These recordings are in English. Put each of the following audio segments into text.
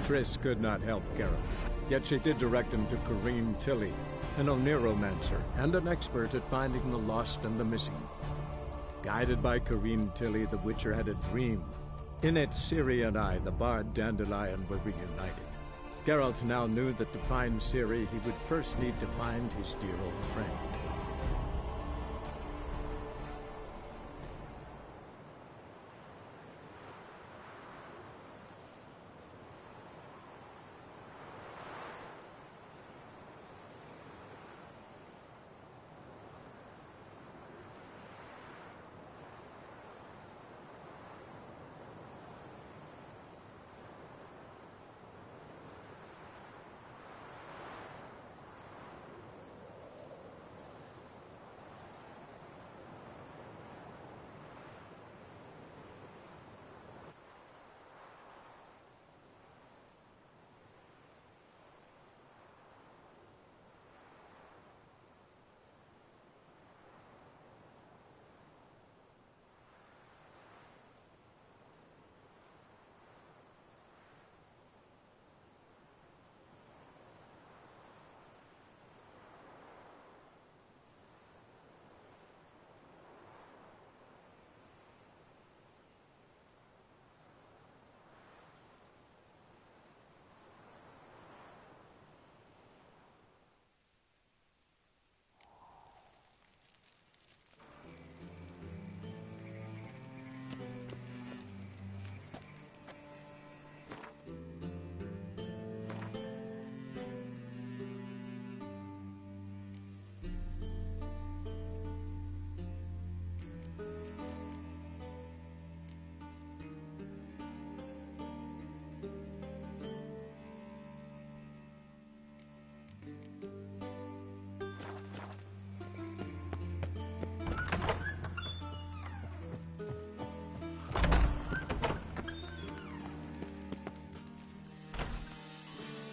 Triss could not help Geralt, yet she did direct him to Corrine Tilly, an Oniromancer and an expert at finding the lost and the missing. Guided by Corrine Tilly, the Witcher had a dream. In it, Ciri and I, the bard Dandelion, were reunited. Geralt now knew that to find Ciri, he would first need to find his dear old friend.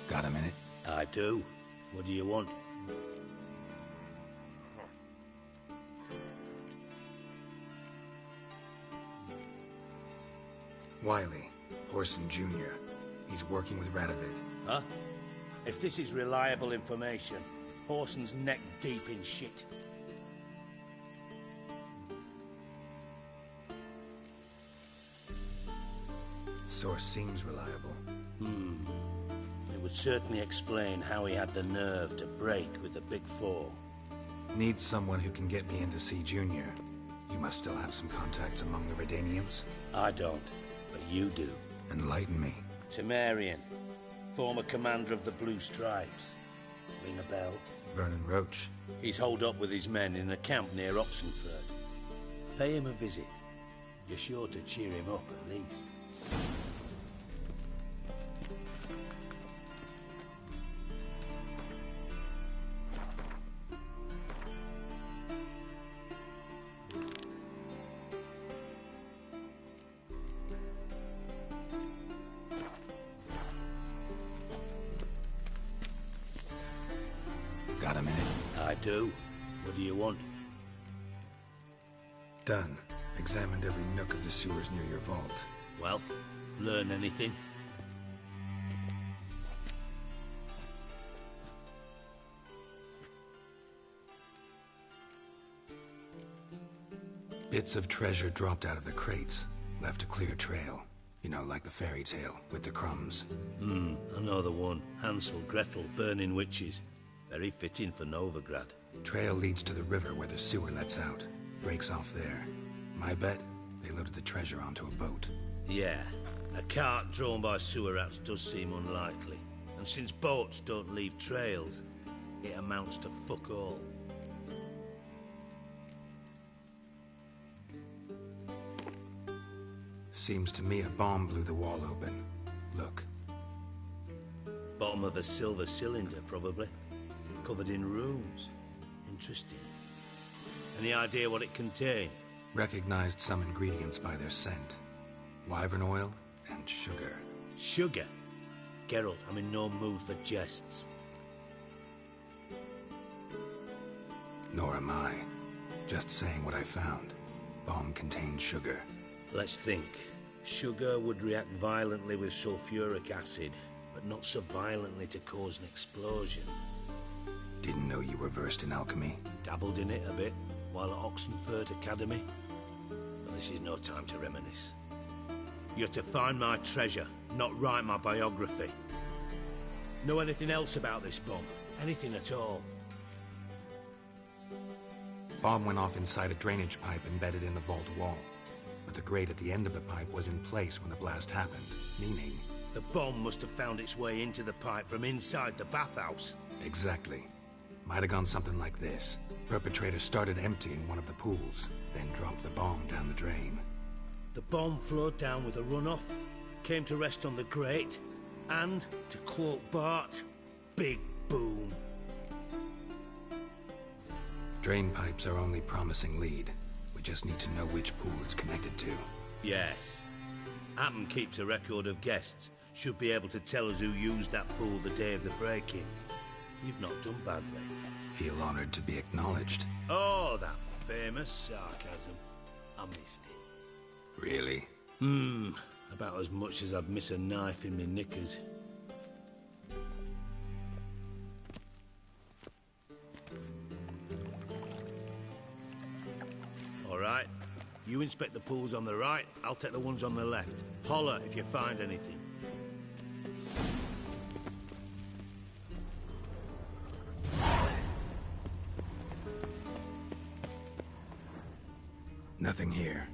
Got a minute? I do. What do you want? Wiley, Horson Jr. He's working with Radovid. Huh? If this is reliable information, Horson's neck deep in shit. Source seems reliable. It would certainly explain how he had the nerve to break with the Big Four. Need someone who can get me in to see Junior. You must still have some contacts among the Redanians? I don't, but you do. Enlighten me. Temerian, former commander of the Blue Stripes. Ring a bell? Vernon Roach. He's holed up with his men in a camp near Oxenford. Pay him a visit. You're sure to cheer him up at least. Got a minute? I do. What do you want? Done. Examined every nook of the sewers near your vault. Well, learn anything? Bits of treasure dropped out of the crates. Left a clear trail. You know, like the fairy tale, with the crumbs. I know the one. Hansel, Gretel, burning witches. Very fitting for Novigrad. Trail leads to the river where the sewer lets out. Breaks off there. My bet, they loaded the treasure onto a boat. Yeah, a cart drawn by sewer rats does seem unlikely. And since boats don't leave trails, it amounts to fuck all. Seems to me a bomb blew the wall open. Look. Bottom of a silver cylinder, probably. Covered in runes. Interesting. Any idea what it contained? Recognized some ingredients by their scent. Wyvern oil and sugar. Sugar? Geralt, I'm in no mood for jests. Nor am I. Just saying what I found. Bomb contained sugar. Let's think. Sugar would react violently with sulfuric acid. but not so violently to cause an explosion. Didn't know you were versed in alchemy. Dabbled in it a bit while at Oxenford Academy. But this is no time to reminisce. You're to find my treasure, not write my biography. Know anything else about this bomb? Anything at all? Bomb went off inside a drainage pipe embedded in the vault wall. But the grate at the end of the pipe was in place when the blast happened, meaning... The bomb must have found its way into the pipe from inside the bathhouse. Exactly. Might have gone something like this. Perpetrator started emptying one of the pools, then dropped the bomb down the drain. The bomb flowed down with a runoff, came to rest on the grate, and, to quote Bart, big boom. Drain pipes are only promising lead. We just need to know which pool it's connected to. Yes. Appen keeps a record of guests. Should be able to tell us who used that pool the day of the break-in. You've not done badly. Feel honored to be acknowledged. Oh, that famous sarcasm. I missed it. Really? About as much as I'd miss a knife in me knickers. All right. You inspect the pools on the right, I'll take the ones on the left. Holler if you find anything. Nothing here.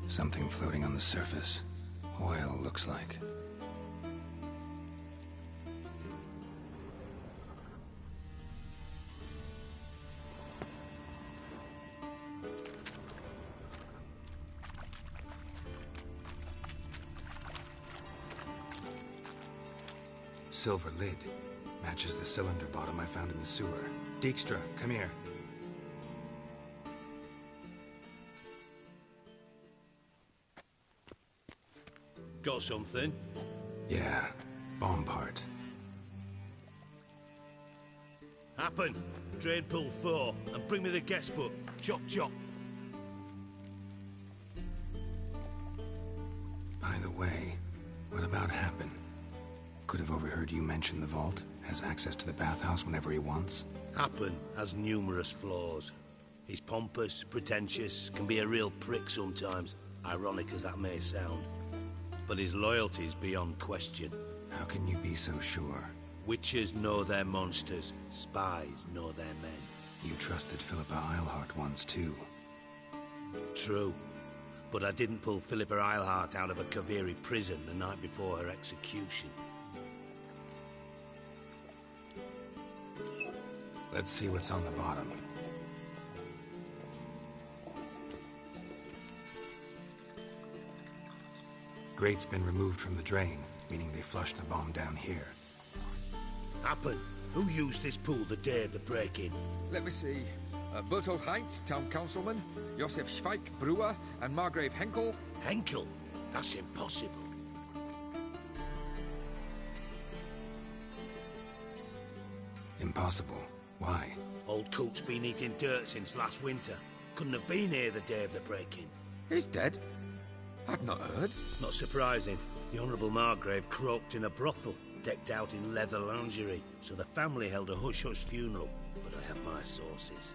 Something floating on the surface. Oil, looks like. Silver lid. Matches the cylinder bottom I found in the sewer. Dijkstra, come here. Got something? Yeah, bomb part. Happen. Drain pool 4, and bring me the guest book. Chop chop. By the way, what about Happen? Could have overheard you mention the vault. Has access to the bathhouse whenever he wants. Happen has numerous flaws. He's pompous, pretentious, can be a real prick sometimes, ironic as that may sound. But his loyalty's beyond question. How can you be so sure? Witches know their monsters, spies know their men. You trusted Philippa Eilhart once too. True. But I didn't pull Philippa Eilhart out of a Kaviri prison the night before her execution. Let's see what's on the bottom. Grate's been removed from the drain, meaning they flushed the bomb down here. Happen. Who used this pool the day of the break-in? Let me see. Bertolt Heinz, town councilman, Josef Schweik, brewer, and Margrave Henkel. Henkel? That's impossible. Impossible. Why? Old Coot's been eating dirt since last winter. Couldn't have been here the day of the break-in. He's dead? I'd not heard. Not surprising. The Honourable Margrave croaked in a brothel, decked out in leather lingerie, so the family held a hush-hush funeral. But I have my sources.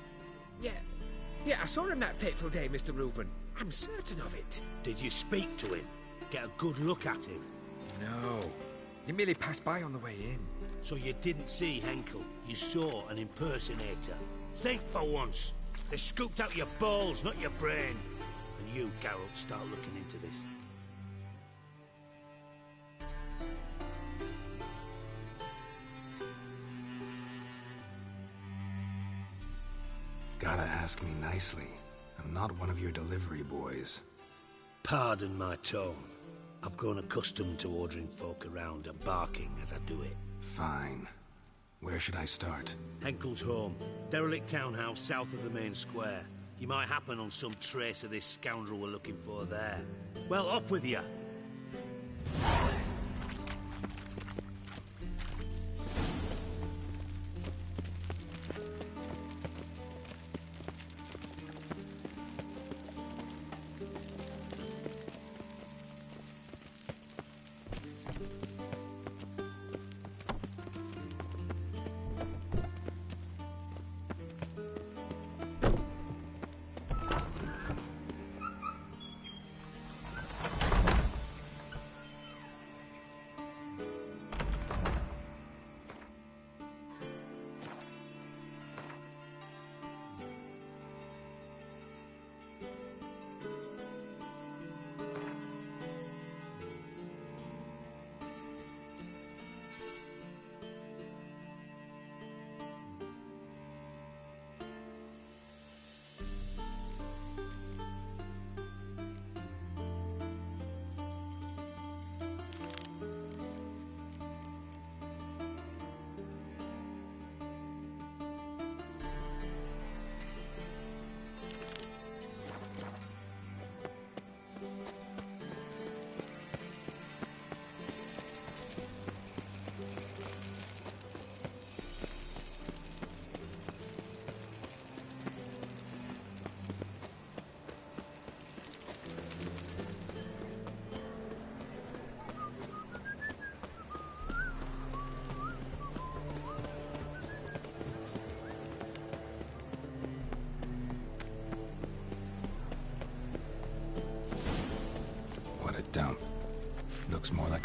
Yeah, I saw him that fateful day, Mr. Reuven. I'm certain of it. Did you speak to him? Get a good look at him? No. He merely passed by on the way in. So you didn't see Henkel, you saw an impersonator. Think for once. They scooped out your balls, not your brain. And you, Geralt, start looking into this. Gotta ask me nicely. I'm not one of your delivery boys. Pardon my tone. I've grown accustomed to ordering folk around and barking as I do it. Fine. Where should I start? Henkel's home. Derelict townhouse south of the main square. You might happen on some trace of this scoundrel we're looking for there. Well, off with you.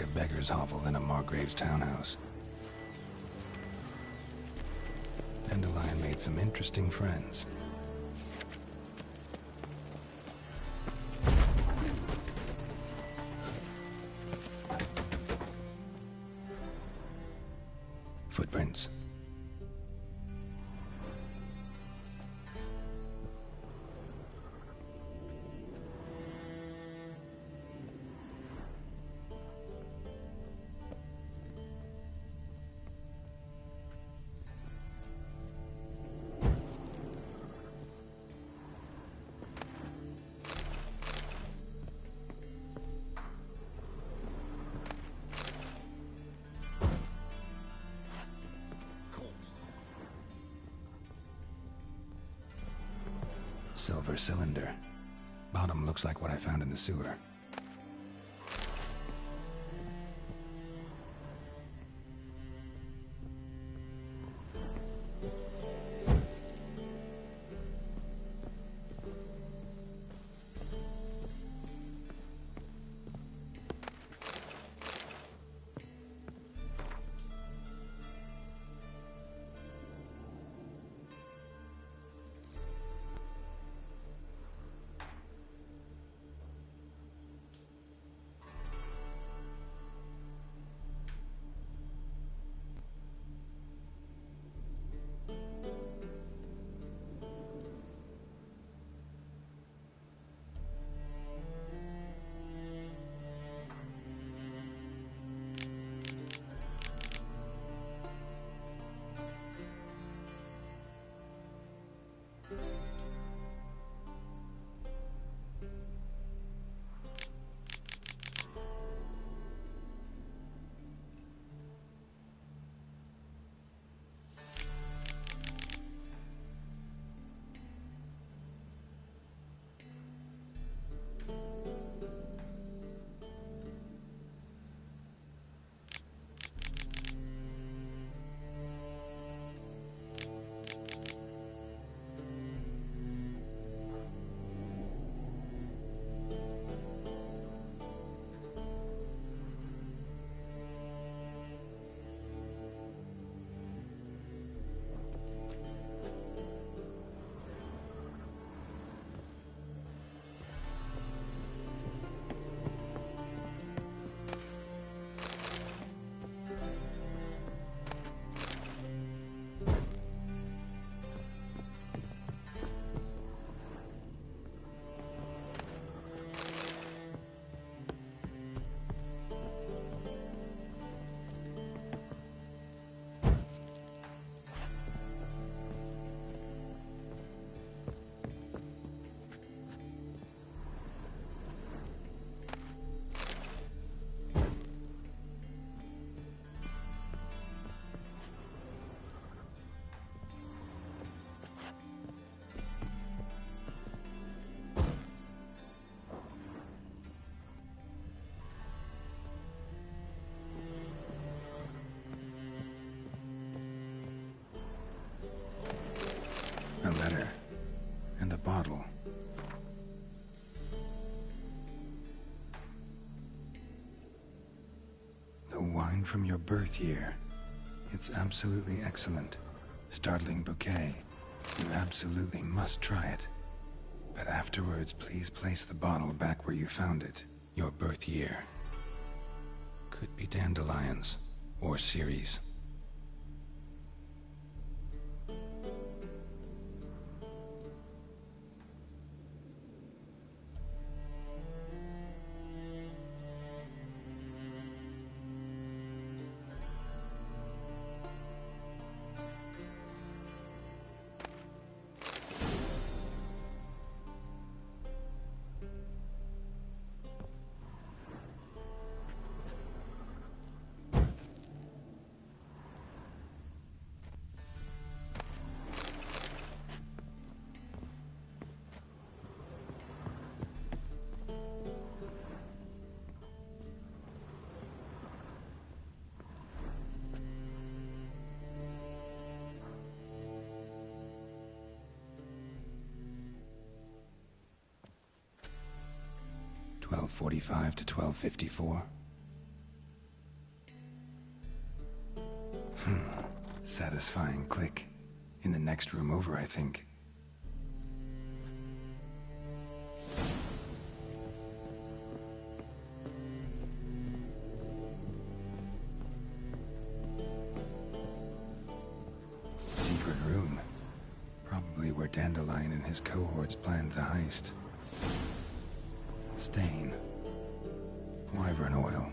like a beggar's hovel in a Margrave's townhouse. Dandelion made some interesting friends. Footprints. Silver cylinder. Bottom looks like what I found in the sewer. A letter. And a bottle. The wine from your birth year. It's absolutely excellent. Startling bouquet. You absolutely must try it. But afterwards, please place the bottle back where you found it. Your birth year. Could be dandelions. Or Ceres. .45 to 12:54. Satisfying click. In the next room over, I think. Secret room. Probably where Dandelion and his cohorts planned the heist. Stain. Wyvern oil.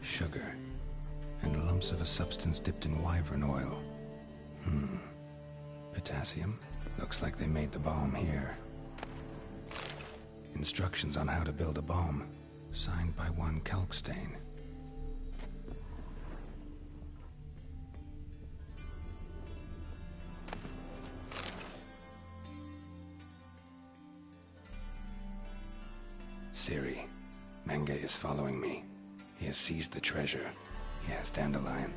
Sugar, and lumps of a substance dipped in wyvern oil. Potassium? Looks like they made the bomb here. Instructions on how to build a bomb, signed by one Kalkstain. Ciri, Menge is following me. He has seized the treasure. He has Dandelion.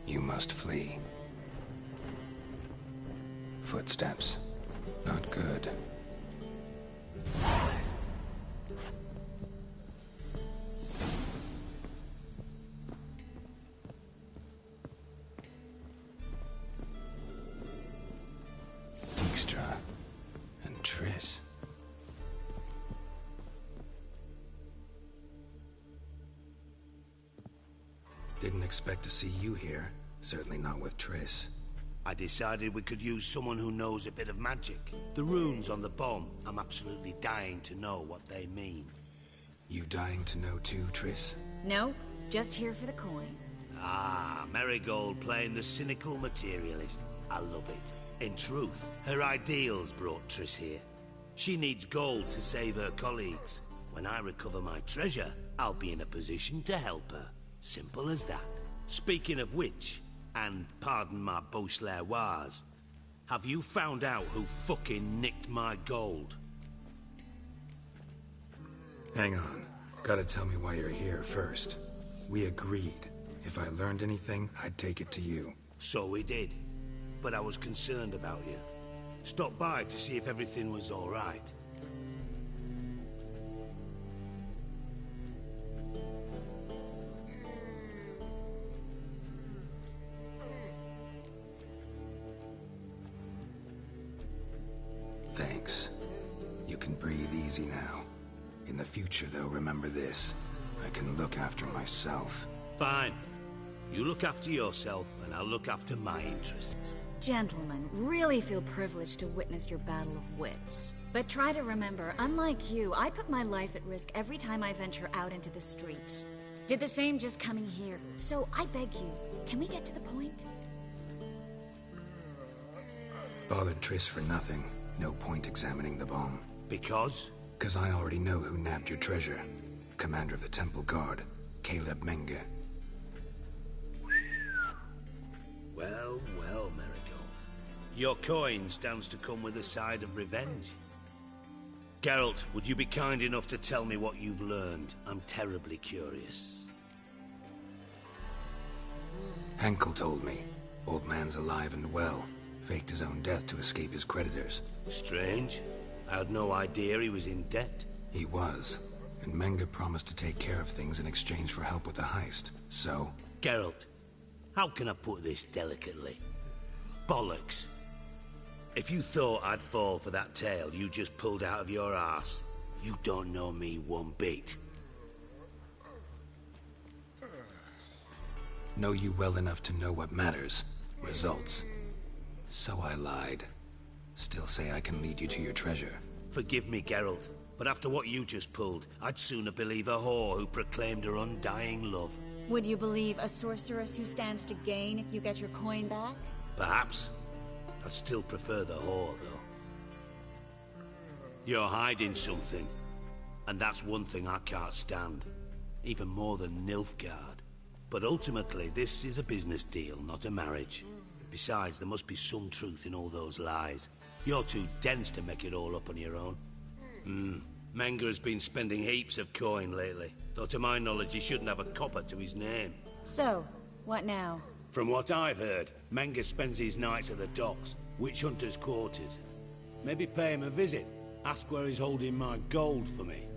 You must flee. Footsteps. Not good. Dijkstra and Triss. Didn't expect to see you here. Certainly not with Triss. I decided we could use someone who knows a bit of magic. The runes on the bomb, I'm absolutely dying to know what they mean. You dying to know too, Triss? No, just here for the coin. Ah, Marigold playing the cynical materialist. I love it. In truth, her ideals brought Triss here. She needs gold to save her colleagues. When I recover my treasure, I'll be in a position to help her. Simple as that. Speaking of which, and pardon my Beauclervois, have you found out who fucking nicked my gold? Hang on. Gotta tell me why you're here first. We agreed. If I learned anything, I'd take it to you. So we did. But I was concerned about you. Stopped by to see if everything was all right. Thanks. You can breathe easy now. In the future, though, remember this. I can look after myself. Fine. You look after yourself, and I'll look after my interests. Gentlemen, really feel privileged to witness your battle of wits. But try to remember, unlike you, I put my life at risk every time I venture out into the streets. Did the same just coming here. So I beg you, can we get to the point? Bothered Triss for nothing. No point examining the bomb. Because? 'Cause I already know who nabbed your treasure. Commander of the Temple Guard, Caleb Menge. Well, well, Marigold. Your coin stands to come with a side of revenge. Geralt, would you be kind enough to tell me what you've learned? I'm terribly curious. Henkel told me. Old man's alive and well. Faked his own death to escape his creditors. Strange. I had no idea he was in debt. He was. And Menge promised to take care of things in exchange for help with the heist. So... Geralt, how can I put this delicately? Bollocks. If you thought I'd fall for that tale you just pulled out of your arse, you don't know me one bit. Know you well enough to know what matters. Results. So I lied. Still say I can lead you to your treasure. Forgive me, Geralt, but after what you just pulled, I'd sooner believe a whore who proclaimed her undying love. Would you believe a sorceress who stands to gain if you get your coin back? Perhaps. I'd still prefer the whore, though. You're hiding something, and that's one thing I can't stand. Even more than Nilfgaard. But ultimately, this is a business deal, not a marriage. Besides, there must be some truth in all those lies. You're too dense to make it all up on your own. Manga has been spending heaps of coin lately, though to my knowledge he shouldn't have a copper to his name. So, what now? From what I've heard, Manga spends his nights at the docks, witch hunters' quarters. Maybe pay him a visit. Ask where he's holding my gold for me.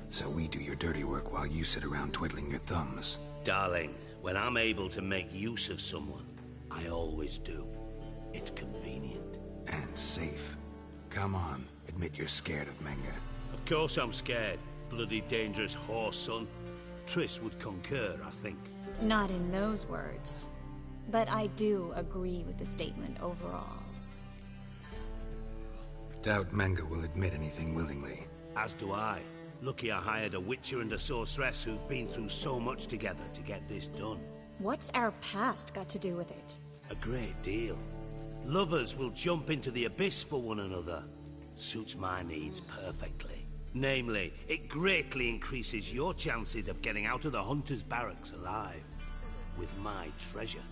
So we do your dirty work while you sit around twiddling your thumbs. Darling, when I'm able to make use of someone, I always do. It's convenient. And safe. Come on, admit you're scared of Manga. Of course I'm scared. Bloody dangerous horse, son. Triss would concur, I think. Not in those words. But I do agree with the statement overall. Doubt Manga will admit anything willingly. As do I. Lucky I hired a witcher and a sorceress who've been through so much together to get this done. What's our past got to do with it? A great deal. Lovers will jump into the abyss for one another. Suits my needs perfectly. Namely, it greatly increases your chances of getting out of the hunter's barracks alive. With my treasure.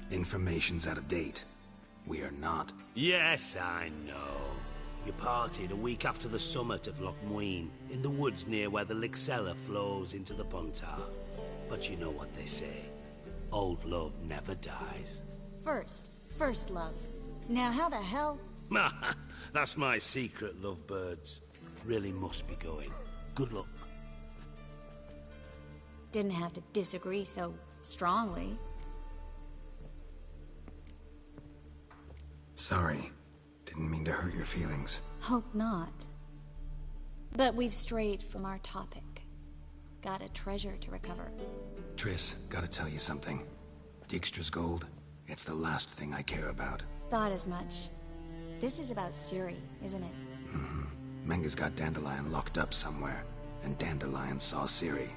Information's out of date. We are not. Yes, I know. You partied a week after the summit of Loch Muin, in the woods near where the Lixella flows into the Pontar. But you know what they say. Old love never dies. First love. Now how the hell? That's my secret, lovebirds. Really must be going. Good luck. Didn't have to disagree so strongly. Sorry. Didn't mean to hurt your feelings. Hope not. But we've strayed from our topic. Got a treasure to recover. Triss, gotta tell you something. Dijkstra's gold, it's the last thing I care about. Thought as much. This is about Ciri, isn't it? Manga's got Dandelion locked up somewhere, and Dandelion saw Ciri.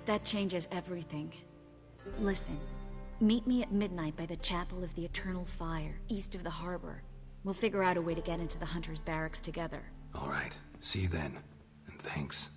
That changes everything. Listen, meet me at midnight by the Chapel of the Eternal Fire, east of the harbor. We'll figure out a way to get into the Hunter's barracks together. All right, see you then, and thanks.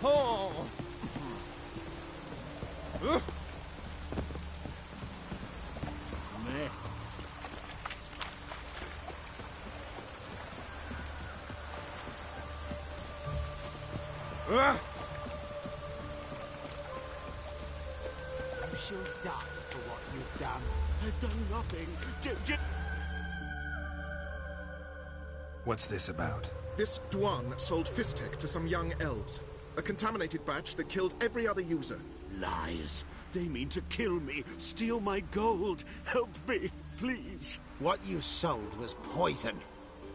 Oh! Meh. You shall die for what you've done. I've done nothing. What's this about? This Dwan sold Fistek to some young elves. A contaminated batch that killed every other user. Lies. They mean to kill me, steal my gold. Help me, please. What you sold was poison.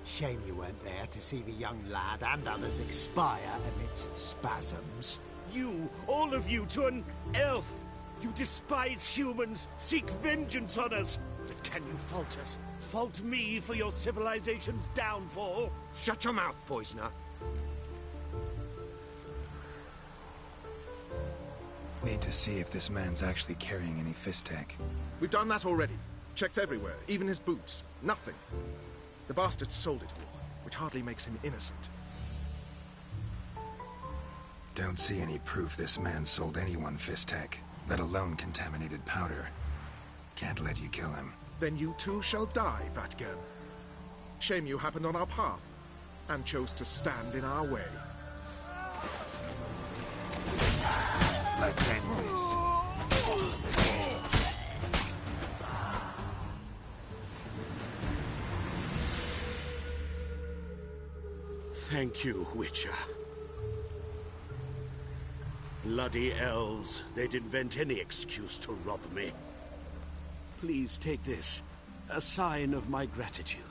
Shame you weren't there to see the young lad and others expire amidst spasms. You, all of you, to an elf! You despise humans, seek vengeance on us! But can you fault us? Fault me for your civilization's downfall? Shut your mouth, poisoner. Need to see if this man's actually carrying any fist tech. We've done that already. Checked everywhere, even his boots. Nothing. The bastard sold it all, which hardly makes him innocent. Don't see any proof this man sold anyone fist tech, let alone contaminated powder. Can't let you kill him. Then you too shall die, Vatgen. Shame you happened on our path, and chose to stand in our way. Let's end this. Thank you, Witcher. Bloody elves. They'd invent any excuse to rob me. Please take this. A sign of my gratitude.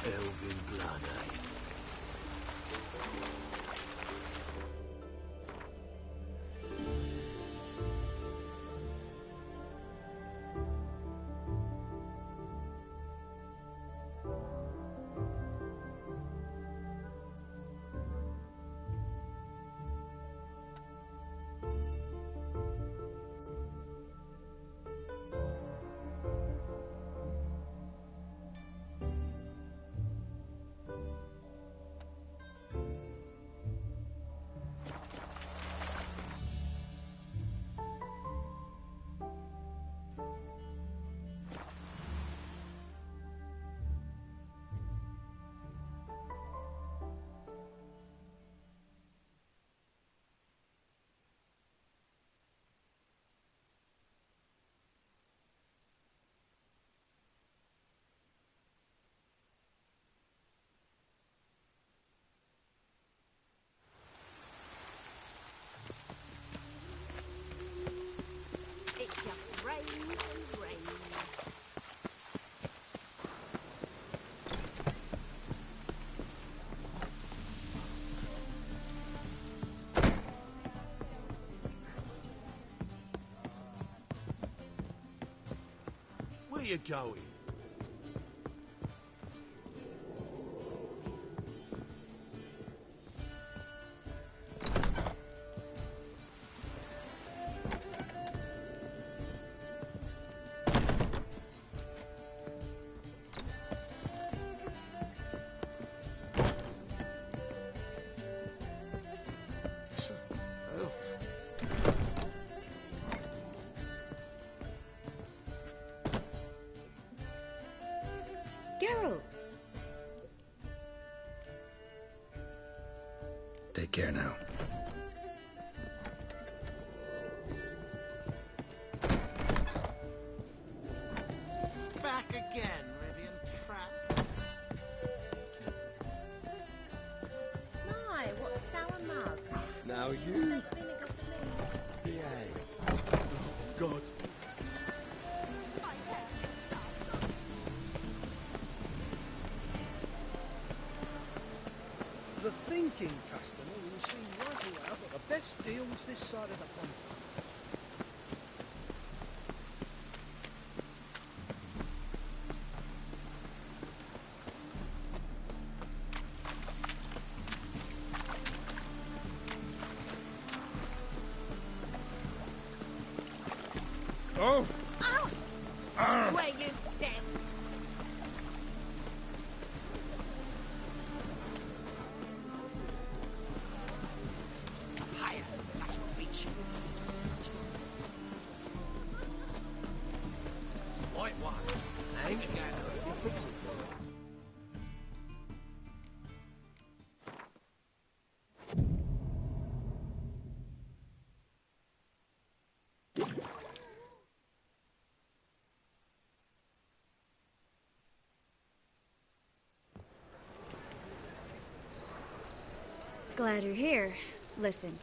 Elven blood, eh? It just rains and rains. Where you going? Geralt! Take care now. Back again, Rivian Trap. My, what sour mug. Now you Steak vinegar for me. behave. God. The thinking customer will see right away I've got the best deals this side of the pond. Oh! Ow! Where you step. Higher. That's what beats you. White one. Ain't again. You fix it for me. Glad you're here. Listen,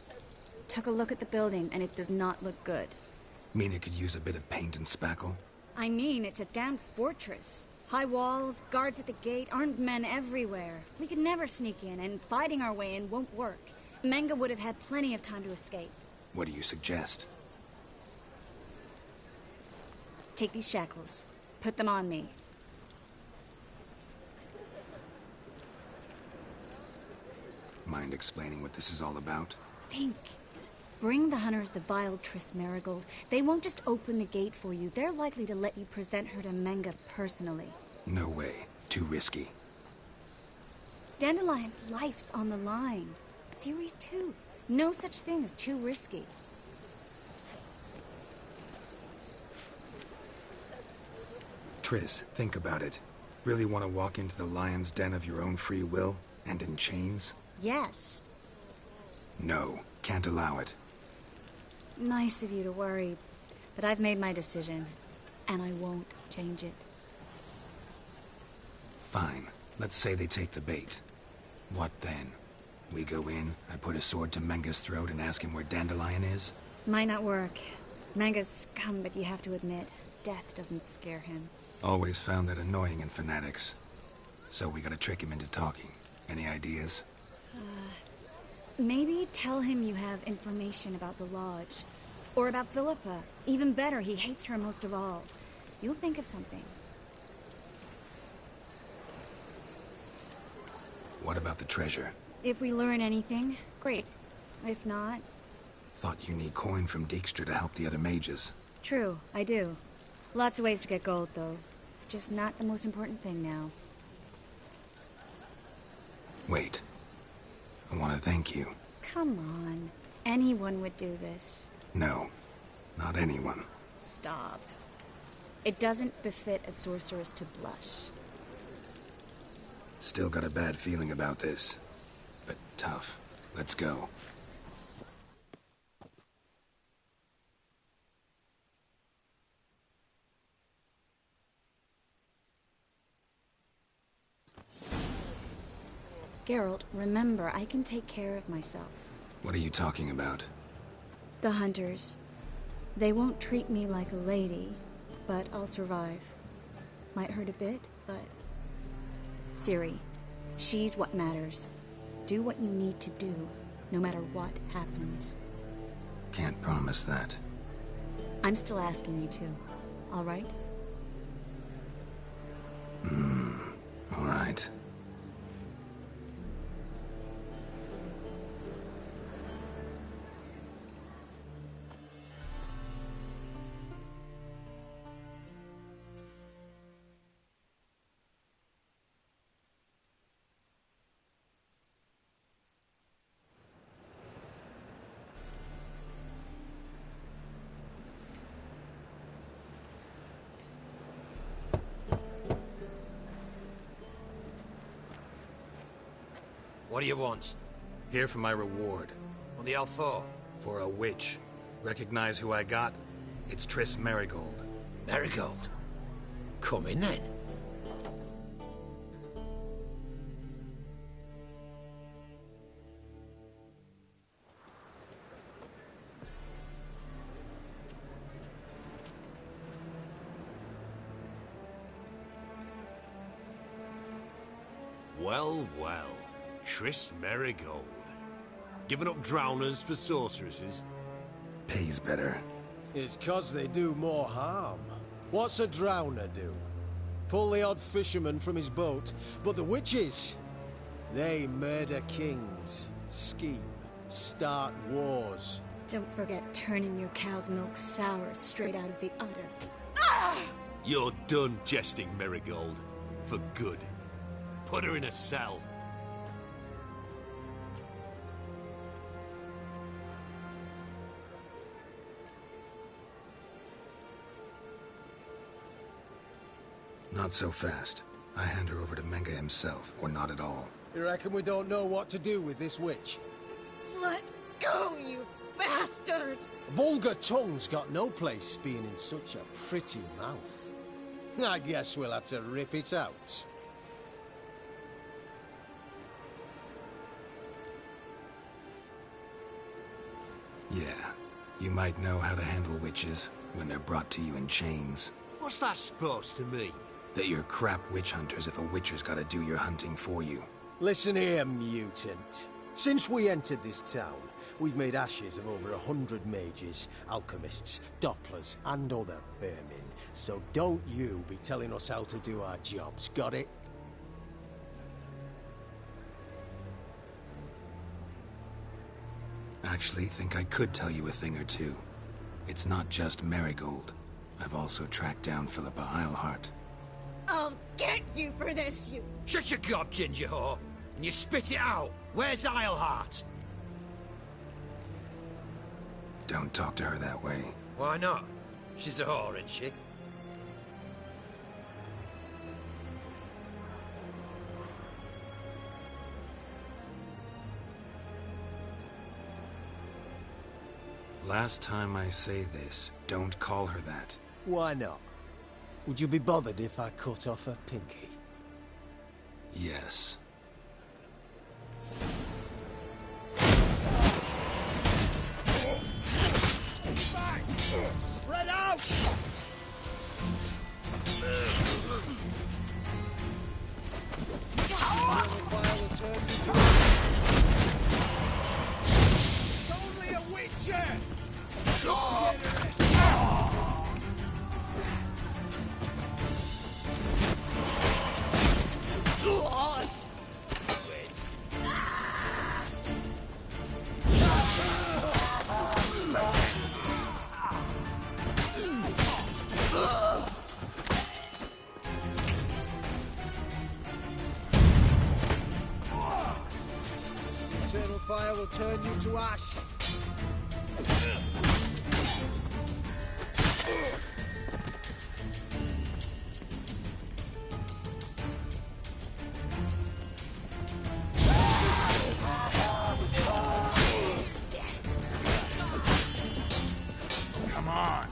took a look at the building and it does not look good. Mean it could use a bit of paint and spackle? I mean, it's a downed fortress. High walls, guards at the gate, armed men everywhere. We could never sneak in, and fighting our way in won't work. Menga would have had plenty of time to escape. What do you suggest? Take these shackles. Put them on me. Mind explaining what this is all about? Think. Bring the hunters the vile Triss Marigold. They won't just open the gate for you. They're likely to let you present her to Menga personally. No way. Too risky. Dandelion's life's on the line. Series 2. No such thing as too risky. Triss, think about it. Really want to walk into the lion's den of your own free will? And in chains? Yes. No. Can't allow it. Nice of you to worry, but I've made my decision, and I won't change it. Fine. Let's say they take the bait. What then? We go in, I put a sword to Menga's throat and ask him where Dandelion is? Might not work. Menga's scum, but you have to admit, death doesn't scare him. Always found that annoying in fanatics. So we gotta trick him into talking. Any ideas? Maybe tell him you have information about the Lodge. Or about Philippa. Even better, he hates her most of all. You'll think of something. What about the treasure? If we learn anything, great. If not... Thought you need coin from Dijkstra to help the other mages. True, I do. Lots of ways to get gold, though. It's just not the most important thing now. Wait. I want to thank you. Come on. Anyone would do this. No. Not anyone. Stop. It doesn't befit a sorceress to blush. Still got a bad feeling about this. But tough. Let's go. Geralt, remember, I can take care of myself. What are you talking about? The hunters. They won't treat me like a lady, but I'll survive. Might hurt a bit, but... Ciri, she's what matters. Do what you need to do, no matter what happens. Can't promise that. I'm still asking you to, all right? All right. What do you want? Here for my reward. What the hell for? For a witch. Recognize who I got? It's Triss Marigold. Marigold? Come in then. Well, well. Triss Marigold. Giving up drowners for sorceresses? Pays better. It's 'cause they do more harm. What's a drowner do? Pull the odd fisherman from his boat, but the witches, they murder kings, scheme, start wars. Don't forget turning your cow's milk sour straight out of the udder. You're done jesting, Marigold. For good. Put her in a cell. Not so fast. I hand her over to Menga himself, or not at all. You reckon we don't know what to do with this witch? Let go, you bastard! Vulgar tongue's got no place being in such a pretty mouth. I guess we'll have to rip it out. You might know how to handle witches when they're brought to you in chains. What's that supposed to mean? That you're crap witch hunters if a witcher's gotta do your hunting for you. Listen here, mutant. Since we entered this town, we've made ashes of over 100 mages, alchemists, dopplers, and other vermin. So don't you be telling us how to do our jobs, got it? Actually, think I could tell you a thing or two. It's not just Marigold. I've also tracked down Philippa Eilhart. I'll get you for this, you... Shut your gob, ginger whore, and you spit it out. Where's Eilhart? Don't talk to her that way. Why not? She's a whore, isn't she? Last time I say this, don't call her that. Why not? Would you be bothered if I cut off her pinky? Yes. Spread out! It's only a witcher! Eternal fire will turn you to ash. Come on!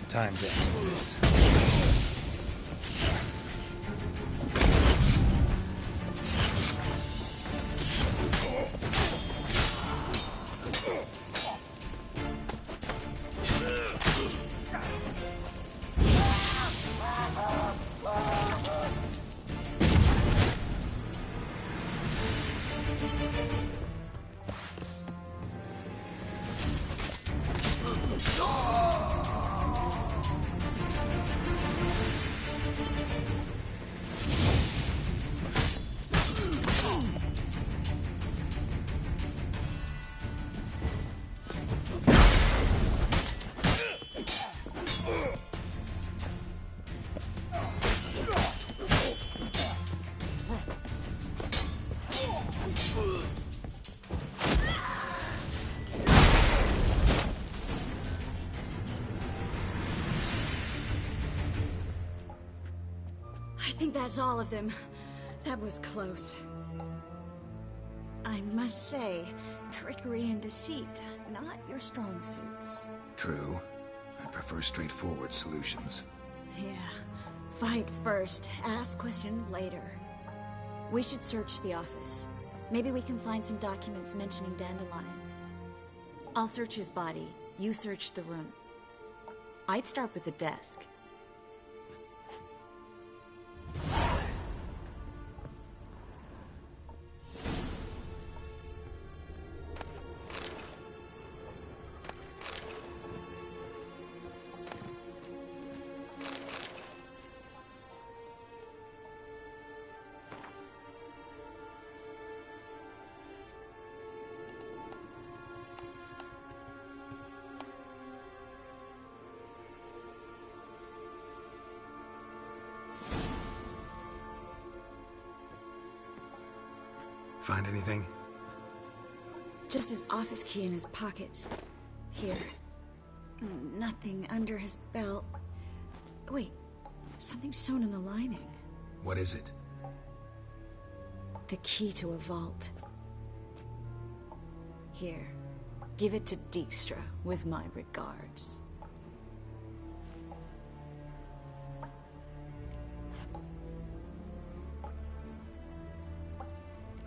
Time to end this. I think that's all of them. That was close. I must say, trickery and deceit, not your strong suits. True. I prefer straightforward solutions. Yeah. Fight first, ask questions later. We should search the office. Maybe we can find some documents mentioning Dandelion. I'll search his body. You search the room. I'd start with the desk. Find anything? Just his office key in his pockets. Here. Nothing under his belt. Wait, something sewn in the lining. What is it? The key to a vault. Here, give it to Dijkstra with my regards.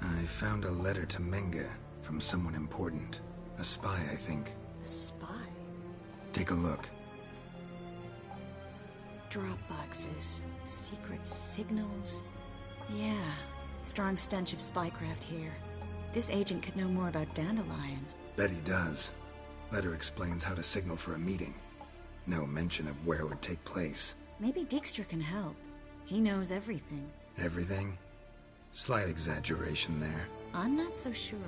I found a letter to Menge from someone important. A spy, I think. A spy? Take a look. Drop boxes, secret signals. Yeah, strong stench of spycraft here. This agent could know more about Dandelion. Bet he does. Letter explains how to signal for a meeting. No mention of where it would take place. Maybe Dijkstra can help. He knows everything. Everything? Slight exaggeration there. I'm not so sure.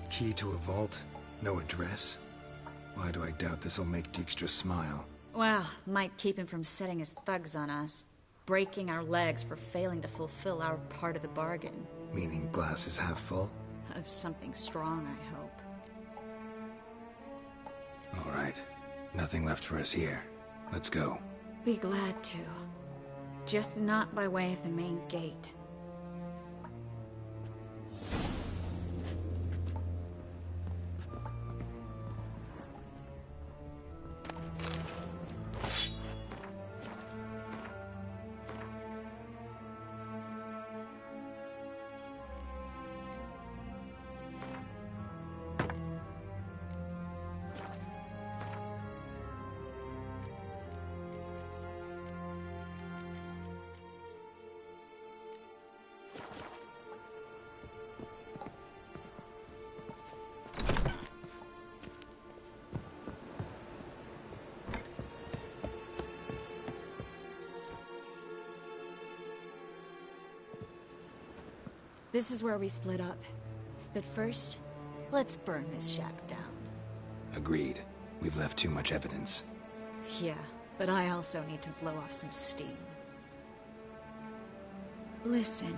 Key to a vault? No address? Why do I doubt this'll make Dijkstra smile? Well, might keep him from setting his thugs on us. Breaking our legs for failing to fulfill our part of the bargain. Meaning glass is half full? Of something strong, I hope. All right. Nothing left for us here. Let's go. Be glad to. Just not by way of the main gate. This is where we split up. But first, let's burn this shack down. Agreed. We've left too much evidence. Yeah, but I also need to blow off some steam. Listen,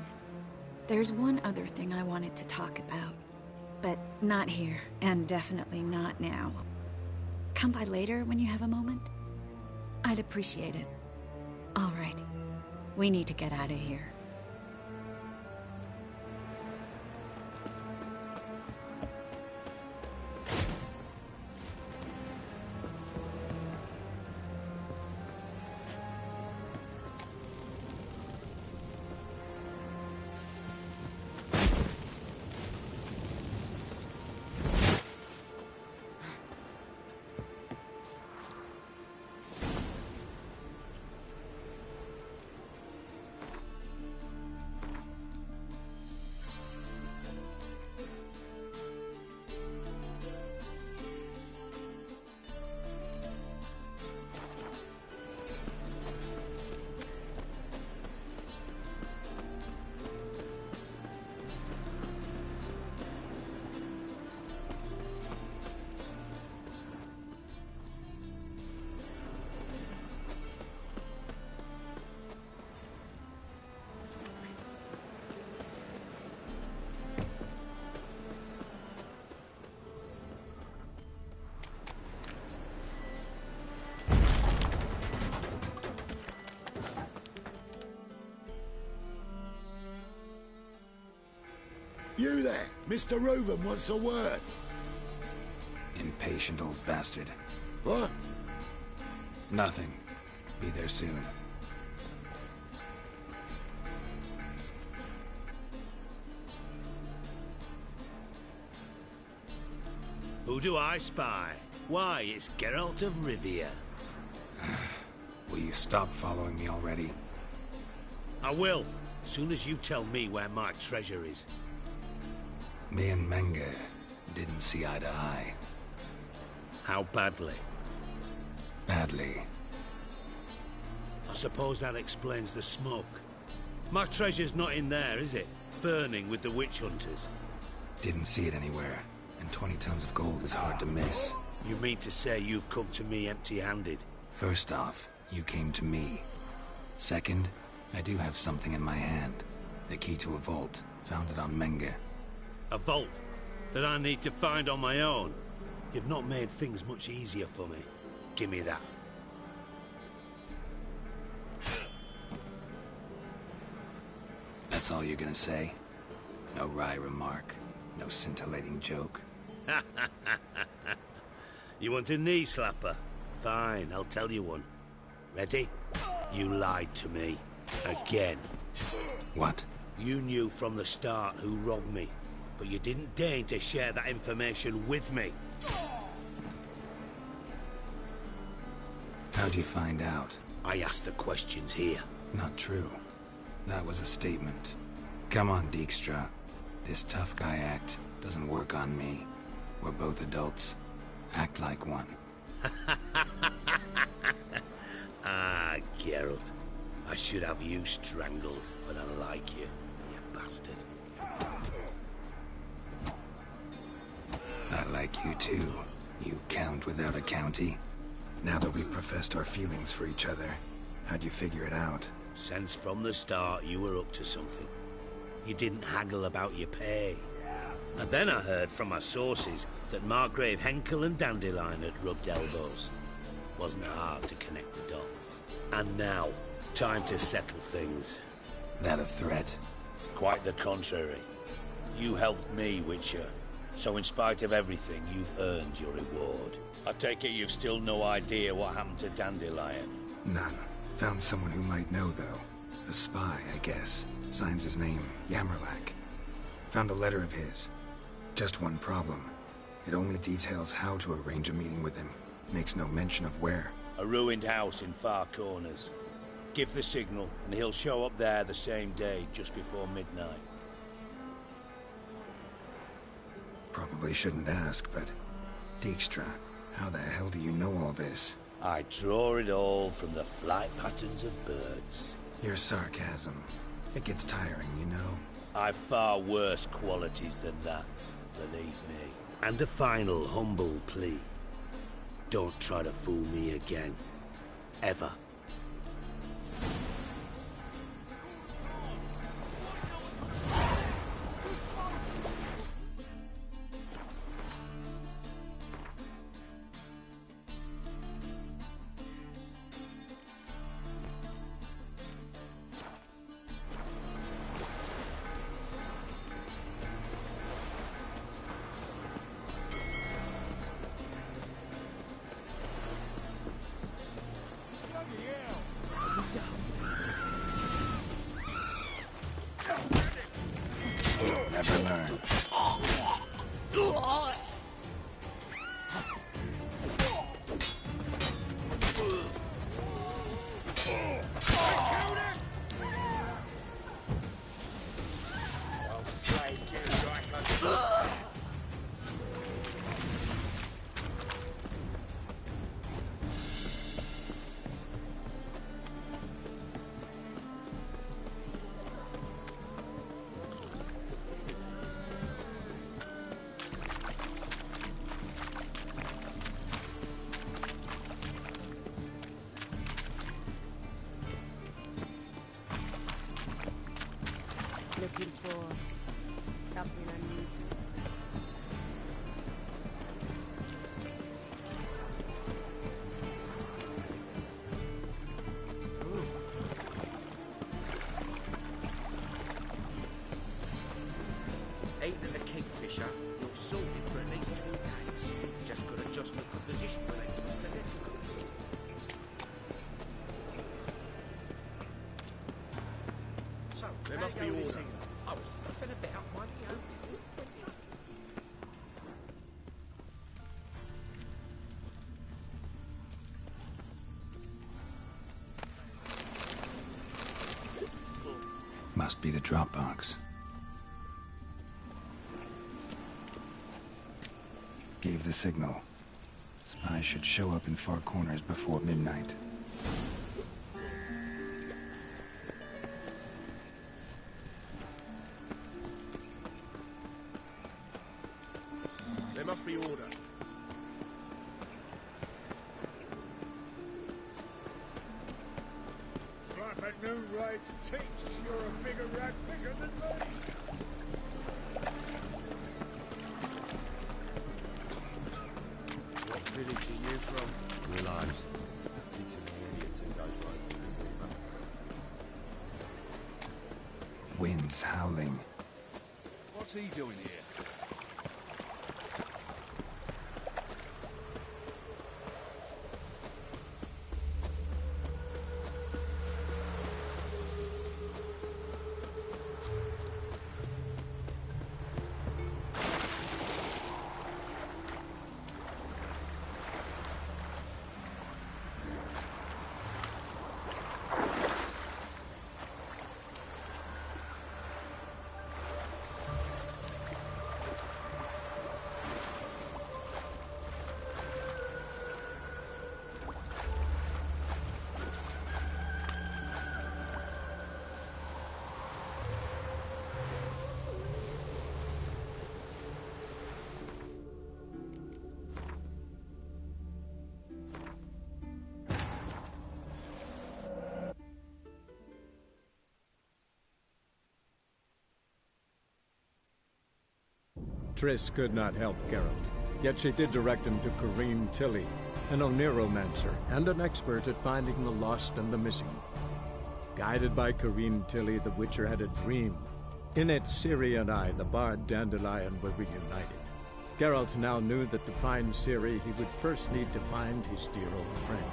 there's one other thing I wanted to talk about. But not here, and definitely not now. Come by later when you have a moment? I'd appreciate it. All right. We need to get out of here. You there, Mr. Reuven wants a word. Impatient old bastard. What? Nothing. Be there soon. Who do I spy? Why, it's Geralt of Rivia. Will you stop following me already? I will, soon as you tell me where my treasure is. Me and Menge didn't see eye to eye. How badly? Badly. I suppose that explains the smoke. My treasure's not in there, is it? Burning with the witch hunters. Didn't see it anywhere, and 20 tons of gold is hard to miss. You mean to say you've come to me empty-handed? First off, you came to me. Second, I do have something in my hand. The key to a vault, found it on Menge. A vault that I need to find on my own. You've not made things much easier for me. Give me that. That's all you're gonna say? No wry remark, no scintillating joke? You want a knee slapper? Fine, I'll tell you one. Ready? You lied to me. Again. What? You knew from the start who robbed me, but you didn't deign to share that information with me. How'd you find out? I asked the questions here. Not true. That was a statement. Come on, Dijkstra. This tough guy act doesn't work on me. We're both adults. Act like one. Ah, Geralt. I should have you strangled, but I like you, you bastard. I like you too, you count without a county. Now that we've professed our feelings for each other, how'd you figure it out? Since from the start you were up to something. You didn't haggle about your pay. And then I heard from my sources that Margrave Henkel and Dandelion had rubbed elbows. Wasn't hard to connect the dots. And now, time to settle things. That a threat? Quite the contrary. You helped me, Witcher. So in spite of everything, you've earned your reward. I take it you've still no idea what happened to Dandelion? None. Found someone who might know, though. A spy, I guess. Signs his name, Yammerlak. Found a letter of his. Just one problem. It only details how to arrange a meeting with him. Makes no mention of where. A ruined house in Far Corners. Give the signal, and he'll show up there the same day, just before midnight. Probably shouldn't ask, but... Dijkstra, how the hell do you know all this? I draw it all from the flight patterns of birds. Your sarcasm. It gets tiring, you know. I've far worse qualities than that, believe me. And a final humble plea. Don't try to fool me again. Ever. Never learn. Looking for something unusual. Ain't than the Kingfisher, you're sorted for at least 2 days. Just got adjustment for position when they twist the neck. So, There must be order. I was nothing about minding your own business. Must be the drop box. Gave the signal. Spies should show up in Far Corners before midnight. There must be order. Slap it Ain't no right takes. You're a bigger rat bigger than me. What village are you from? Realize. Sits in the area 2 days right from the Zima. Winds howling. What's he doing here? Triss could not help Geralt, yet she did direct him to CuteCut, an Oneromancer and an expert at finding the lost and the missing. Guided by CuteCut, the Witcher had a dream. In it, Ciri and I, the bard Dandelion, were reunited. Geralt now knew that to find Ciri, he would first need to find his dear old friend.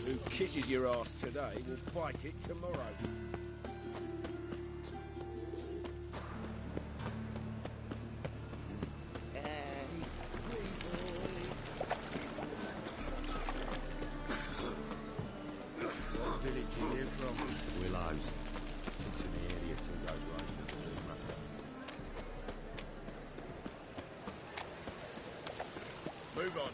Who kisses your ass today will bite it tomorrow. What village are you from? Willows. Sits in the area 2 days right from the Zima. Move on.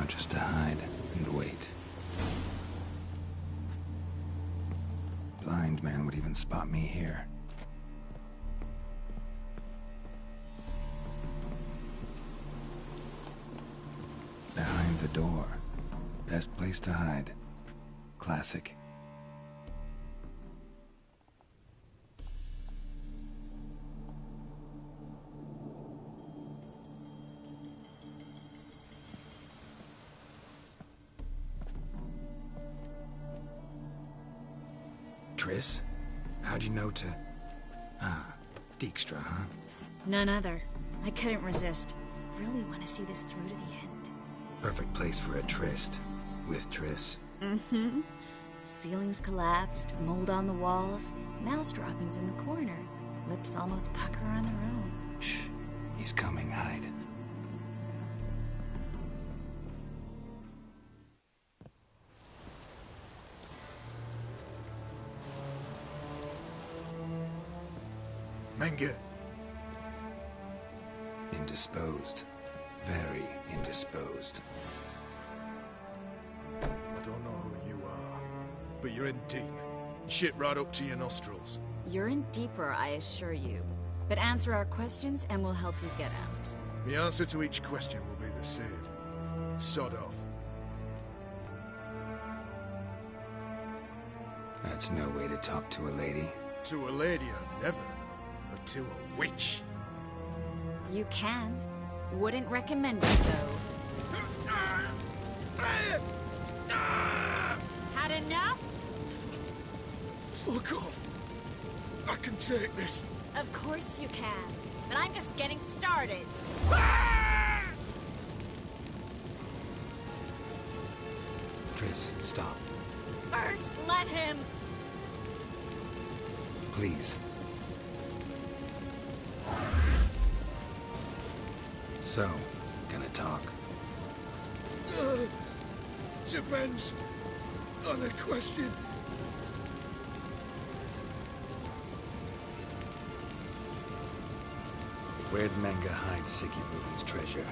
just to hide and wait. Blind man would even spot me here. Behind the door. Best place to hide. Classic. Triss? How'd you know to... Ah, Dijkstra, huh? None other. I couldn't resist. Really want to see this through to the end. Perfect place for a tryst. With Triss. Mm-hmm. Ceilings collapsed, mold on the walls, mouse droppings in the corner. Lips almost pucker on their own. Shh. He's coming, hide. Menge. Indisposed. Very indisposed. I don't know who you are, but you're in deep. Shit right up to your nostrils. You're in deeper, I assure you. But answer our questions and we'll help you get out. The answer to each question will be the same. Sod off. That's no way to talk to a lady. To a lady, I never. But to a witch. You can. Wouldn't recommend it, though. Had enough? Fuck off. I can take this. Of course you can. But I'm just getting started. Triss, stop. First, let him. Please. So, gonna talk? Depends on the question. Where'd Menge hide Siggy Reuven's treasure?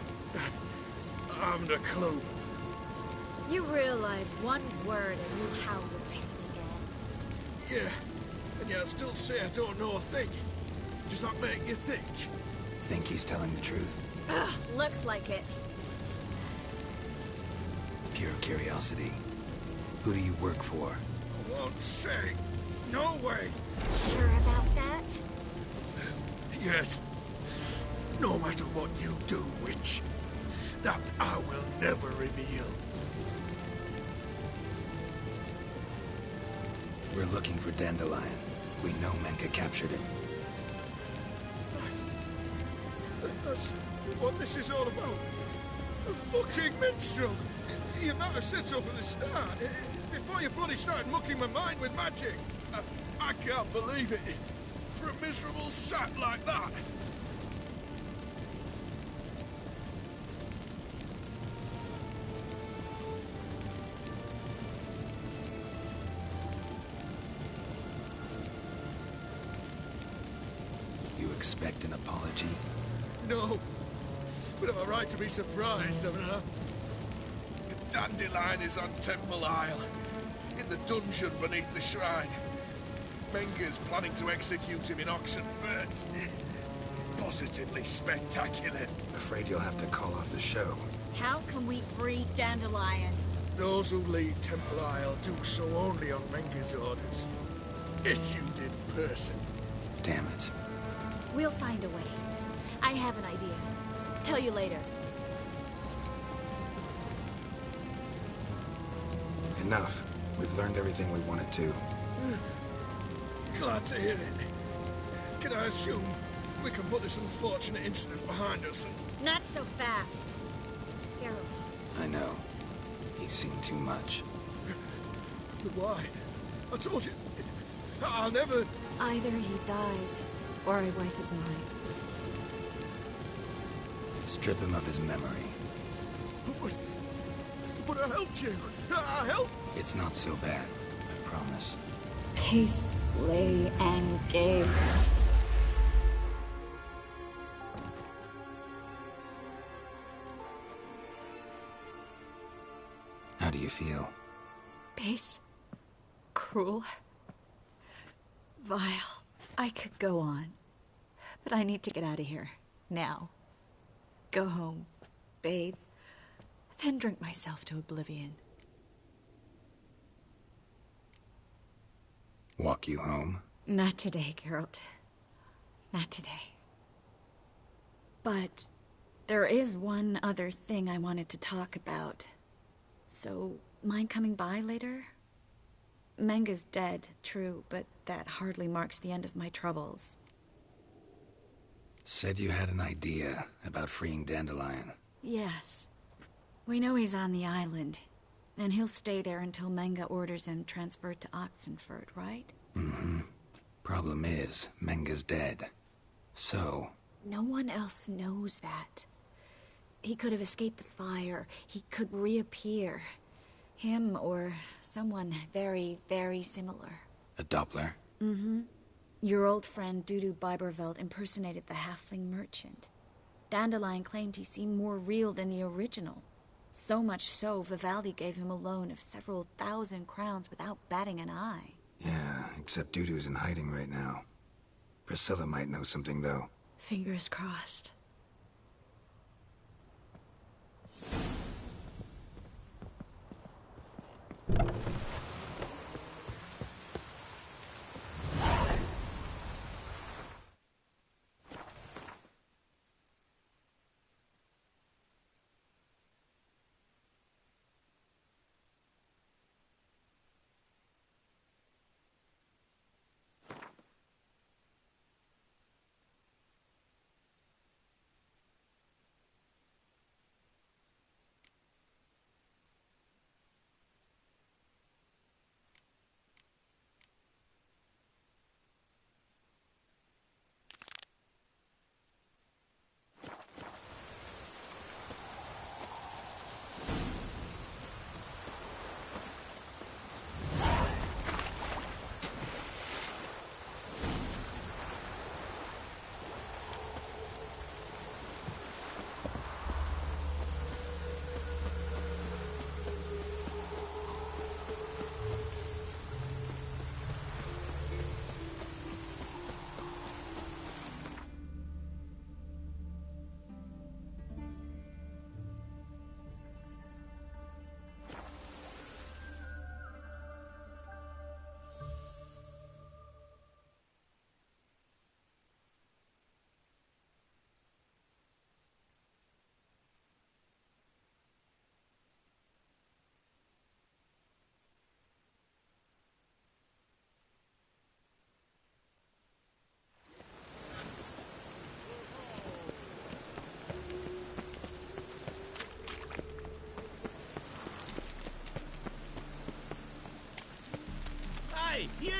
I haven't a clue. You realize one word and you howl with pain again. Yeah, and yet I still say I don't know a thing. Does that make you think? Think he's telling the truth? Ugh, looks like it. Pure curiosity. Who do you work for? I won't say. No way. Sure about that? Yes. No matter what you do, witch, that I will never reveal. We're looking for Dandelion. We know Menge captured him. That's what this is all about. A fucking minstrel. You might have said so from the start. Before you bloody started mucking my mind with magic. I can't believe it. For a miserable sap like that. You expect an apology? No. But I'm right to be surprised, haven't I? Dandelion is on Temple Isle, in the dungeon beneath the shrine. Menge's planning to execute him in Oxenfurt. Positively spectacular. Afraid you'll have to call off the show. How can we free Dandelion? Those who leave Temple Isle do so only on Menge's orders. Issued in person. Damn it. We'll find a way. I have an idea. Tell you later. Enough. We've learned everything we wanted to. Glad to hear it. Can I assume we can put this unfortunate incident behind us and... Not so fast. Geralt. I know. He's seen too much. But why? I told you. I'll never... Either he dies, or I wipe his mind. Strip him of his memory. But I helped you. I helped. It's not so bad, I promise. Peace, slay, and gave. do you feel? Base. Cruel. Vile. I could go on. But I need to get out of here. Now. Go home. Bathe. Then drink myself to oblivion. Walk you home? Not today, Geralt. Not today. But there is one other thing I wanted to talk about. So, mind coming by later? Menga's dead, true, but that hardly marks the end of my troubles. Said you had an idea about freeing Dandelion. Yes. We know he's on the island, and he'll stay there until Menga orders him transferred to Oxenford, right? Mm-hmm. Problem is, Menga's dead. So... No one else knows that. He could have escaped the fire. He could reappear. Him or someone very, very similar. A Doppler? Mm-hmm. Your old friend Dudu Biberveld impersonated the halfling merchant. Dandelion claimed he seemed more real than the original. So much so, Vivaldi gave him a loan of several thousand crowns without batting an eye. Yeah, except Dudu's in hiding right now. Priscilla might know something, though. Fingers crossed. Hey, you!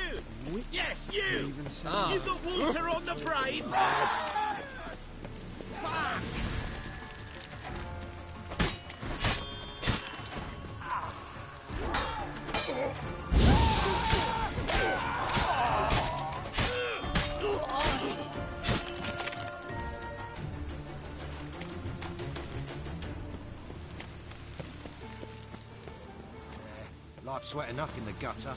Yes, you! Ah. You got water on the brain? Fuck! Life's wet enough in the gutter.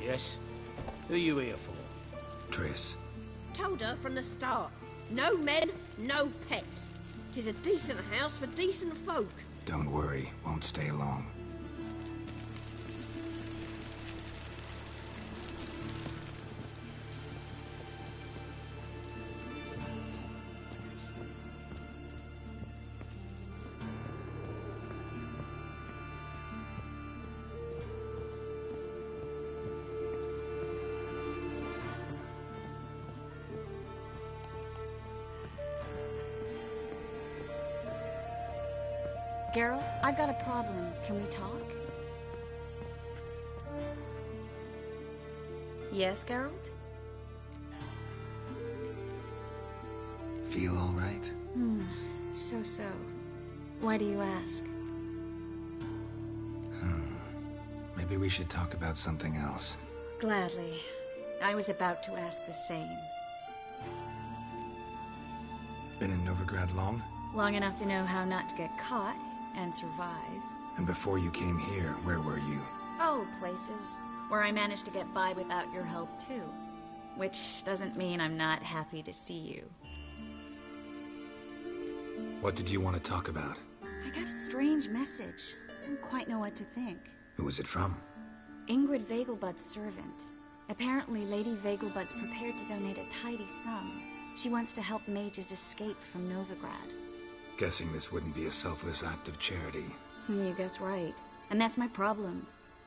Yes? Who are you here for? Triss. Told her from the start. No men, no pets. 'Tis a decent house for decent folk. Don't worry, won't stay long. Geralt, I've got a problem. Can we talk? Yes, Geralt? Feel all right? So. Why do you ask? Maybe we should talk about something else. Gladly. I was about to ask the same. Been in Novigrad long? Long enough to know how not to get caught and survive. And before you came here, where were you? Oh, places where I managed to get by without your help, too. Which doesn't mean I'm not happy to see you. What did you want to talk about? I got a strange message. Didn't quite know what to think. Who was it from? Ingrid Vegelbud's servant. Apparently, Lady Vegelbud's prepared to donate a tidy sum. She wants to help mages escape from Novigrad. Guessing this wouldn't be a selfless act of charity. You guess right. And that's my problem.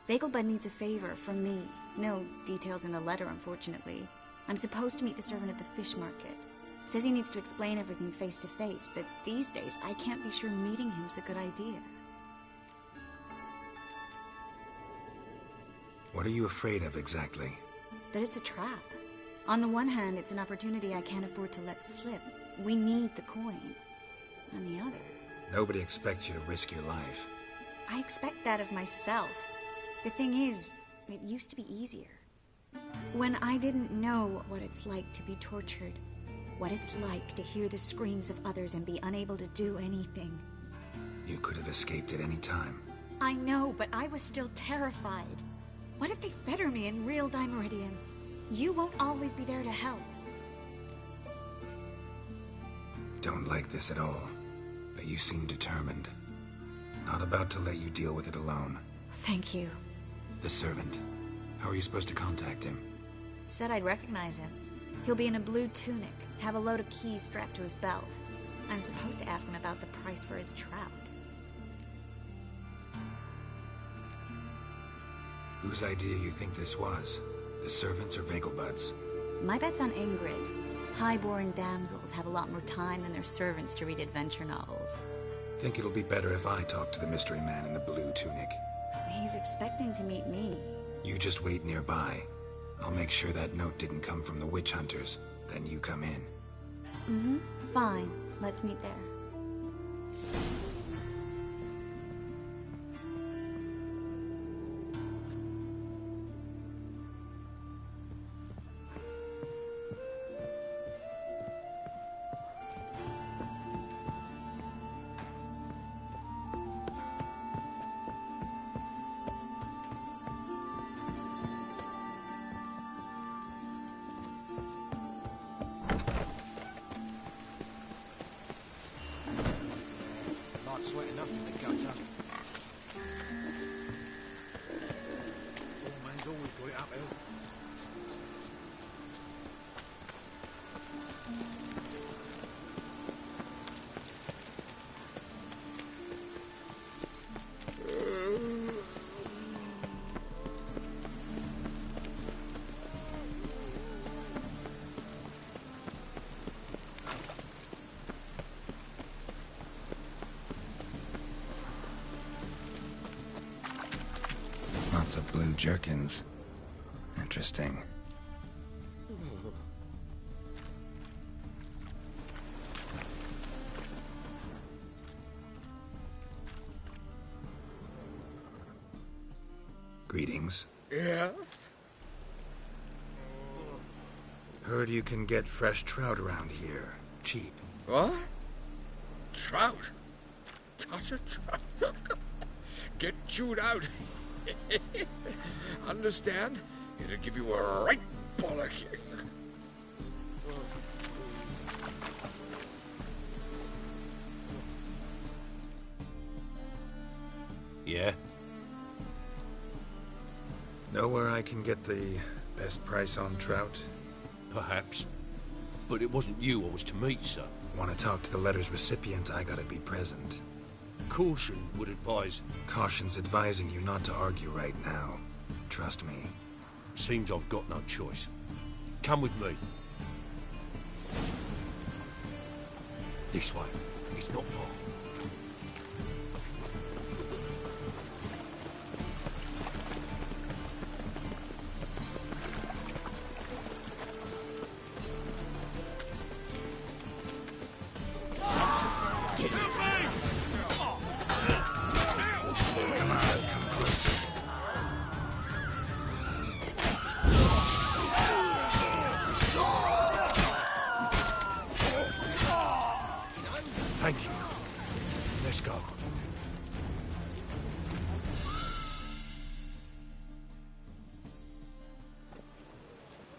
Vegelbud needs a favor from me. No details in the letter, unfortunately. I'm supposed to meet the servant at the fish market. Says he needs to explain everything face to face, but these days I can't be sure meeting him's a good idea. What are you afraid of exactly? That it's a trap. On the one hand, it's an opportunity I can't afford to let slip. We need the coin. On the other... Nobody expects you to risk your life. I expect that of myself. The thing is, it used to be easier. When I didn't know what it's like to be tortured, what it's like to hear the screams of others and be unable to do anything. You could have escaped at any time. I know, but I was still terrified. What if they fetter me in real Dimeridium? You won't always be there to help. Don't like this at all, but you seem determined. Not about to let you deal with it alone. Thank you. The servant. How are you supposed to contact him? Said I'd recognize him. He'll be in a blue tunic, have a load of keys strapped to his belt. I'm supposed to ask him about the price for his trout. Whose idea you think this was? The servants or Vegelbud's? My bet's on Ingrid. High-born damsels have a lot more time than their servants to read adventure novels. Think it'll be better if I talk to the mystery man in the blue tunic. He's expecting to meet me. You just wait nearby. I'll make sure that note didn't come from the witch hunters. Then you come in. Fine. Let's meet there. Sweat enough in the gutter. Poor man's always got it uphill. Lots of blue jerkins. Interesting. Greetings. Yeah? Heard you can get fresh trout around here. Cheap. What? Trout? Touch a trout? Get chewed out. Understand? It'll give you a right bollocking. Yeah? Know where I can get the best price on trout? Perhaps. But it wasn't you I was to meet, sir. Want to talk to the letter's recipient, I gotta be present. Caution would advise... Caution's advising you not to argue right now. Trust me. Seems I've got no choice. Come with me. This way. It's not far. Thank you. Let's go.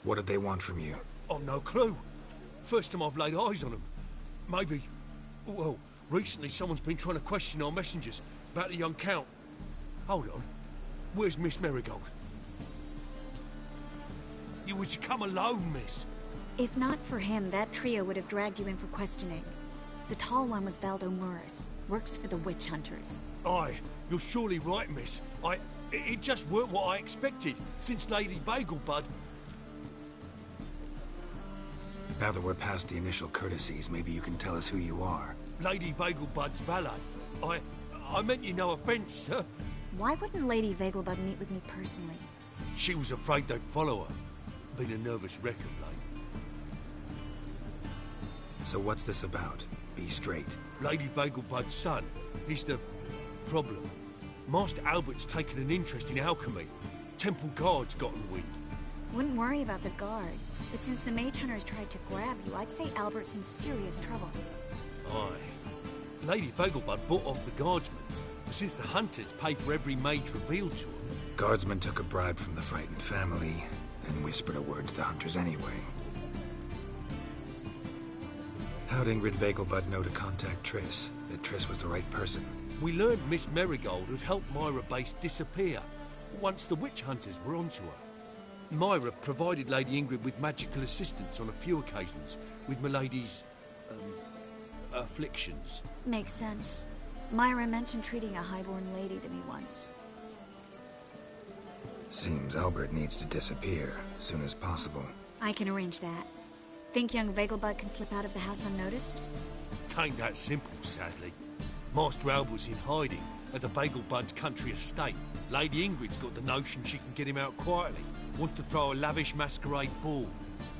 What did they want from you? I've no clue. First time I've laid eyes on them. Maybe... Well, recently someone's been trying to question our messengers about the young Count. Hold on. Where's Miss Marigold? You was to come alone, miss. If not for him, that trio would have dragged you in for questioning. The tall one was Valdo Murris. Works for the witch hunters. Aye, you're surely right, miss. It just weren't what I expected, since Lady Vagelbud... Now that we're past the initial courtesies, maybe you can tell us who you are. Lady Vagelbud's valet. I meant you no offence, sir. Why wouldn't Lady Vagelbud meet with me personally? She was afraid they'd follow her. Been a nervous wreck of late. So what's this about? Be straight. Lady Vagelbud's son. He's the problem. Master Albert's taken an interest in alchemy. Temple guards gotten wind. Wouldn't worry about the guard. But since the mage hunters tried to grab you, I'd say Albert's in serious trouble. Aye. Lady Vagelbud bought off the guardsmen. But since the hunters pay for every mage revealed to them... Guardsmen took a bribe from the frightened family, and whispered a word to the hunters anyway. How'd Ingrid Vagelbud know to contact Triss? That Triss was the right person? We learned Miss Marigold had helped Myra Base disappear, once the witch hunters were onto her. Myra provided Lady Ingrid with magical assistance on a few occasions, with Milady's... afflictions. Makes sense. Myra mentioned treating a highborn lady to me once. Seems Albert needs to disappear, soon as possible. I can arrange that. Think young Vagelbud can slip out of the house unnoticed? Tain't that simple, sadly. Master Albert's in hiding at the Vagelbud's country estate. Lady Ingrid's got the notion she can get him out quietly. Wants to throw a lavish masquerade ball.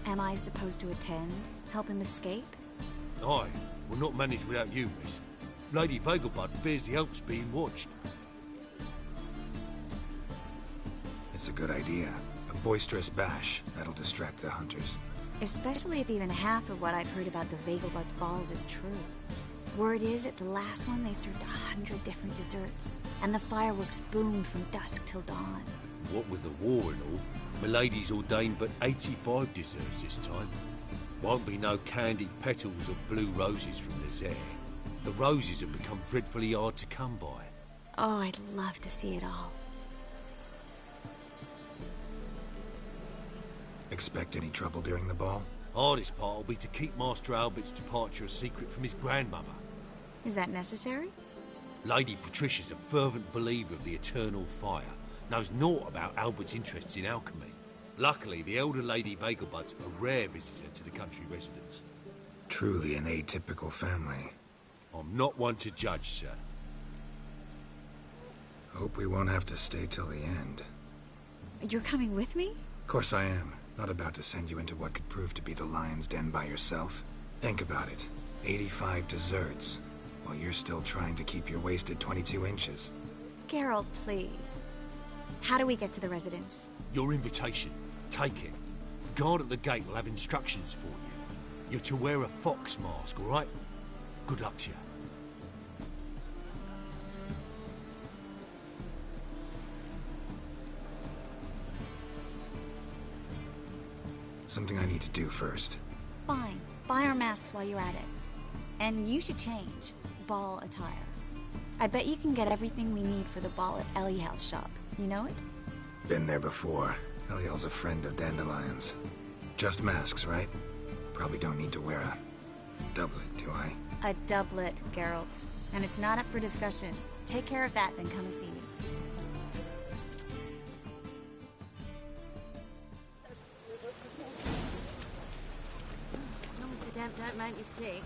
Am I supposed to attend? Help him escape? Aye. We'll not manage without you, miss. Lady Vagelbud fears the Alps being watched. It's a good idea. A boisterous bash. That'll distract the hunters. Especially if even half of what I've heard about the Vagelbud's balls is true. Word is, at the last one they served 100 different desserts. And the fireworks boomed from dusk till dawn. What with the war and all, Milady's ordained but 85 desserts this time. Won't be no candied petals or blue roses from the Zaire. The roses have become dreadfully hard to come by. Oh, I'd love to see it all. Expect any trouble during the ball? Hardest part will be to keep Master Albert's departure a secret from his grandmother. Is that necessary? Lady Patricia's a fervent believer of the eternal fire. Knows naught about Albert's interests in alchemy. Luckily, the elder Lady Vagelbud's a rare visitor to the country residence. Truly an atypical family. I'm not one to judge, sir. Hope we won't have to stay till the end. You're coming with me? Of course I am. Not about to send you into what could prove to be the lion's den by yourself. Think about it. 85 desserts, while you're still trying to keep your waist at 22 inches. Geralt, please. How do we get to the residence? Your invitation. Take it. The guard at the gate will have instructions for you. You're to wear a fox mask, all right? Good luck to you. Something I need to do first. Fine. Buy our masks while you're at it. And you should change. Ball attire. I bet you can get everything we need for the ball at Eliel's shop. You know it? Been there before. Eliel's a friend of Dandelion's. Just masks, right? Probably don't need to wear a doublet, do I? A doublet, Geralt. And it's not up for discussion. Take care of that, then come and see me. As long as the damp don't make me sick.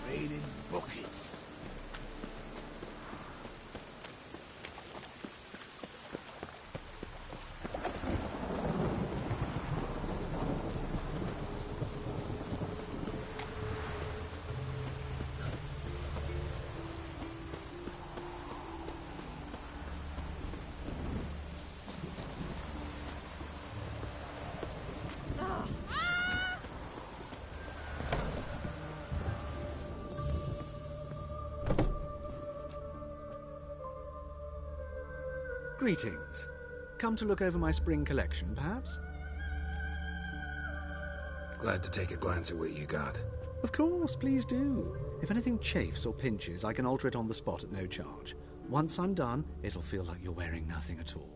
Raining buckets. Greetings. Come to look over my spring collection, perhaps? Glad to take a glance at what you got. Of course, please do. If anything chafes or pinches, I can alter it on the spot at no charge. Once I'm done, it'll feel like you're wearing nothing at all.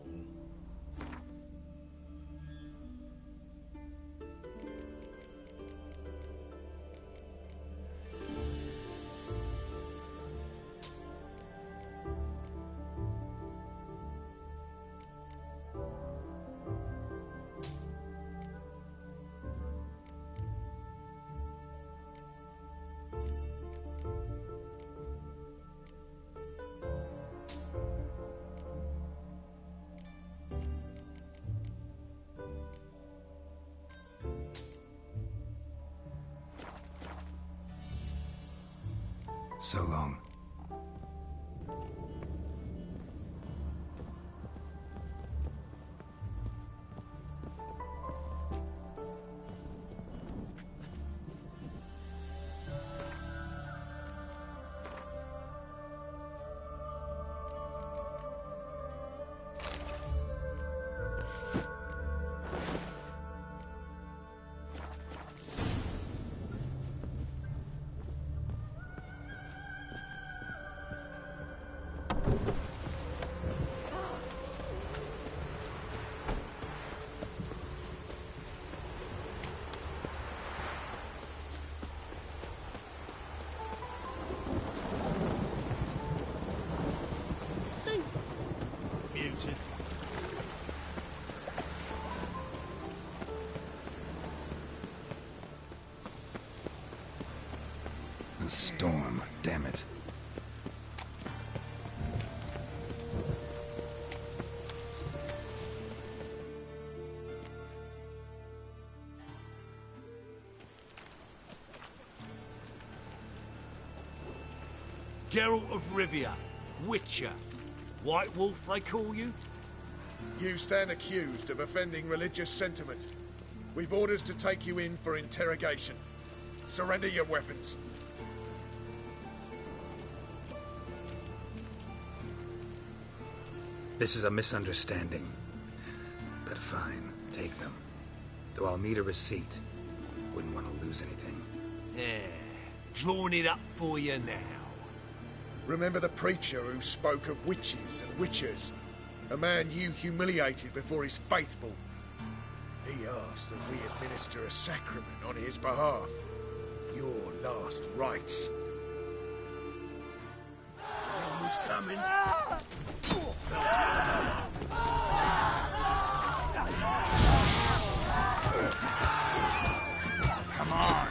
So long. A storm, damn it. Geralt of Rivia, Witcher. White Wolf, they call you? You stand accused of offending religious sentiment. We've orders to take you in for interrogation. Surrender your weapons. This is a misunderstanding. But fine, take them. Though I'll need a receipt. Wouldn't want to lose anything. Yeah, drawing it up for you now. Remember the preacher who spoke of witches and witchers? A man you humiliated before his faithful. He asked that we administer a sacrament on his behalf. Your last rites. Who's coming? Come on!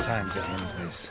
Time to end this.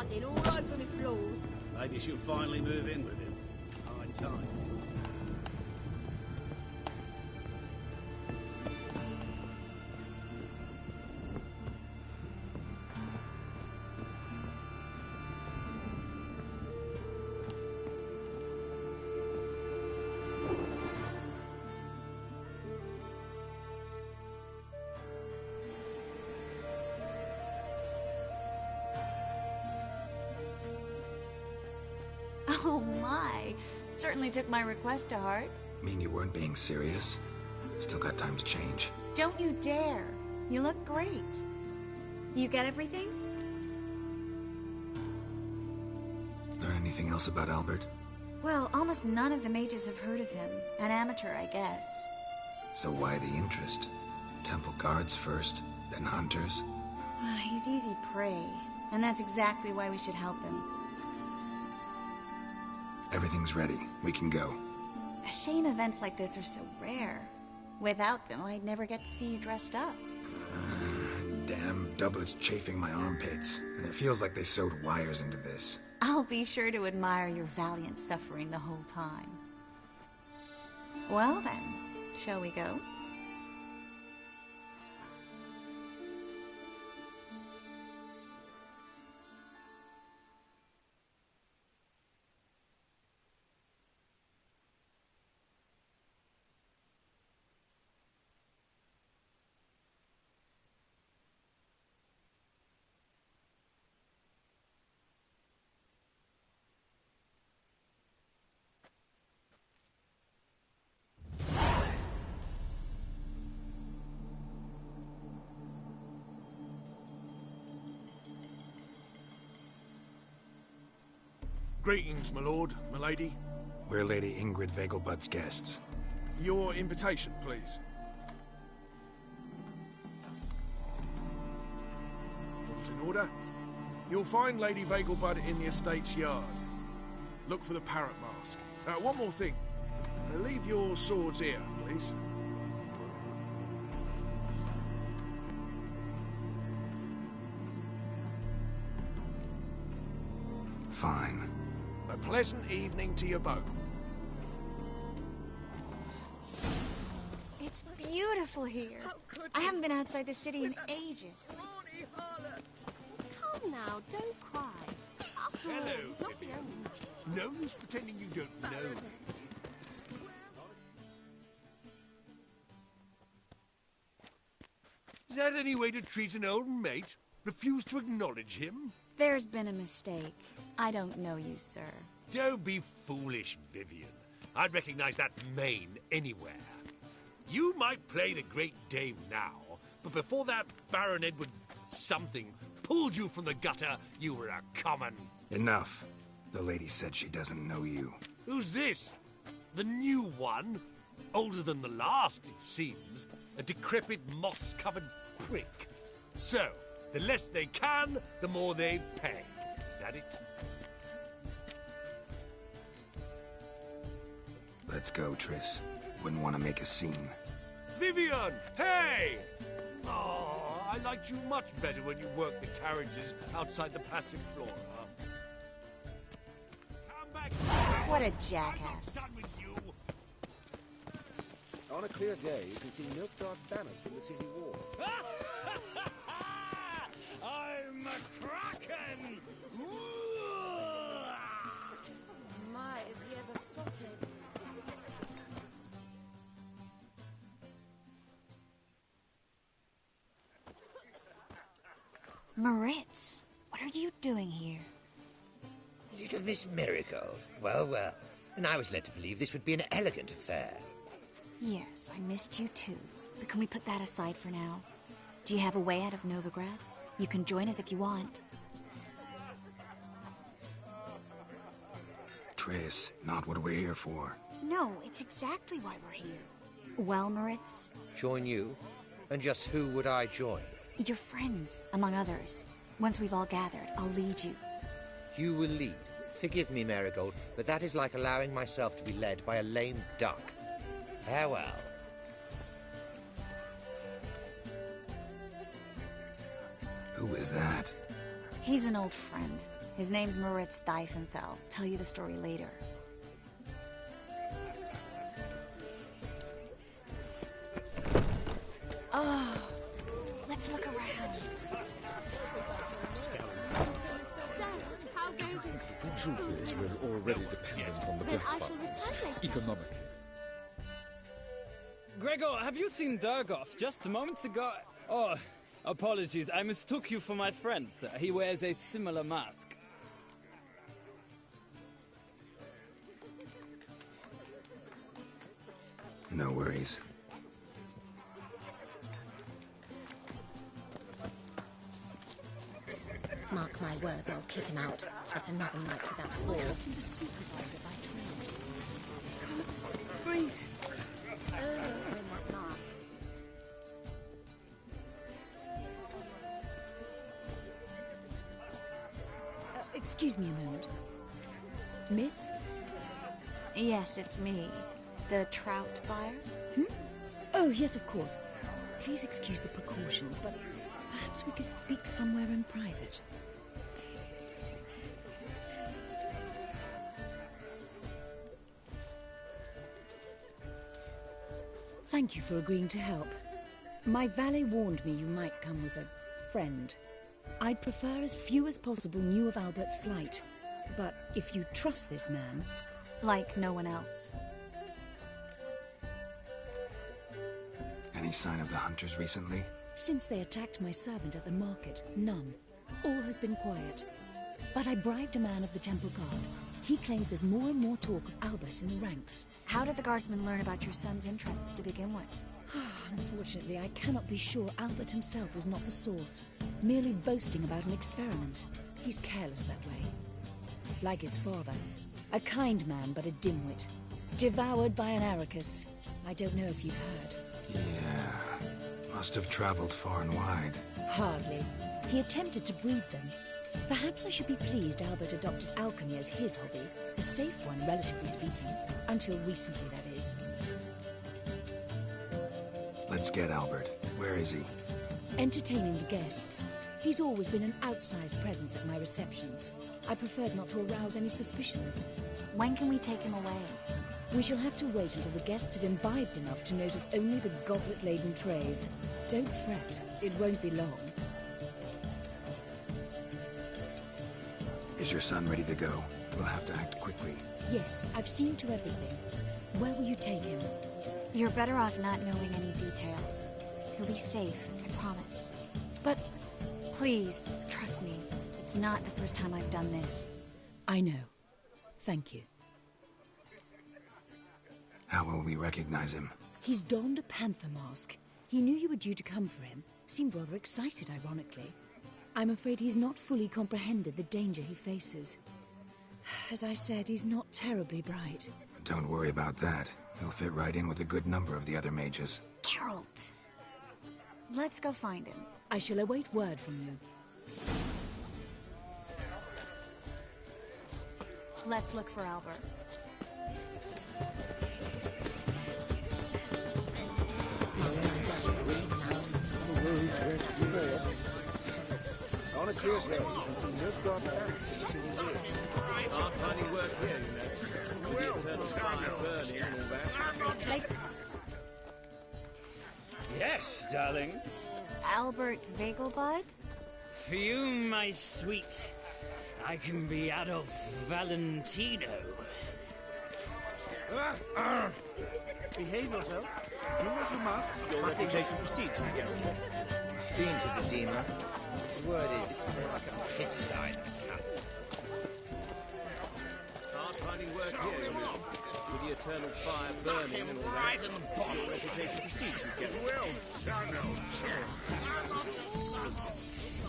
mudding all over me floors. Maybe she'll finally move in with him. High time. Oh my, certainly took my request to heart. Mean you weren't being serious? Still got time to change. Don't you dare. You look great. You get everything? Learn anything else about Albert? Well, almost none of the mages have heard of him. An amateur, I guess. So why the interest? Temple guards first, then hunters? He's easy prey, and that's exactly why we should help him. Everything's ready. We can go. A shame events like this are so rare. Without them, I'd never get to see you dressed up. Damn doublet's chafing my armpits, and it feels like they sewed wires into this. I'll be sure to admire your valiant suffering the whole time. Well then, shall we go? Greetings, my lord, my lady. We're Lady Ingrid Vegelbud's guests. Your invitation, please. All's in order. You'll find Lady Vegelbud in the estate's yard. Look for the parrot mask. One more thing. Leave your swords here, please. Fine. A pleasant evening to you both. It's beautiful here. I haven't been outside the city in ages. Come now, don't cry. After all, he's not the only one. No use pretending you don't know me. Is that any way to treat an old mate? Refuse to acknowledge him? There's been a mistake. I don't know you, sir. Don't be foolish, Vivian. I'd recognize that mane anywhere. You might play the Great Dame now, but before that Baron Edward something pulled you from the gutter, you were a common... Enough. The lady said she doesn't know you. Who's this? The new one? Older than the last, it seems. A decrepit, moss-covered prick. So, the less they can, the more they pay. Is that it? Let's go, Triss. Wouldn't want to make a scene. Vivian! Hey! Oh, I liked you much better when you worked the carriages outside the Passiflora. Come back! What a jackass. On a clear day, you can see Nilfgaard's banners from the city walls. I'm a kraken! My, is he ever sorted? Moritz, what are you doing here? Little Miss Marigold. Well, well. And I was led to believe this would be an elegant affair. Yes, I missed you too. But can we put that aside for now? Do you have a way out of Novigrad? You can join us if you want. Triss, not what we're here for. No, it's exactly why we're here. Well, Moritz? Join you? And just who would I join? Your friends, among others. Once we've all gathered, I'll lead you. You will lead. Forgive me, Marigold, but that is like allowing myself to be led by a lame duck. Farewell. Who is that? He's an old friend. His name's Moritz Diefenthal. Tell you the story later. Oh, let's look around. So, how goes it? The truth is, we're already dependent on the Then black I shall markets, return later. economically. Gregor, have you seen Durgoff just moments ago? Oh, apologies, I mistook you for my friend, sir. He wears a similar mask. No worries. Mark my words, I'll kick him out. That's another night without a My ball. husband's a supervisor by trade. Breathe. Excuse me a moment. Miss? Yes, it's me. The trout buyer? Oh, yes, of course. Please excuse the precautions, but perhaps we could speak somewhere in private. Thank you for agreeing to help. My valet warned me you might come with a friend. I'd prefer as few as possible knew of Albert's flight. But if you trust this man... Like no one else. Any sign of the hunters recently? Since they attacked my servant at the market, none. All has been quiet. But I bribed a man of the Temple Guard. He claims there's more and more talk of Albert in the ranks. How did the guardsmen learn about your son's interests to begin with? Unfortunately, I cannot be sure Albert himself was not the source, merely boasting about an experiment. He's careless that way. Like his father. A kind man, but a dimwit. Devoured by an Arachus. I don't know if you've heard. Yeah. Must have traveled far and wide. Hardly. He attempted to breed them. Perhaps I should be pleased Albert adopted alchemy as his hobby. A safe one, relatively speaking. Until recently, that is. Let's get Albert. Where is he? Entertaining the guests. He's always been an outsized presence at my receptions. I preferred not to arouse any suspicions. When can we take him away? We shall have to wait until the guests have imbibed enough to notice only the goblet-laden trays. Don't fret. It won't be long. Is your son ready to go? We'll have to act quickly. Yes, I've seen to everything. Where will you take him? You're better off not knowing any details. He'll be safe, I promise. But please, trust me. It's not the first time I've done this. I know. Thank you. How will we recognize him? He's donned a panther mask. He knew you were due to come for him. Seemed rather excited, ironically. I'm afraid he's not fully comprehended the danger he faces. As I said, he's not terribly bright. Don't worry about that. He'll fit right in with a good number of the other mages. Geralt! Let's go find him. I shall await word from you. Let's look for Albert. On a clear day, you can see Nilfgaard Palace in the city wall. Hard finding work here, you know. With the eternal fire burning and all that. Yes, darling. Albert Vegelbud? Fume, my sweet. I can be Adolf Valentino. Behave yourself. Do what you must. Your reputation precedes you, Geralt. Been to the Zima. The word is, it's more like a pigsty than a camp. Hard finding work here, you know. With the eternal fire burning and all that. Your reputation precedes you, Geralt. Well done, old chap.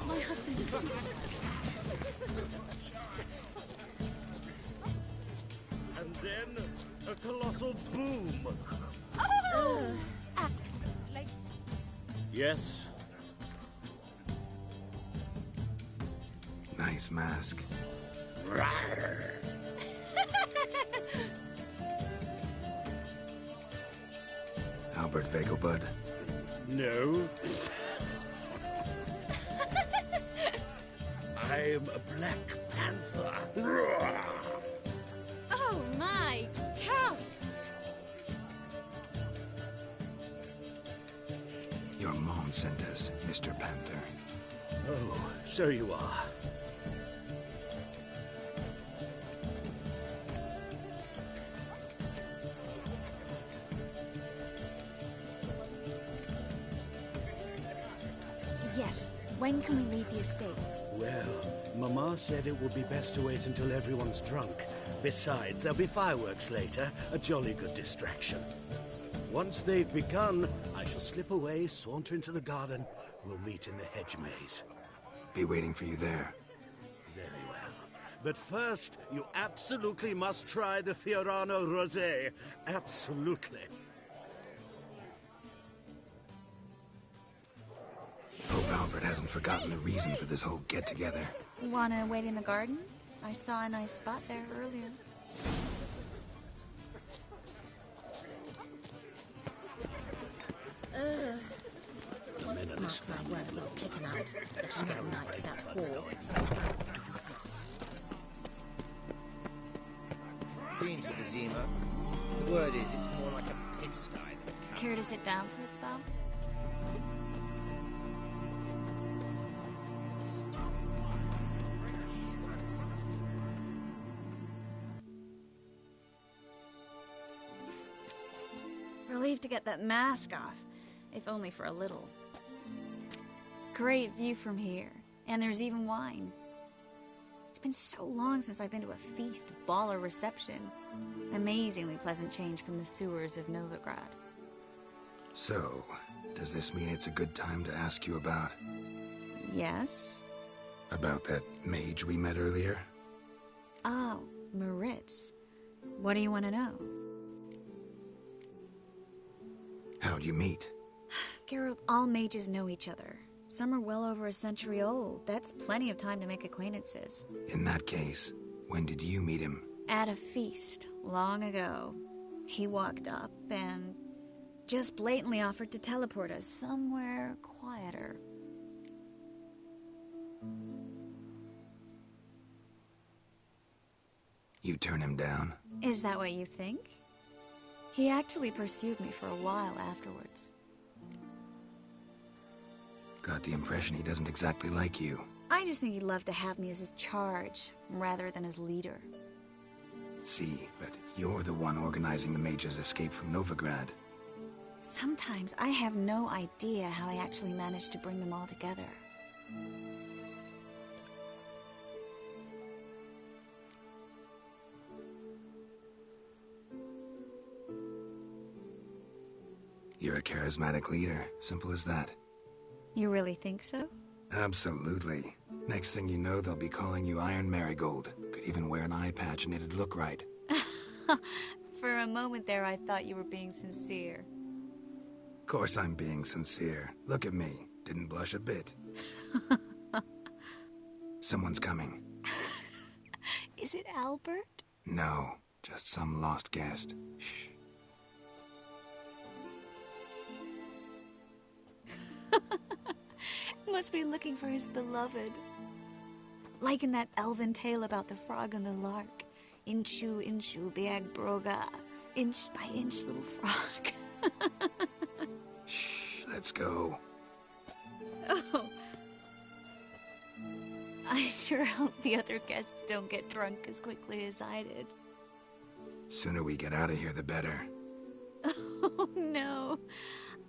My husband's a super... And then a colossal boom. Oh! Yes. Nice mask. Rawr. Albert Vegelbud. No. I am a Black Panther. Oh my, Count! Your mom sent us, Mr. Panther. Oh, so you are. Yes, when can we leave the estate? Well, Mama said it would be best to wait until everyone's drunk. Besides, there'll be fireworks later, a jolly good distraction. Once they've begun, I shall slip away, saunter into the garden. We'll meet in the hedge maze. Be waiting for you there. Very well. But first, you absolutely must try the Fiorano Rosé. Absolutely. Hope Albert hasn't forgotten the reason for this whole get-together. Wanna wait in the garden? I saw a nice spot there earlier. The men of this Mark my word, we'll kick him out. The scum like that whore. Been to the Zima. The word is, it's more like a pigsty than a cow. Care to sit down for a spell? Relieved to get that mask off, if only for a little. Great view from here, and there's even wine. It's been so long since I've been to a feast, ball, or reception. Amazingly pleasant change from the sewers of Novigrad. So, does this mean it's a good time to ask you about... Yes? About that mage we met earlier? Oh, Maritz. What do you want to know? How'd you meet? Geralt, all mages know each other. Some are well over a century old. That's plenty of time to make acquaintances. In that case, when did you meet him? At a feast, long ago. He walked up and just blatantly offered to teleport us somewhere quieter. You turn him down? Is that what you think? He actually pursued me for a while afterwards. Got the impression he doesn't exactly like you. I just think he'd love to have me as his charge, rather than his leader. See, but you're the one organizing the mage's escape from Novigrad. Sometimes I have no idea how I actually managed to bring them all together. You're a charismatic leader, simple as that. You really think so? Absolutely. Next thing you know, they'll be calling you Iron Marigold. Could even wear an eye patch and it'd look right. For a moment there, I thought you were being sincere. Of course I'm being sincere. Look at me. Didn't blush a bit. Someone's coming. Is it Albert? No, just some lost guest. Shh. Must be looking for his beloved. Like in that elven tale about the frog and the lark. Inchu, inchu, biag broga. Inch by inch, little frog. Shh, let's go. Oh. I sure hope the other guests don't get drunk as quickly as I did. Sooner we get out of here, the better. Oh, no.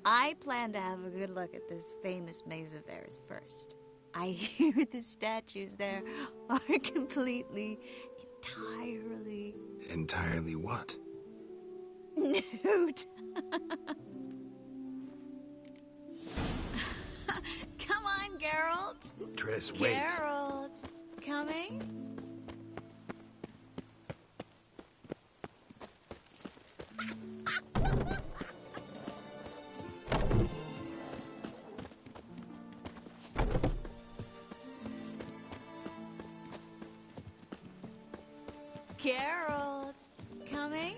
I plan to have a good look at this famous maze of theirs first. I hear the statues there are completely, entirely... Entirely what? Nude. Come on, Geralt. Triss, wait. Geralt, coming? Geralt, coming?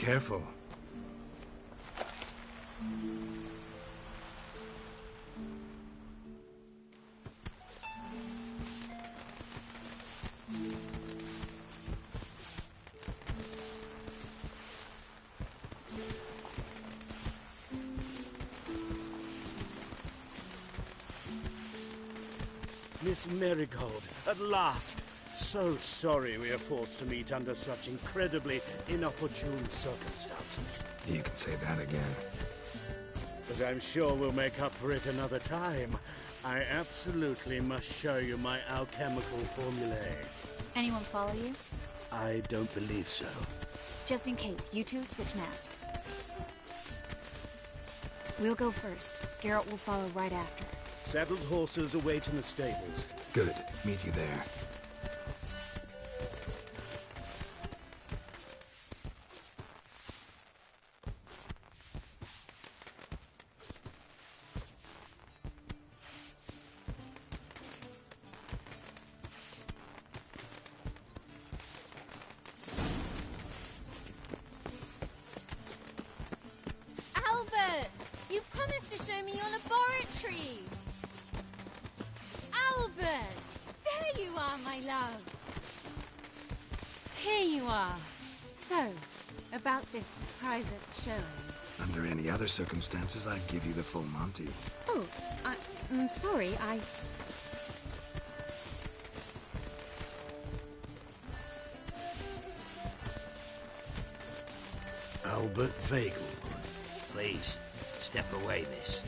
Careful. Miss Marigold, at last! So sorry we are forced to meet under such incredibly inopportune circumstances. You can say that again. But I'm sure we'll make up for it another time. I absolutely must show you my alchemical formulae. Anyone follow you? I don't believe so. Just in case, you two switch masks. We'll go first. Geralt will follow right after. Saddled horses await in the stables. Good. Meet you there. Albert! You promised to show me your laboratory! Albert! There you are, my love! Here you are. So, about this private showing. Under any other circumstances, I'd give you the full Monty. Oh, I'm sorry, Albert Vagel. Please, step away, miss.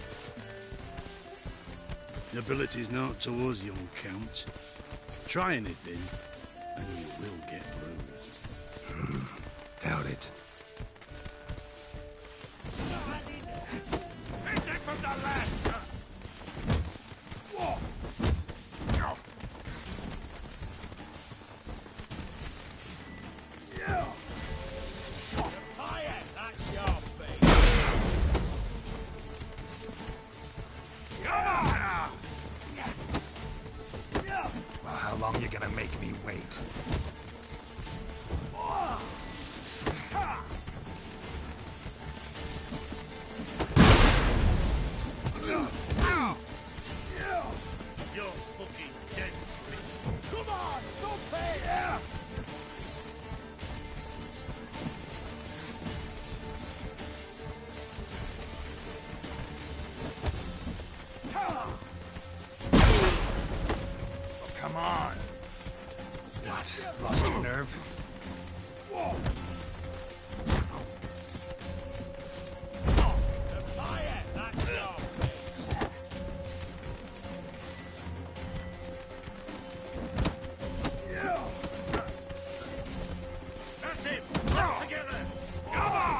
Nobility's not towards young Count. Try anything, and you will get bruised. Doubt it. Hit it from the left! Whoa! Yeah! Fire! That's your face! Come on! Well, how long you gonna make me wait? You're fucking dead for me. Come on! Don't pay! Yeah! Oh, come on! What? Lost your nerve? Whoa! Fire! That's your face! That's it! Get together! Come on!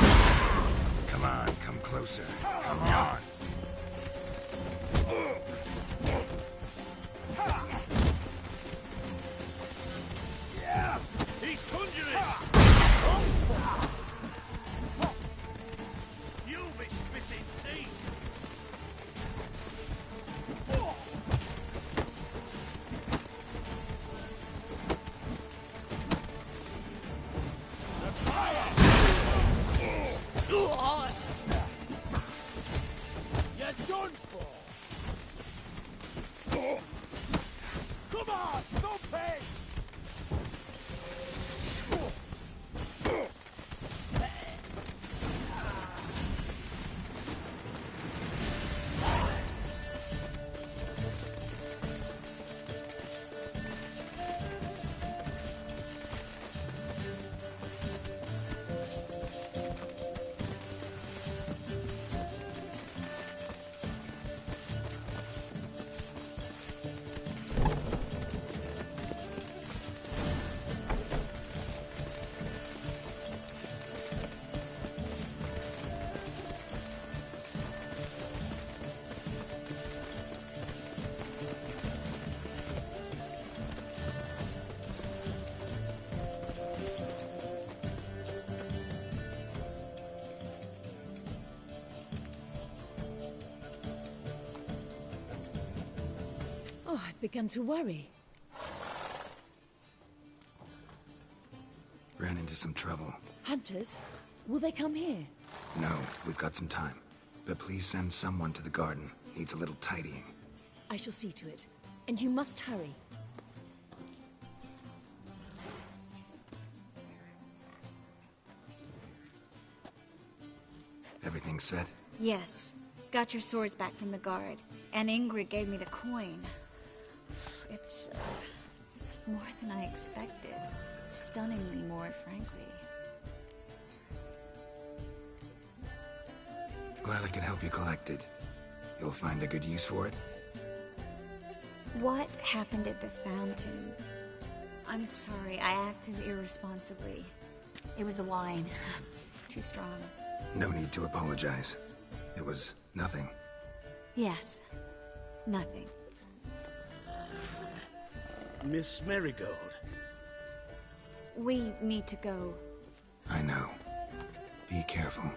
Come on, come closer. Come on! Yeah! He's conjuring! You'll be spitting teeth! You're done for! Come on! No pain! Oh, I'd begun to worry. Ran into some trouble. Hunters? Will they come here? No, we've got some time. But please send someone to the garden. Needs a little tidying. I shall see to it. And you must hurry. Everything set? Yes. Got your swords back from the guard. And Ingrid gave me the coin. It's more than I expected. Stunningly more, frankly. Glad I could help you collect it. You'll find a good use for it? What happened at the fountain? I'm sorry, I acted irresponsibly. It was the wine. Too strong. No need to apologize. It was nothing. Yes. Nothing. Miss Marigold. We need to go. I know. Be careful.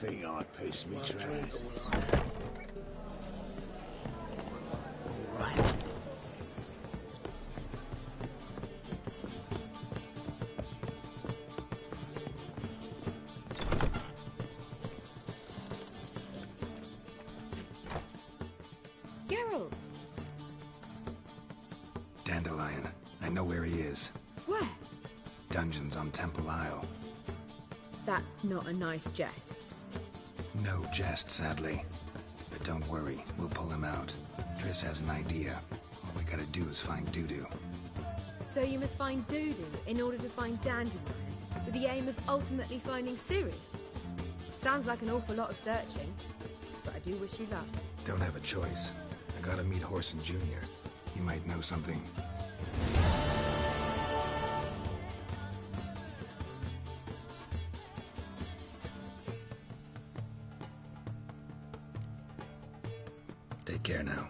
Think I pissed me trash. Alright. Geralt! Dandelion. I know where he is. Where? Dungeons on Temple Isle. That's not a nice jest. No jest, sadly. But don't worry, we'll pull him out. Triss has an idea. All we gotta do is find Dudu. So you must find Dudu in order to find Dandelion, with the aim of ultimately finding Ciri. Sounds like an awful lot of searching, but I do wish you luck. Don't have a choice. I gotta meet Horson Jr. He might know something. Take care now.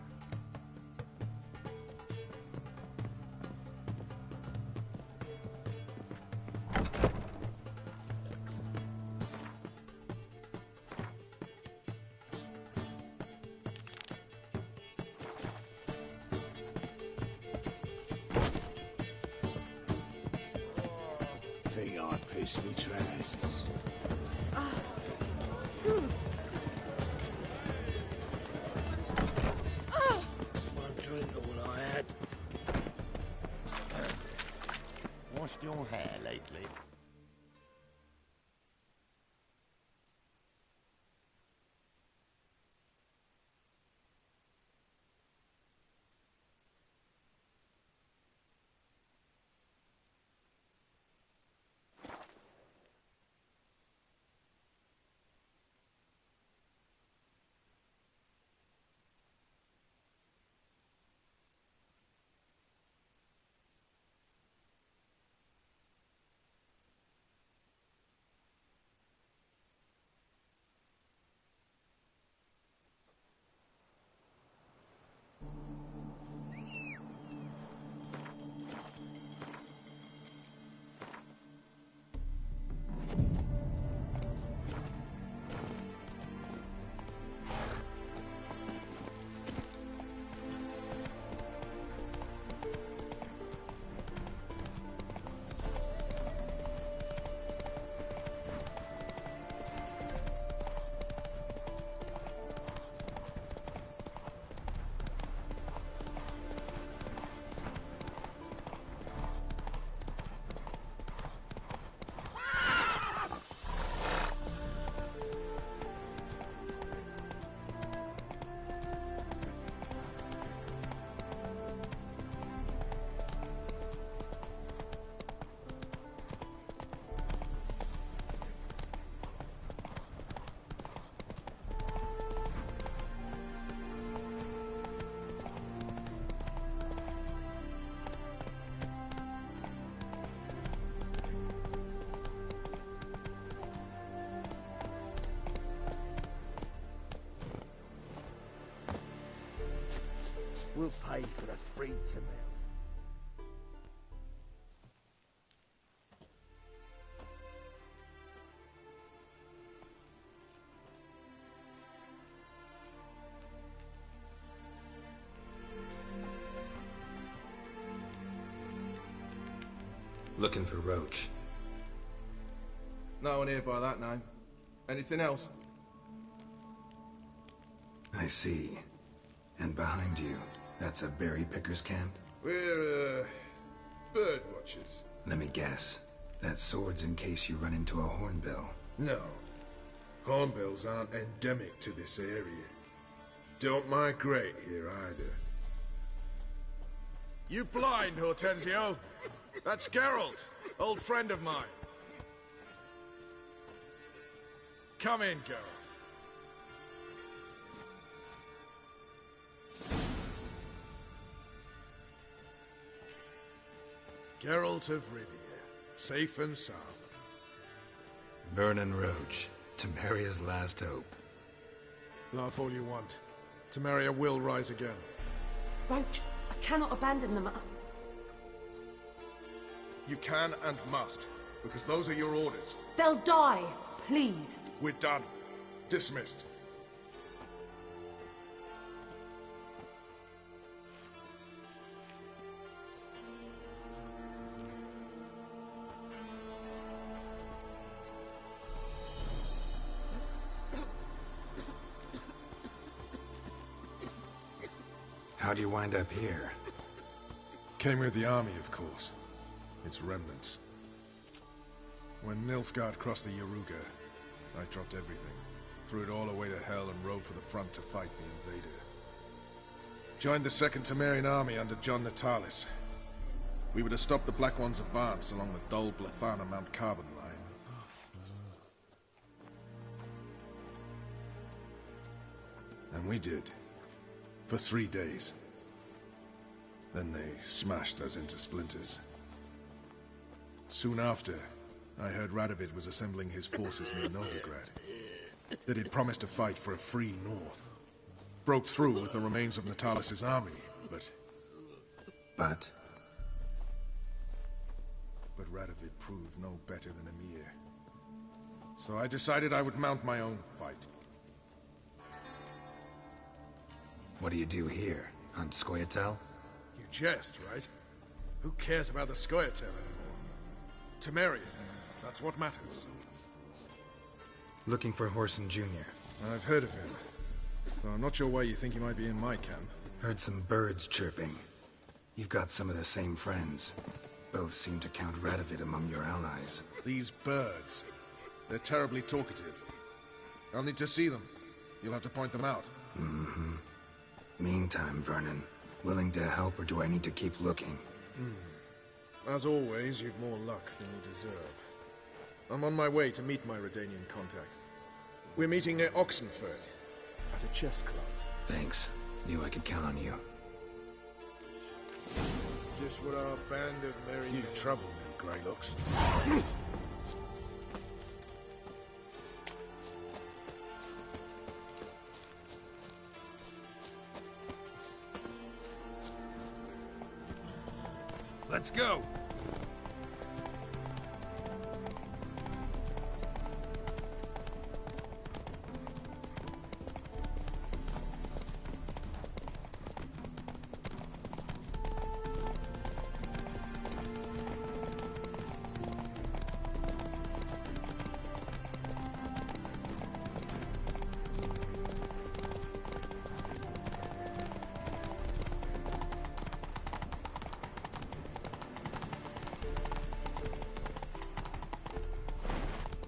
Think I pissed me trousers. One drink all I had. Washed your hair lately? We'll pay for the free to mill. Looking for Roach. No one here by that name. Anything else? I see. And behind you, that's a berry picker's camp? We're, bird watchers. Let me guess. That sword's in case you run into a hornbill. No. Hornbills aren't endemic to this area. Don't migrate here either. You blind, Hortensio? That's Geralt, old friend of mine. Come in, Geralt. Geralt of Rivia, safe and sound. Vernon Roach, Temeria's last hope. Laugh all you want. Temeria will rise again. Roach, I cannot abandon them. You can and must, because those are your orders. They'll die, please. We're done. Dismissed. How'd you wind up here? Came with the army, of course. Its remnants. When Nilfgaard crossed the Yaruga, I dropped everything, threw it all away to hell and rode for the front to fight the invader. Joined the 2nd Temerian army under John Natalis. We were to stop the Black One's advance along the Dol Blathana Mount Carbon line. And we did. For 3 days. Then they smashed us into splinters. Soon after, I heard Radovid was assembling his forces near Novigrad. That he'd promised to fight for a free north. Broke through with the remains of Natalis' army, but... But Radovid proved no better than Emir. So I decided I would mount my own fight. what do you do here? Hunt Scoia'tael? You jest, right? Who cares about the Scoia'tael anymore? Temeria, that's what matters. Looking for Whoreson Jr. I've heard of him. Though I'm not sure why you think he might be in my camp. Heard some birds chirping. You've got some of the same friends. Both seem to count Radovid among your allies. These birds. They're terribly talkative. I'll need to see them. You'll have to point them out. Mm-hmm. Meantime, Vernon, willing to help or do I need to keep looking? As always, you've more luck than you deserve. I'm on my way to meet my Redanian contact. We're meeting near Oxenford, at a chess club. Thanks. Knew I could count on you. Just what our band of merry men... You trouble me, Greylocks. Let's go!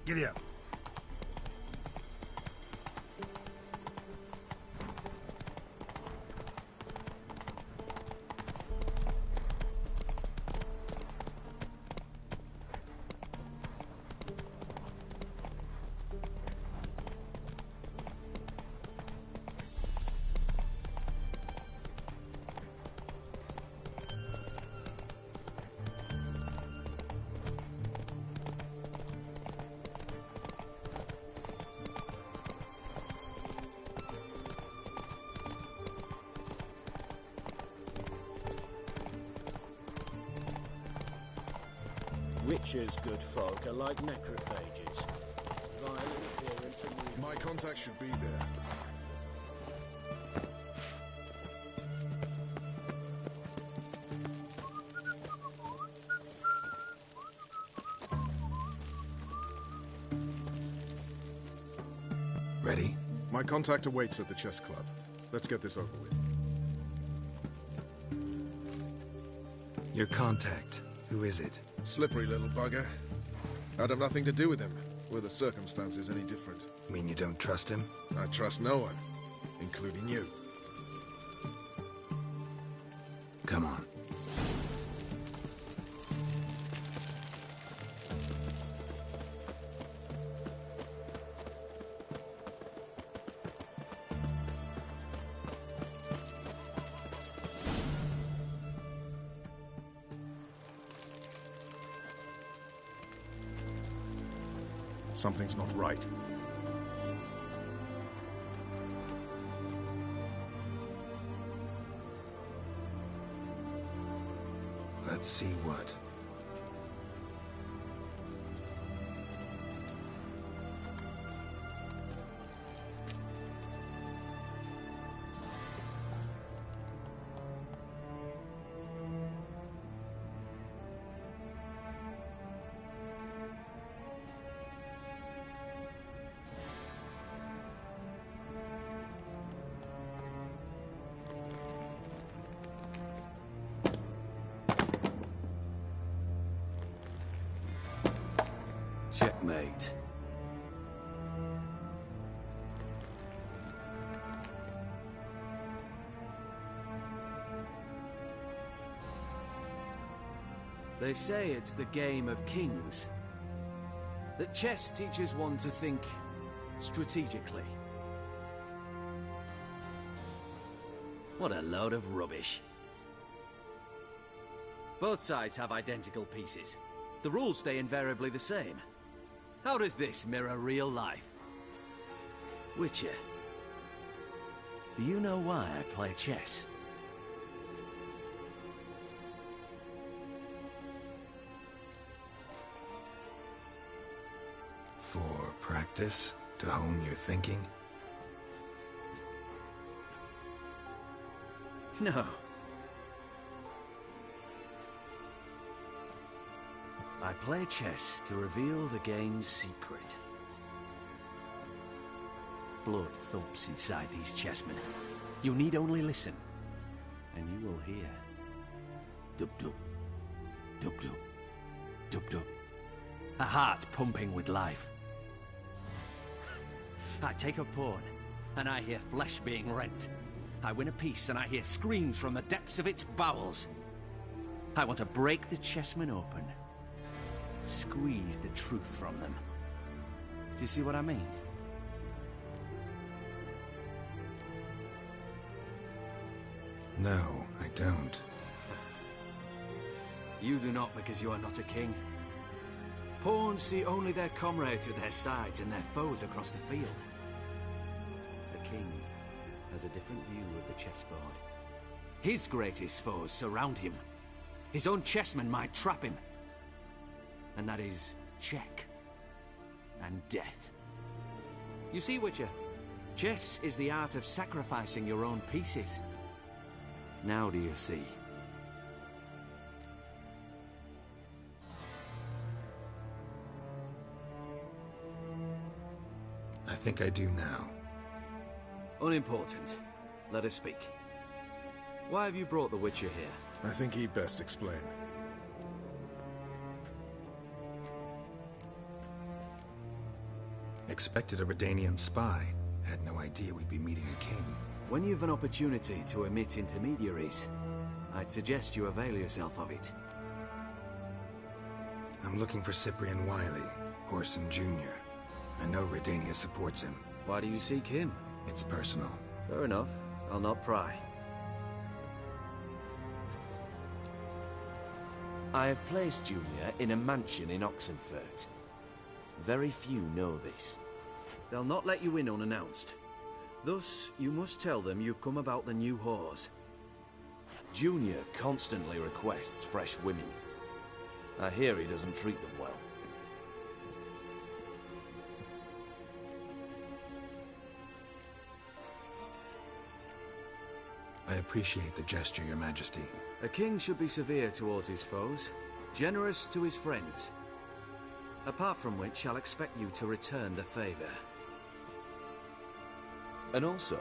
Giddy up. Witcher's good folk are like necrophages. Violent appearance and... My contact should be there. Ready? My contact awaits at the chess club. Let's get this over with. Your contact. Who is it? Slippery little bugger. I'd have nothing to do with him. Were the circumstances any different? Mean you don't trust him? I trust no one, including you. Come on. Something's not right. Let's see what. Checkmate. They say it's the game of kings. That chess teaches one to think strategically. What a load of rubbish. Both sides have identical pieces. The rules stay invariably the same. How does this mirror real life? Witcher, do you know why I play chess? For practice? To hone your thinking? No. I play chess to reveal the game's secret. Blood thumps inside these chessmen. You need only listen, and you will hear. Dub-dub, dub-dub, dub-dub. A heart pumping with life. I take a pawn, and I hear flesh being rent. I win a piece, and I hear screams from the depths of its bowels. I want to break the chessmen open. Squeeze the truth from them. Do you see what I mean? No, I don't. You do not because you are not a king. Pawns see only their comrades at their sides and their foes across the field. The king has a different view of the chessboard. His greatest foes surround him. His own chessmen might trap him. And that is check and death. You see, Witcher, chess is the art of sacrificing your own pieces. Now do you see? I think I do now. Unimportant. Let us speak. Why have you brought the Witcher here? I think he'd best explain. Expected a Redanian spy. Had no idea we'd be meeting a king. When you've an opportunity to omit intermediaries, I'd suggest you avail yourself of it. I'm looking for Cyprian Wiley, Orson Jr. I know Redania supports him. Why do you seek him? It's personal. Fair enough. I'll not pry. I have placed Junior in a mansion in Oxenfurt. Very few know this. They'll not let you in unannounced. Thus, you must tell them you've come about the new whores. Junior constantly requests fresh women. I hear he doesn't treat them well. I appreciate the gesture, Your Majesty. A king should be severe towards his foes, generous to his friends. Apart from which, I'll expect you to return the favor. And also,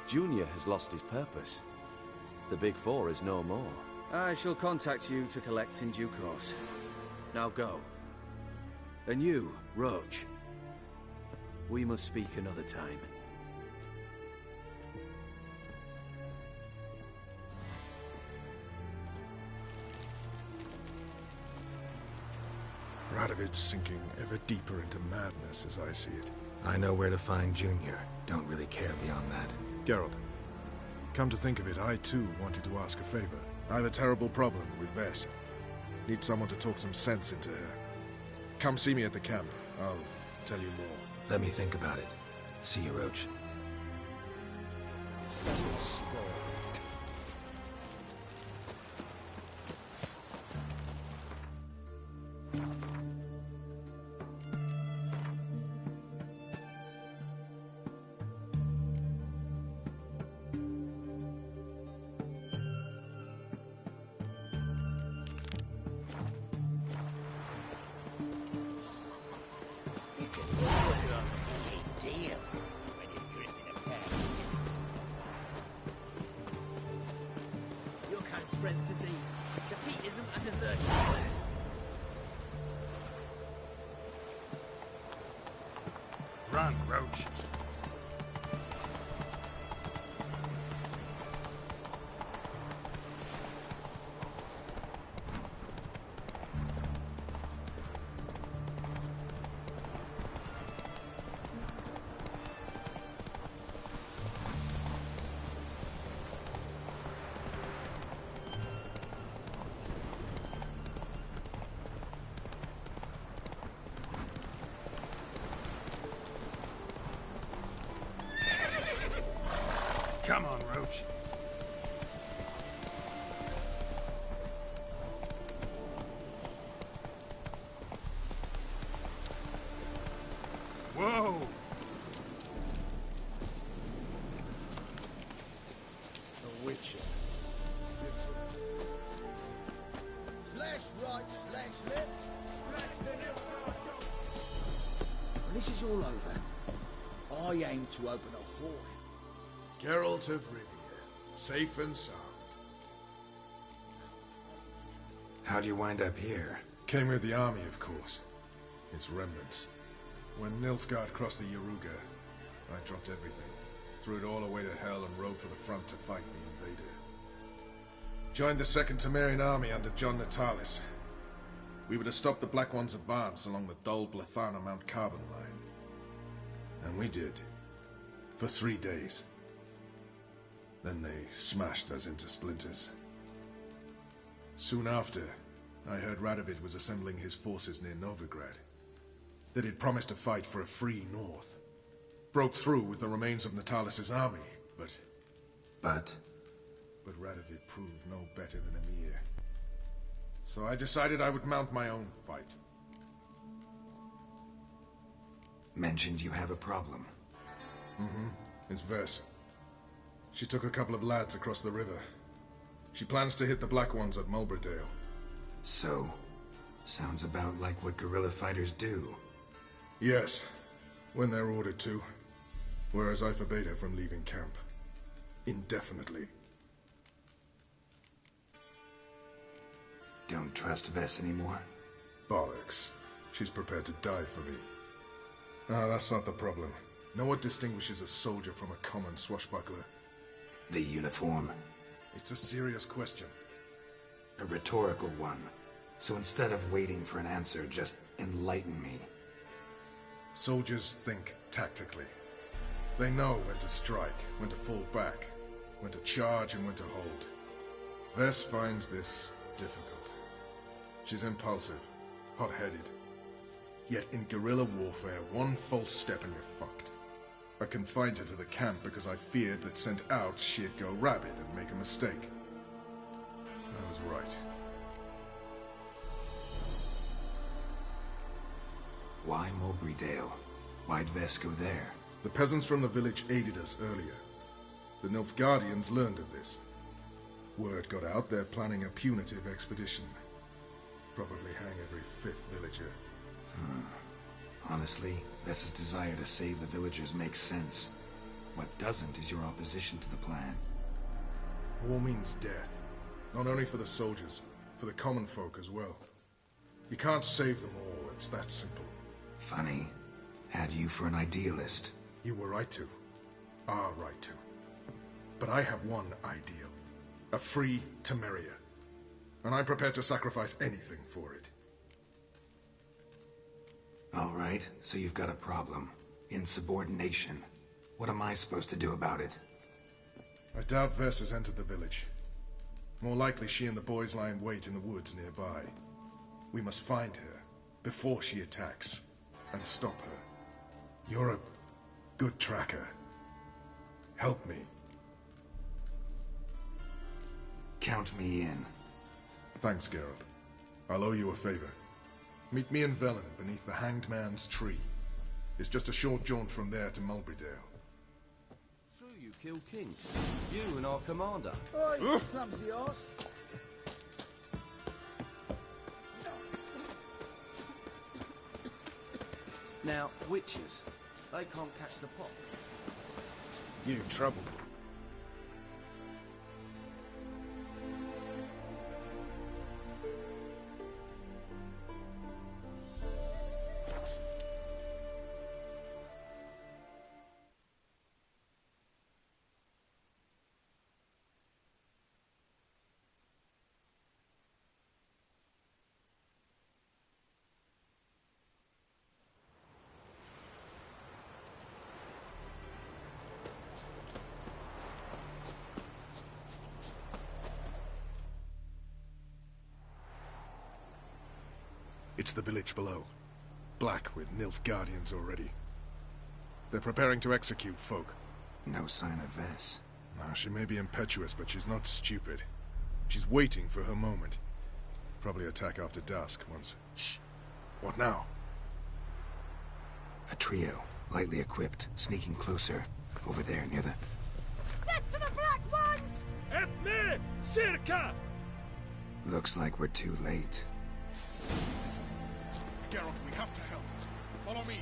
Junior has lost his purpose. The Big Four is no more. I shall contact you to collect in due course. Now go. And you, Roach. We must speak another time. Radovid's sinking ever deeper into madness as I see it. I know where to find Junior. Don't really care beyond that. Geralt, come to think of it, I too wanted to ask a favor. I have a terrible problem with Vess. Need someone to talk some sense into her. Come see me at the camp. I'll tell you more. Let me think about it. See you, Roach. Spreads disease. Defeatism and desertion. Run, Roach. Come on, Roach. Whoa! The Witcher. Slash right, slash left, slash the Nilfgaard dog. When this is all over, I aim to open a whore. Geralt of Rivia, safe and sound. How'd you wind up here? Came with the army, of course. Its remnants. When Nilfgaard crossed the Yaruga, I dropped everything. Threw it all away to hell and rode for the front to fight the invader. Joined the Second Temerian army under John Natalis. We were to stop the Black One's advance along the Dol Blathana Mount Carbon line. And we did. For 3 days. Then they smashed us into splinters. Soon after, I heard Radovid was assembling his forces near Novigrad. That he'd promised to fight for a free north. Broke through with the remains of Natalis' army, but... But Radovid proved no better than Emir. So I decided I would mount my own fight. Mentioned you have a problem. Mm-hmm. It's Vess. She took a couple of lads across the river. She plans to hit the Black Ones at Mulberdale. So, sounds about like what guerrilla fighters do. Yes, when they're ordered to. Whereas I forbade her from leaving camp. Indefinitely. Don't trust Vess anymore? Bollocks. She's prepared to die for me. Ah, that's not the problem. Know what distinguishes a soldier from a common swashbuckler? The uniform. It's a serious question. A rhetorical one. So instead of waiting for an answer, just enlighten me. Soldiers think tactically. They know when to strike, when to fall back, when to charge and when to hold. Vess finds this difficult. She's impulsive, hot-headed. Yet in guerrilla warfare, one false step and you're fucked. I confined her to the camp because I feared that sent out she'd go rabid and make a mistake. I was right. Why Mulberrydale? Why'd Vess go there? The peasants from the village aided us earlier. The Nilfgaardians learned of this. Word got out they're planning a punitive expedition. Probably hang every 5th villager. Honestly, Vess's desire to save the villagers makes sense. What doesn't is your opposition to the plan. War means death. Not only for the soldiers, for the common folk as well. You can't save them all, it's that simple. Funny. Had you for an idealist. You were right to. Are right to. But I have one ideal. A free Temeria. And I'm prepared to sacrifice anything for it. All right, so you've got a problem. Insubordination. What am I supposed to do about it? I doubt Vess has entered the village. More likely she and the boys lie in wait in the woods nearby. We must find her before she attacks and stop her. You're a good tracker. Help me. Count me in. Thanks, Geralt. I'll owe you a favor. Meet me in Velen beneath the Hanged Man's tree. It's just a short jaunt from there to Mulberrydale. True, you killed King. You and our commander. Oh, you clumsy arse. Now, witches, they can't catch the pot. You trouble. It's the village below. Black with Nilfgaardians already. They're preparing to execute folk. No sign of Vess. Now, she may be impetuous, but she's not stupid. She's waiting for her moment. Probably attack after dusk once... Shh! What now? A trio, lightly equipped, sneaking closer. Over there, near the... Death to the Black Ones! Help me! Circa! Looks like we're too late. Geralt, we have to help. Follow me.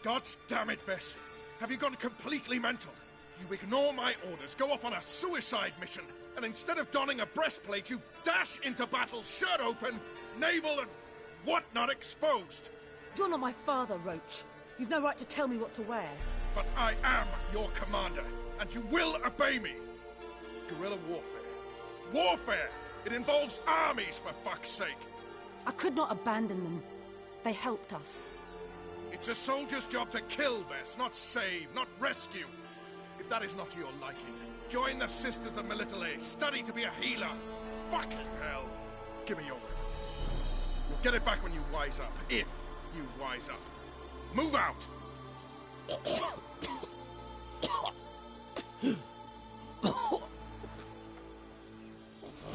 God damn it, Vess. Have you gone completely mental? You ignore my orders, go off on a suicide mission, and instead of donning a breastplate, you dash into battle, shirt open, navel and whatnot exposed. You're not my father, Roach. You've no right to tell me what to wear. But I am your commander, and you will obey me. Guerrilla warfare. Warfare! It involves armies, for fuck's sake. I could not abandon them. They helped us. It's a soldier's job to kill, Vess, not save, not rescue. If that is not to your liking, join the Sisters of Melitele, study to be a healer. Fucking hell! Give me your weapon. You'll get it back when you wise up. If you wise up. Move out!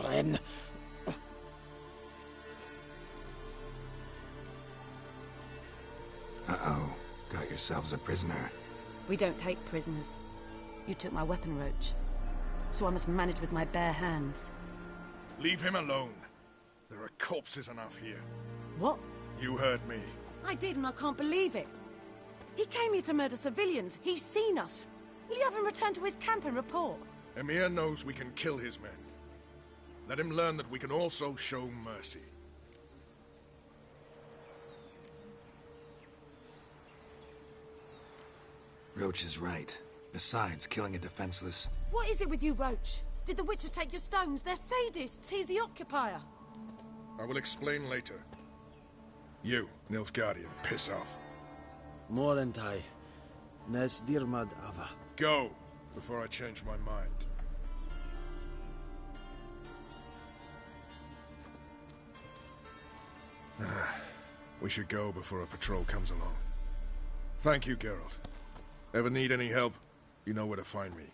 Ren. Uh-oh. Got yourselves a prisoner. We don't take prisoners. You took my weapon, Roach. So I must manage with my bare hands. Leave him alone. There are corpses enough here. What? You heard me. I did, and I can't believe it. He came here to murder civilians. He's seen us. Will you have him return to his camp and report? Emir knows we can kill his men. Let him learn that we can also show mercy. Roach is right. Besides, killing a defenseless... What is it with you, Roach? Did the Witcher take your stones? They're sadists. He's the occupier. I will explain later. You, Nilfgaardian, piss off. Morentai. Nes dirmad ava. Go, before I change my mind. We should go before a patrol comes along. Thank you, Geralt. Ever need any help, you know where to find me.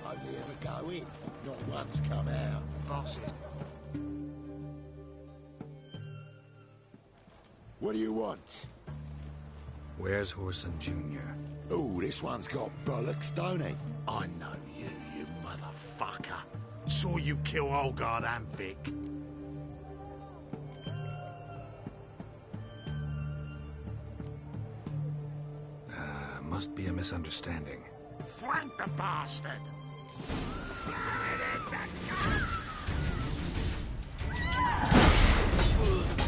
Only ever go in, not once come out. Bosses. What do you want? Where's Whoreson Jr.? Oh, this one's got bollocks, don't he? I know you, you motherfucker. Saw you kill Olgard and Vic. Must be a misunderstanding. Flank the bastard!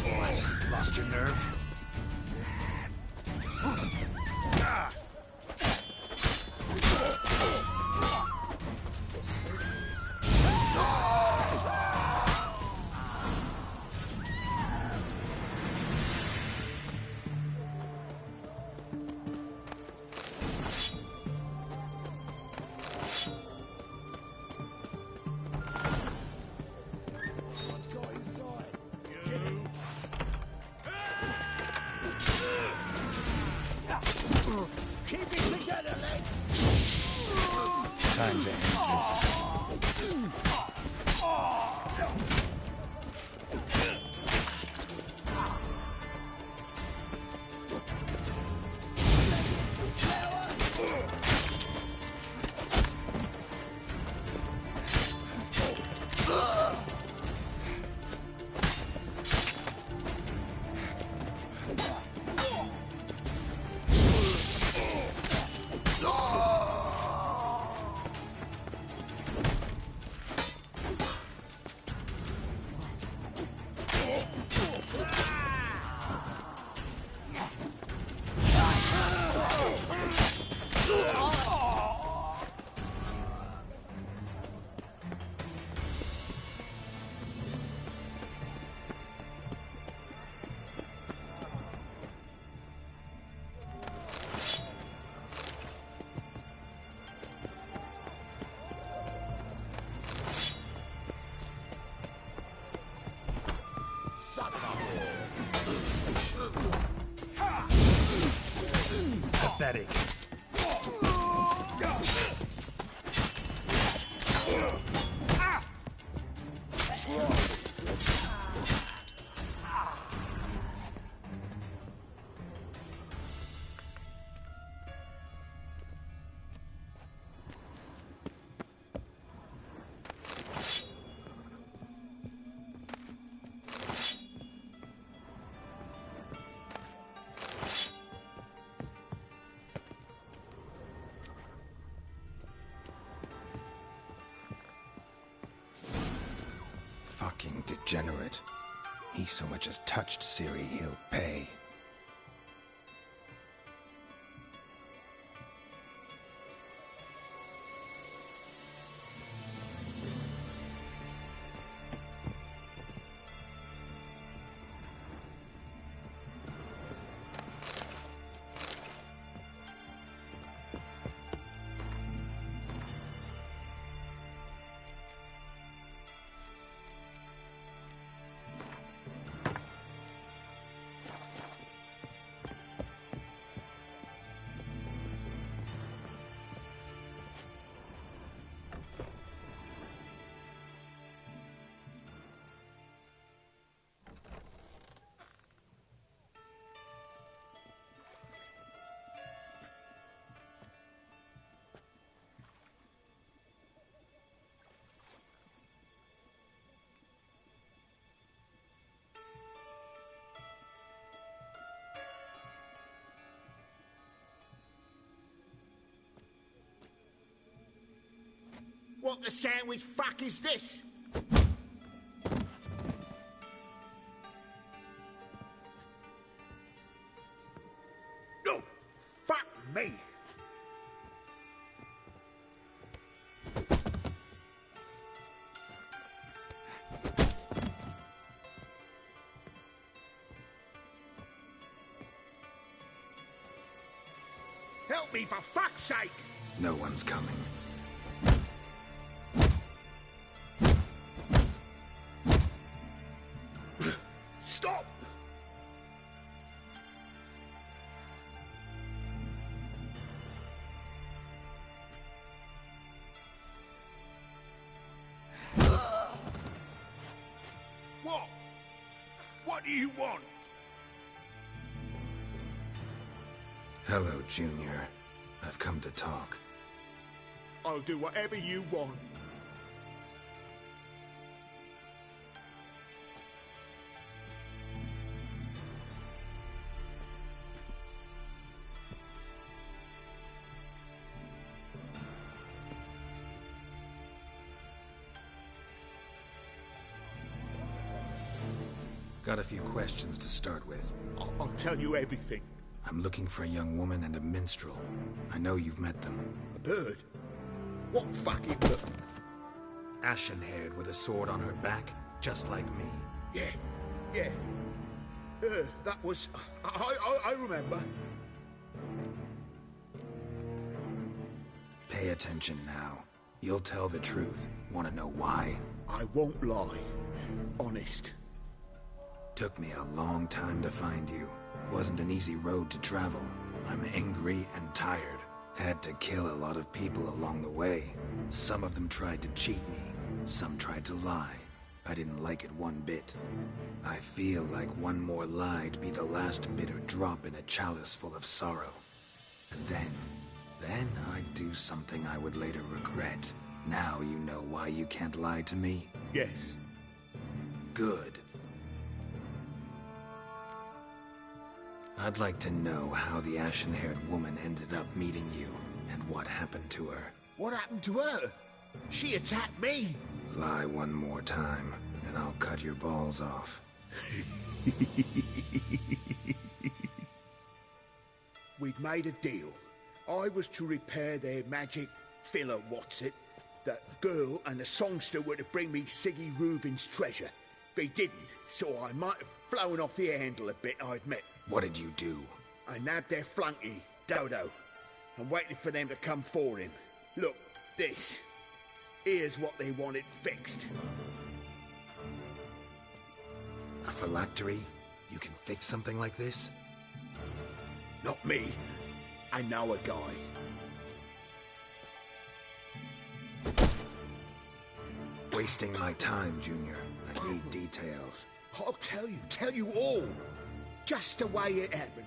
What? Lost your nerve? Keep it together, lads! Time to end this. pathetic. Fucking degenerate. He so much as touched Ciri, he'll pay. What the sandwich fuck is this? No! Fuck me! Help me for fuck's sake! No one's coming. Stop! What? What do you want? Hello, Junior. I've come to talk. I'll do whatever you want. Got a few questions to start with. I'll tell you everything. I'm looking for a young woman and a minstrel. I know you've met them. A bird? What fucking bird? Ashen-haired with a sword on her back, just like me. Yeah. That was... I remember. Pay attention now. You'll tell the truth. Want to know why? I won't lie. Honest. Took me a long time to find you. Wasn't an easy road to travel. I'm angry and tired. Had to kill a lot of people along the way. Some of them tried to cheat me. Some tried to lie. I didn't like it one bit. I feel like one more lie'd be the last bitter drop in a chalice full of sorrow. And then I'd do something I would later regret. Now you know why you can't lie to me? Yes. Good. I'd like to know how the ashen-haired woman ended up meeting you, and what happened to her. What happened to her? She attacked me! Lie one more time, and I'll cut your balls off. We'd made a deal. I was to repair their magic filler, that girl and the songster were to bring me Siggy Reuven's treasure. They didn't, so I might have flown off the handle a bit, I admit. What did you do? I nabbed their flunky, Dodo, and waited for them to come for him. Look, this. Here's what they wanted fixed. A phylactery? You can fix something like this? Not me. and now a guy. Wasting my time, Junior. I need details. I'll tell you all. Just the way it happened.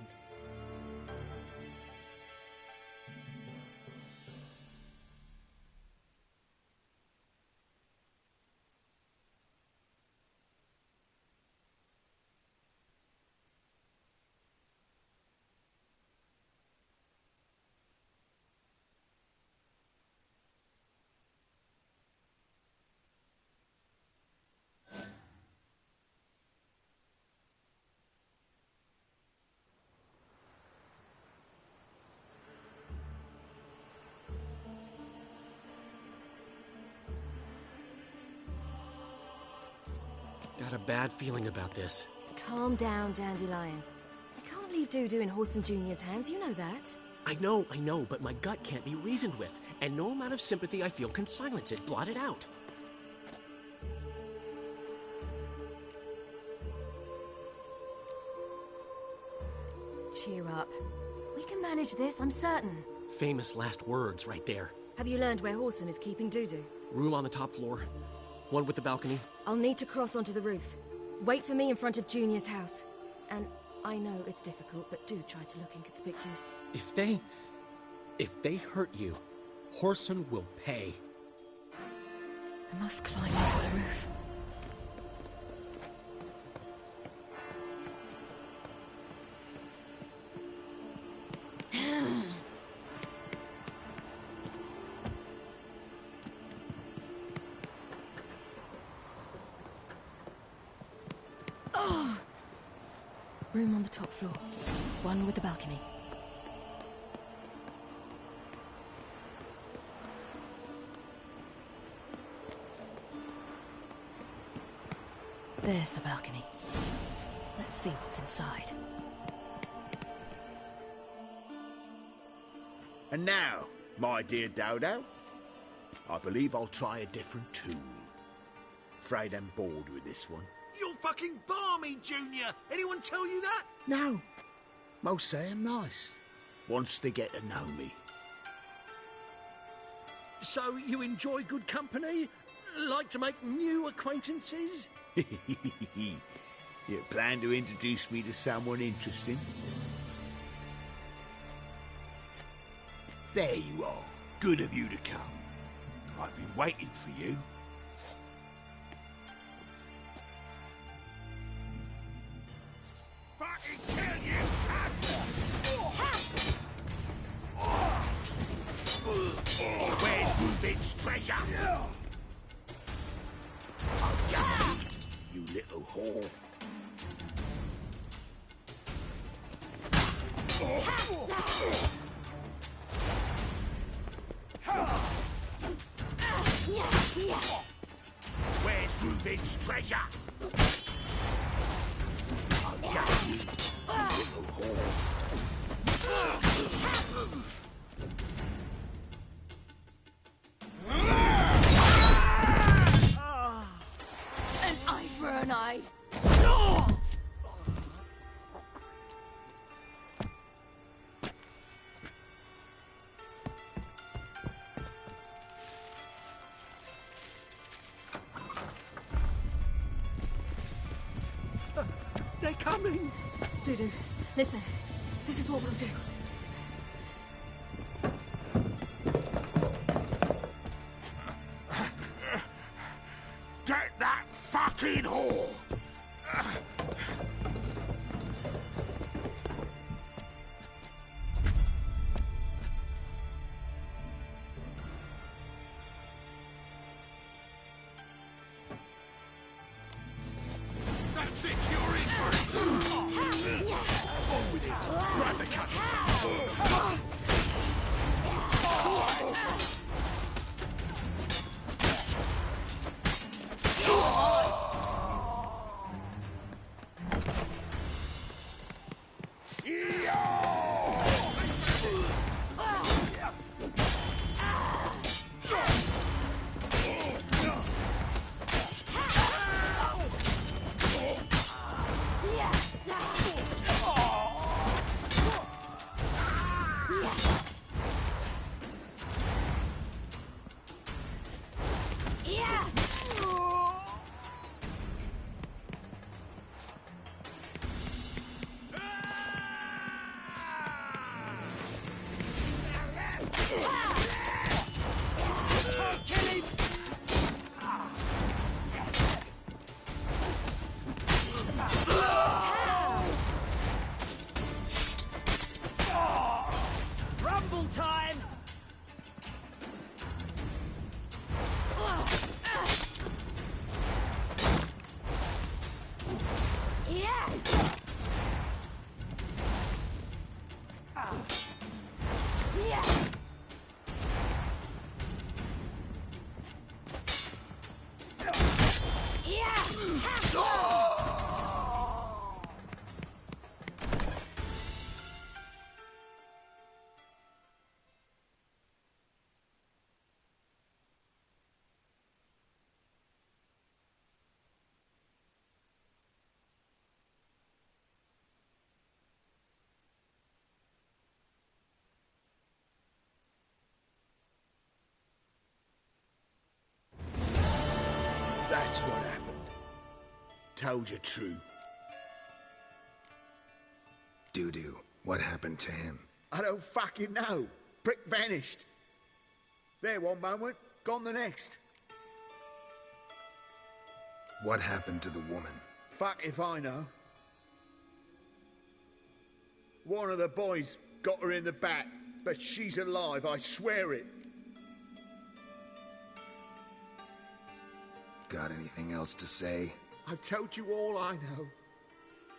Got a bad feeling about this. Calm down, Dandelion. You can't leave Dudu in Horson Jr.'s hands, you know that. I know, but my gut can't be reasoned with, and no amount of sympathy I feel can silence it, blot it out. Cheer up. We can manage this, I'm certain. Famous last words right there. Have you learned where Horson is keeping Dudu? Room on the top floor. One with the balcony. I'll need to cross onto the roof. Wait for me in front of Junior's house. And I know it's difficult, but do try to look inconspicuous. If they hurt you, Horson will pay. I must climb onto the roof. Room on the top floor. One with the balcony. There's the balcony. Let's see what's inside. And now, my dear Dodo, I believe I'll try a different tool. Afraid I'm bored with this one. You're fucking balmy, Junior! Anyone tell you that? No. Most say I'm nice. Wants to get to know me. So you enjoy good company? Like to make new acquaintances? You plan to introduce me to someone interesting? There you are. Good of you to come. I've been waiting for you. Fucking kill you! Where's Reuben's treasure? I'll get you, you little whore. Where's Reuben's treasure? I'll get you, you little whore. An eye for an eye. They're coming! Dudu, listen. This is what we'll do. Get that fucking whore! That's it, you're in for it! On with it! Grab the cut! Can't kill him! Rumble time! Yeah! Yeah! That's what happened. Told you true. Doo-doo, what happened to him? I don't fucking know. Prick vanished. There one moment, gone the next. What happened to the woman? Fuck if I know. One of the boys got her in the back, but she's alive, I swear it. Got anything else to say? I've told you all I know.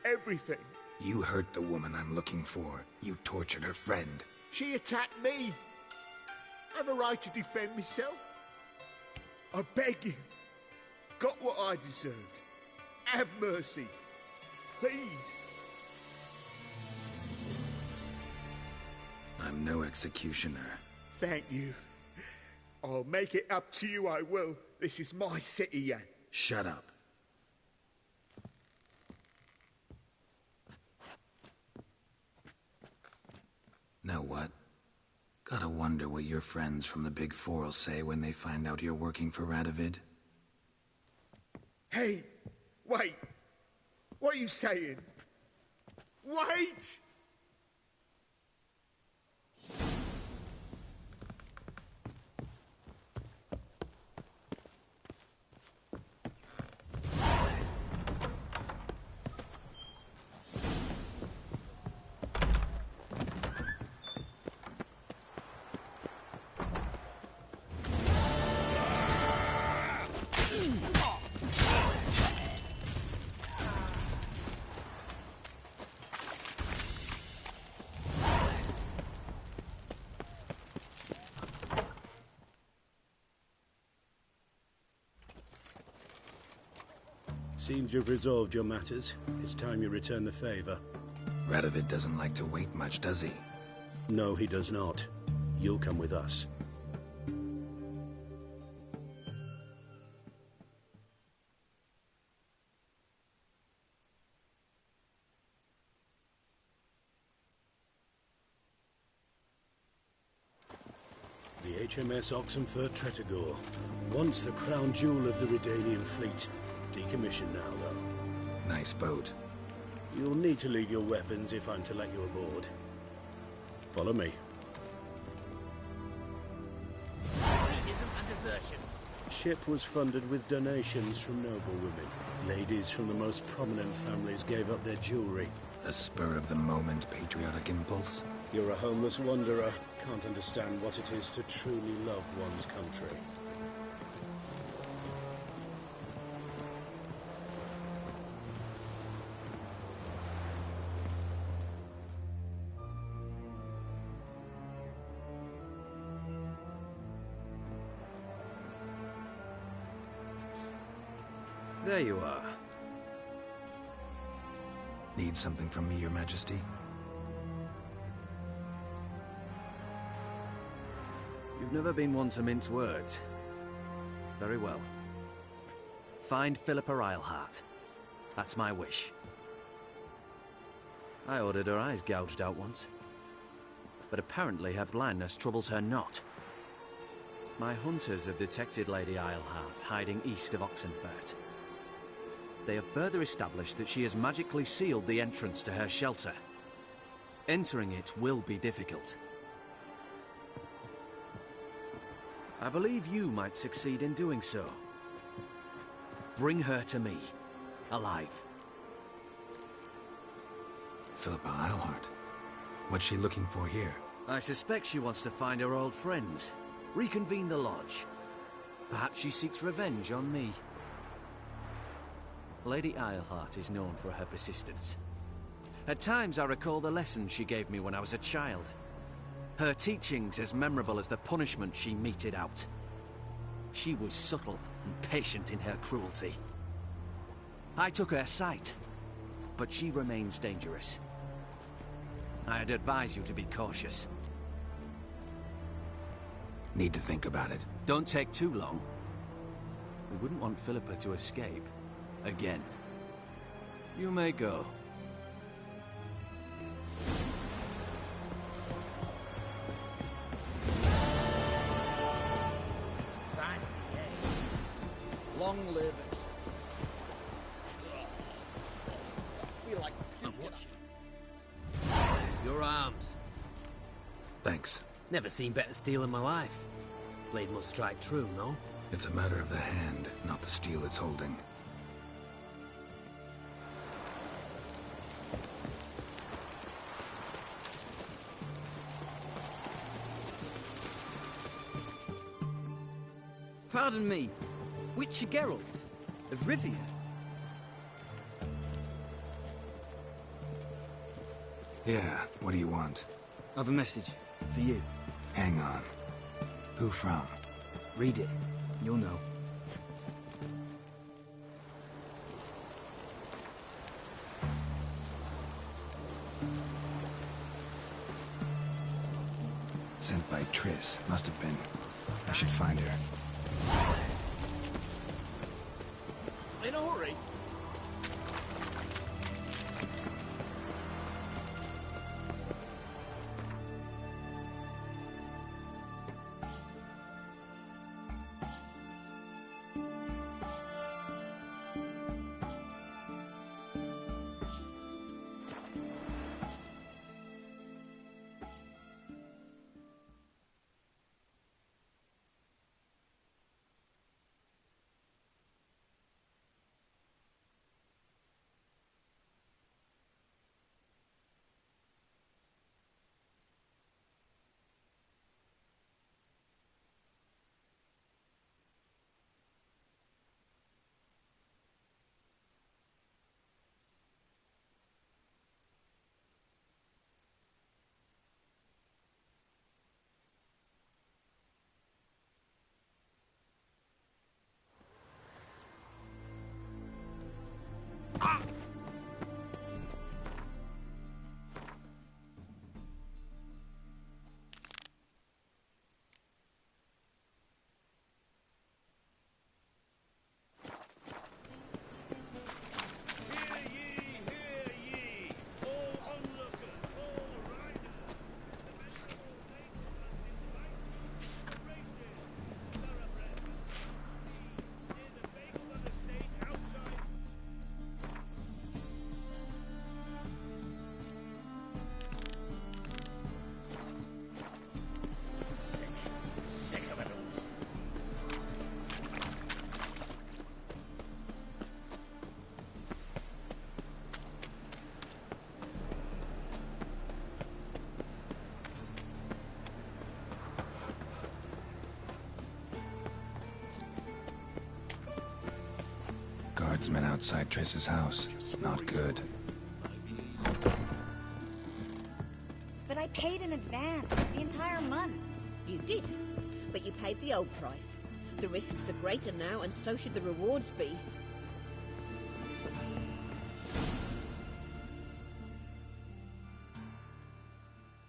Everything. You hurt the woman I'm looking for. You tortured her friend. She attacked me. I have a right to defend myself. I beg you. Got what I deserved. Have mercy. Please. I'm no executioner. Thank you. I'll make it up to you, I will. This is my city, Yan. Shut up. Know what? Gotta wonder what your friends from the Big Four will say when they find out you're working for Radovid. Hey, wait. What are you saying? Wait! Seems you've resolved your matters. It's time you return the favor. Radovid doesn't like to wait much, does he? No, he does not. You'll come with us. The HMS Oxenford Tretogor, once the crown jewel of the Redanian fleet. Decommissioned now, though. Nice boat. You'll need to leave your weapons if I'm to let you aboard. Follow me. Isn't a desertion. Ship was funded with donations from noble women. Ladies from the most prominent families gave up their jewelry. A spur-of-the-moment patriotic impulse? You're a homeless wanderer. Can't understand what it is to truly love one's country. There you are. Need something from me, Your Majesty? You've never been one to mince words. Very well. Find Philippa Eilhart. That's my wish. I ordered her eyes gouged out once. But apparently her blindness troubles her not. My hunters have detected Lady Eilhart hiding east of Oxenfurt. They have further established that she has magically sealed the entrance to her shelter. Entering it will be difficult. I believe you might succeed in doing so. Bring her to me, alive. Philippa Eilhart. What's she looking for here? I suspect she wants to find her old friends, reconvene the lodge. Perhaps she seeks revenge on me. Lady Eilhart is known for her persistence. At times I recall the lessons she gave me when I was a child. Her teachings as memorable as the punishment she meted out. She was subtle and patient in her cruelty. I took her sight, but she remains dangerous. I'd advise you to be cautious. Need to think about it. Don't take too long. We wouldn't want Philippa to escape. Again. You may go. Long live it. I feel like Your arms. Thanks. Never seen better steel in my life. Blade must strike true, no? It's a matter of the hand, not the steel it's holding. Pardon me, Witcher Geralt of Rivia. Yeah, what do you want? I've a message for you. Hang on. Who from? Read it. You'll know. Sent by Triss. Must have been. I should find her. In a hurry. Guardsmen outside Triss's house. Not good. But I paid in advance, the entire month. You did, but you paid the old price. The risks are greater now, and so should the rewards be.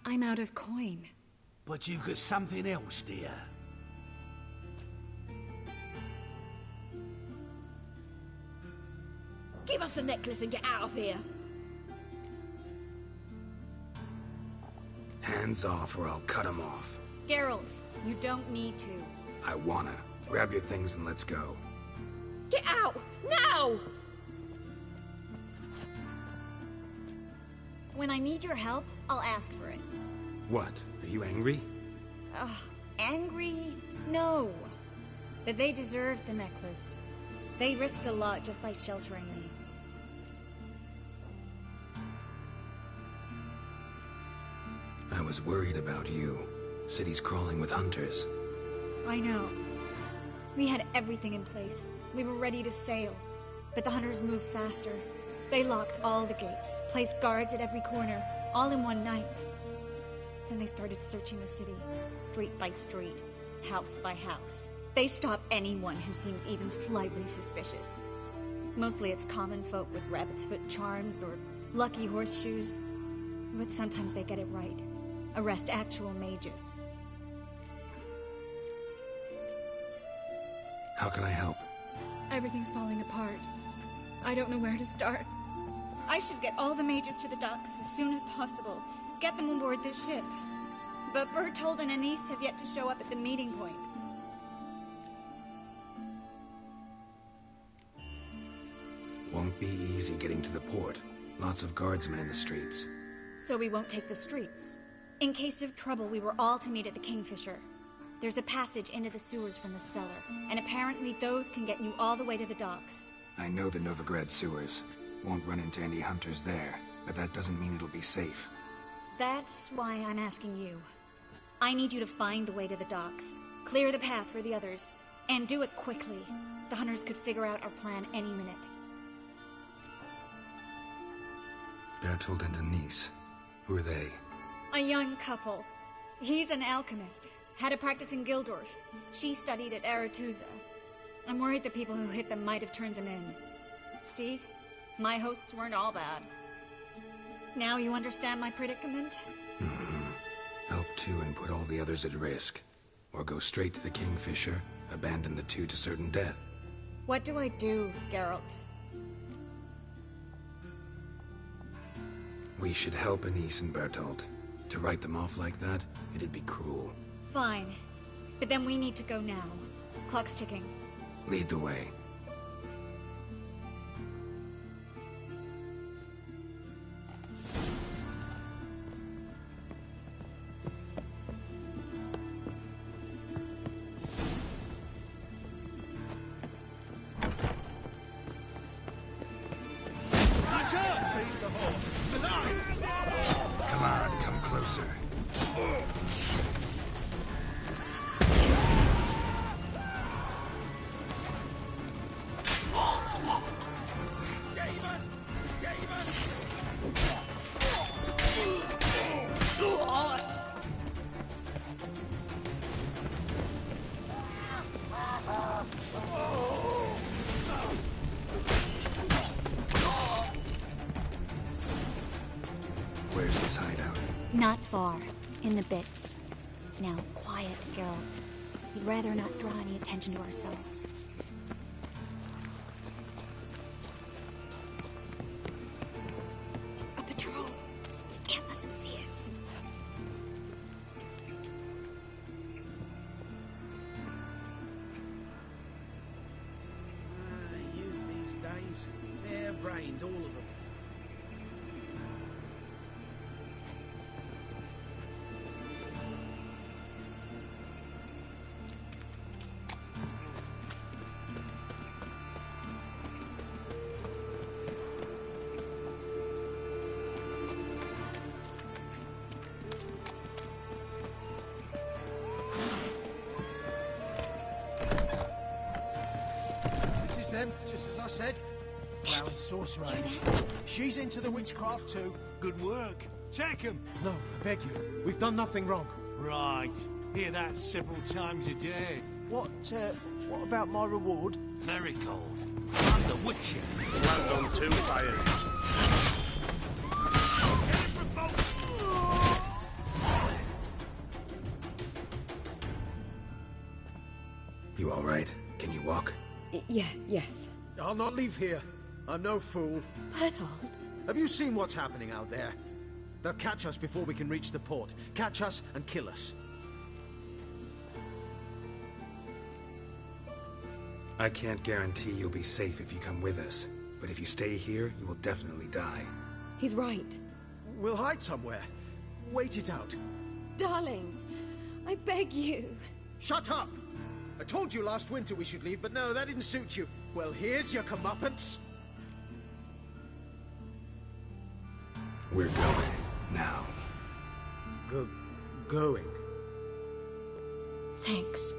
I'm out of coin. But you've got something else, dear. Give us the necklace and get out of here. Hands off or I'll cut them off. Geralt, you don't need to. I wanna. Grab your things and let's go. Get out! Now! When I need your help, I'll ask for it. What? Are you angry? Angry? No. But they deserved the necklace. They risked a lot just by sheltering me. I was worried about you. City's crawling with hunters. I know. We had everything in place. We were ready to sail. But the hunters moved faster. They locked all the gates, placed guards at every corner, all in one night. Then they started searching the city, street by street, house by house. They stop anyone who seems even slightly suspicious. Mostly it's common folk with rabbit's foot charms or lucky horseshoes. But sometimes they get it right. Arrest actual mages. How can I help? Everything's falling apart. I don't know where to start. I should get all the mages to the docks as soon as possible. Get them on board this ship. But Bertold and Anise have yet to show up at the meeting point. Won't be easy getting to the port. Lots of guardsmen in the streets. So we won't take the streets. In case of trouble, we were all to meet at the Kingfisher. There's a passage into the sewers from the cellar, and apparently those can get you all the way to the docks. I know the Novigrad sewers. Won't run into any hunters there, but that doesn't mean it'll be safe. That's why I'm asking you. I need you to find the way to the docks, clear the path for the others, and do it quickly. The hunters could figure out our plan any minute. Bertold and Anise. Who are they? A young couple. He's an alchemist. Had a practice in Gildorf. She studied at Aretuza. I'm worried the people who hit them might have turned them in. See? My hosts weren't all bad. Now you understand my predicament? Help two and put all the others at risk. Or go straight to the Kingfisher, abandon the two to certain death. What do I do, Geralt? We should help Anise and Bertold. To write them off like that, it'd be cruel. Fine. But then we need to go now. Clock's ticking. Lead the way. Seize the hole. Alive! Come on, come closer. Where's this hideout? Not far. In the bits. Now, quiet, Geralt. We'd rather not draw any attention to ourselves. A patrol. We can't let them see us. Youth these days. Hair-brained, all of them. This is them, just as I said. Wow, and sorcerer. She's into the witchcraft too. Good work. Take him. No, I beg you. We've done nothing wrong. Right. Hear that several times a day. What about my reward? Marigold. I'm the Witcher. Land on two fires. You all right? Can you walk? Yes. I'll not leave here. I'm no fool. Bertold? Have you seen what's happening out there? They'll catch us before we can reach the port. Catch us and kill us. I can't guarantee you'll be safe if you come with us. But if you stay here, you will definitely die. He's right. We'll hide somewhere. Wait it out. Darling, I beg you. Shut up! I told you last winter we should leave, but no, that didn't suit you. Well, here's your comeuppance. We're going now. Going? Thanks.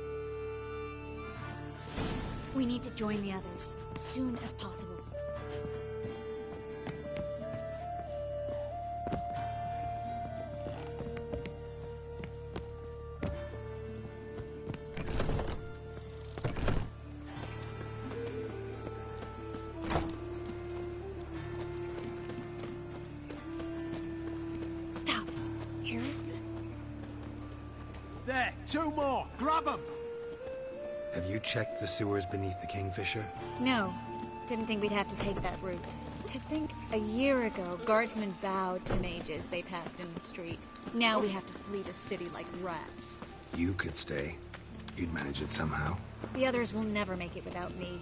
We need to join the others, as soon as possible. Stop. Hear it? There, 2 more. Grab them. Have you checked the sewers beneath the Kingfisher? No. Didn't think we'd have to take that route. To think a year ago, guardsmen bowed to mages they passed in the street. Now we have to flee the city like rats. You could stay. You'd manage it somehow. The others will never make it without me.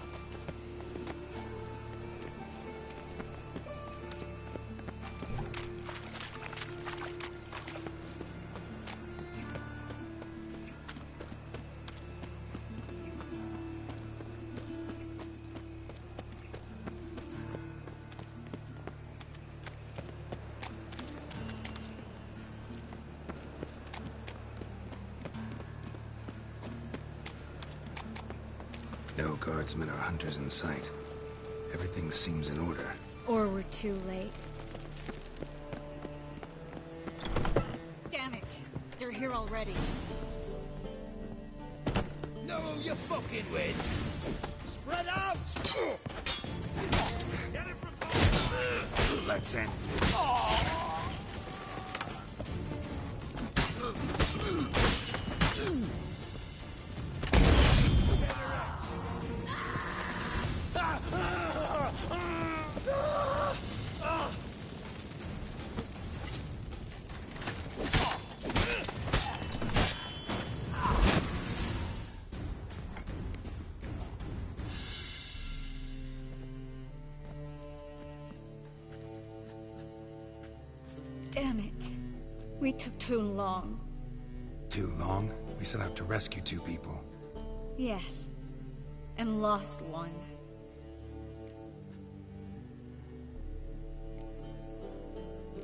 No guardsmen or hunters in sight. Everything seems in order. Or we're too late. Damn it! They're here already. Know who you're fucking with? Spread out! Get it from both! Let's in. Damn it. We took too long. Too long? We set out to rescue 2 people. Yes. And lost one.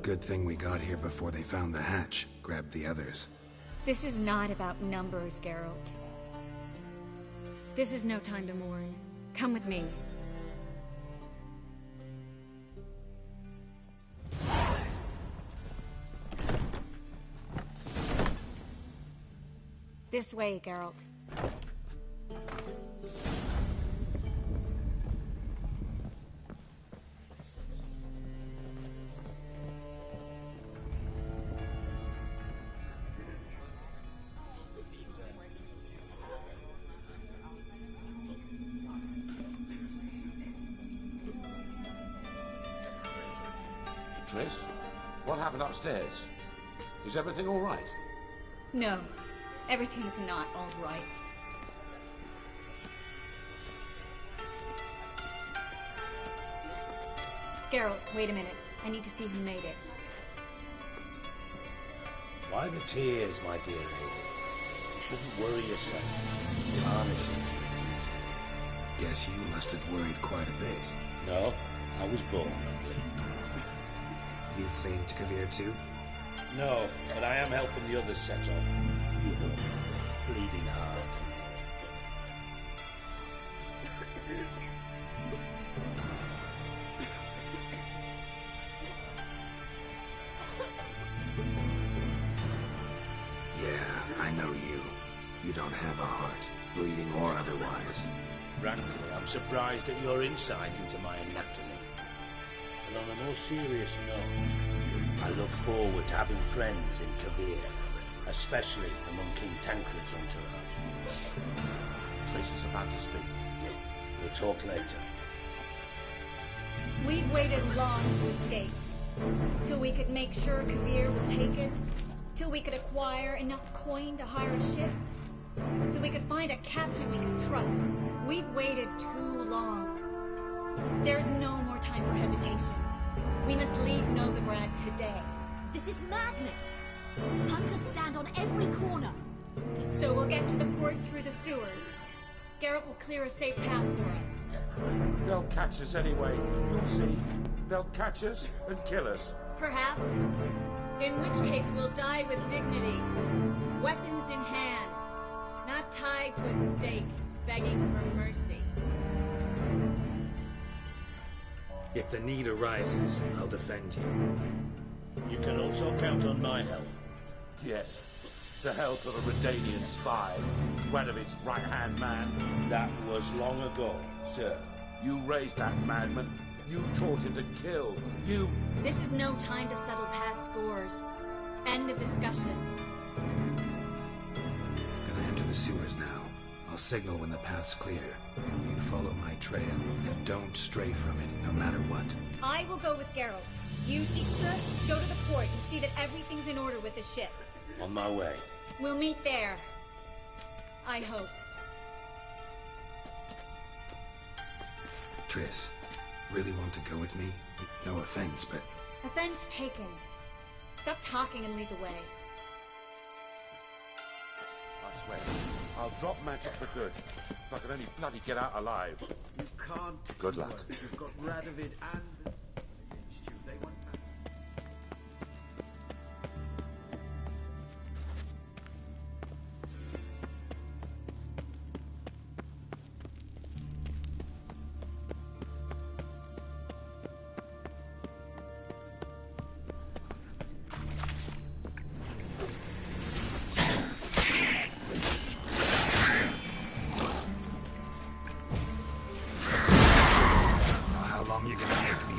Good thing we got here before they found the hatch, grabbed the others. This is not about numbers, Geralt. This is no time to mourn. Come with me. This way, Geralt. Triss, what happened upstairs? Is everything all right? No. Everything's not all right. Geralt, wait a minute. I need to see who made it. Why the tears, my dear lady? You shouldn't worry yourself. Tarnish your Guess you must have worried quite a bit. No, I was born ugly. You fleeing to Kavir too? No, but I am helping the others set up. You know, bleeding heart. Yeah, I know you. You don't have a heart, bleeding or otherwise. Frankly, I'm surprised at your insight into my anatomy. But on a more serious note, I look forward to having friends in Kavir, especially among King Tancred's entourage. Shh. Triss is about to speak. We'll talk later. We've waited long to escape. Till we could make sure Kavir would take us. Till we could acquire enough coin to hire a ship. Till we could find a captain we could trust. We've waited too long. There's no more time for hesitation. We must leave Novigrad today. This is madness. Hunters stand on every corner. So we'll get to the port through the sewers. Garrett will clear a safe path for us. They'll catch us anyway. You'll see. They'll catch us and kill us. Perhaps. In which case we'll die with dignity. Weapons in hand. Not tied to a stake, begging for mercy. If the need arises, I'll defend you. You can also count on my help. Yes. The help of a Redanian spy. One of its right-hand man. That was long ago, sir. You raised that madman. You taught him to kill. You... This is no time to settle past scores. End of discussion. Gonna enter the sewers now. I'll signal when the path's clear. You follow my trail, and don't stray from it, no matter what. I will go with Geralt. You, Dijkstra, go to the port and see that everything's in order with the ship. On my way. We'll meet there. I hope. Triss, really want to go with me? No offense, but... Offense taken. Stop talking and lead the way. I swear, I'll drop magic for good. If I could only bloody get out alive. You can't. Good luck. You've got Radovid and... They want... How long you gonna make me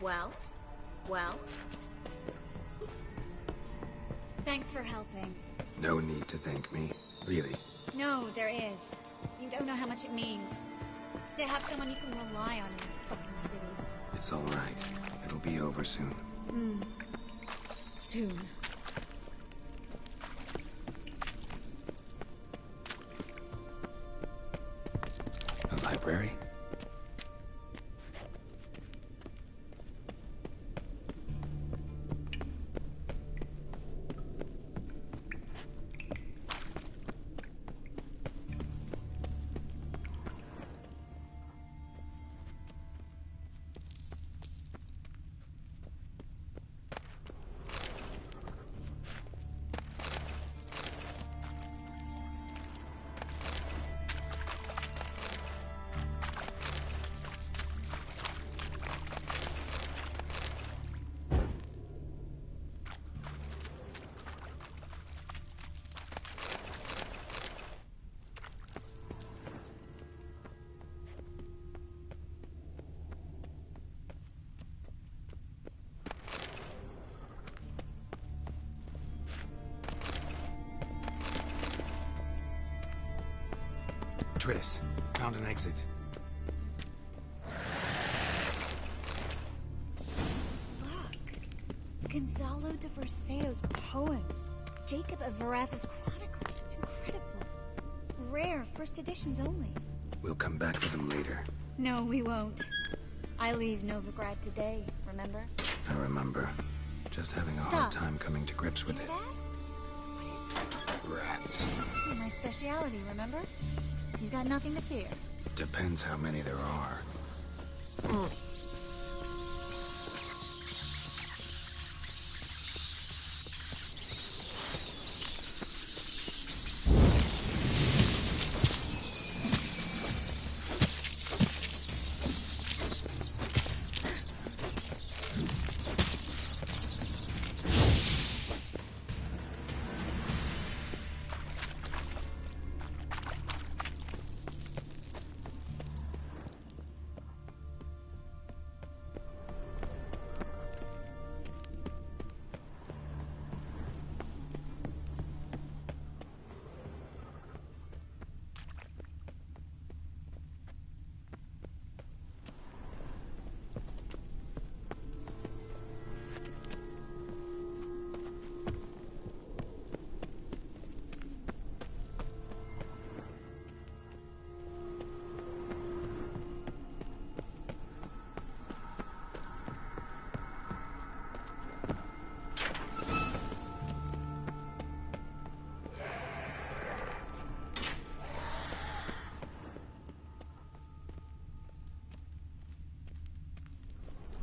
Well? Well? Thanks for helping. No need to thank me, really. No, there is. You don't know how much it means. To have someone you can rely on in this fucking city. It's all right. It'll be over soon. Soon. The library? Triss, found an exit. Look. Gonzalo de Verseo's poems. Jacob of Varaz's chronicles. It's incredible. Rare, first editions only. We'll come back for them later. No, we won't. I leave Novigrad today, remember? I remember. Just having a hard time coming to grips with it. What is it? Rats. My speciality, remember? You've got nothing to fear. Depends how many there are.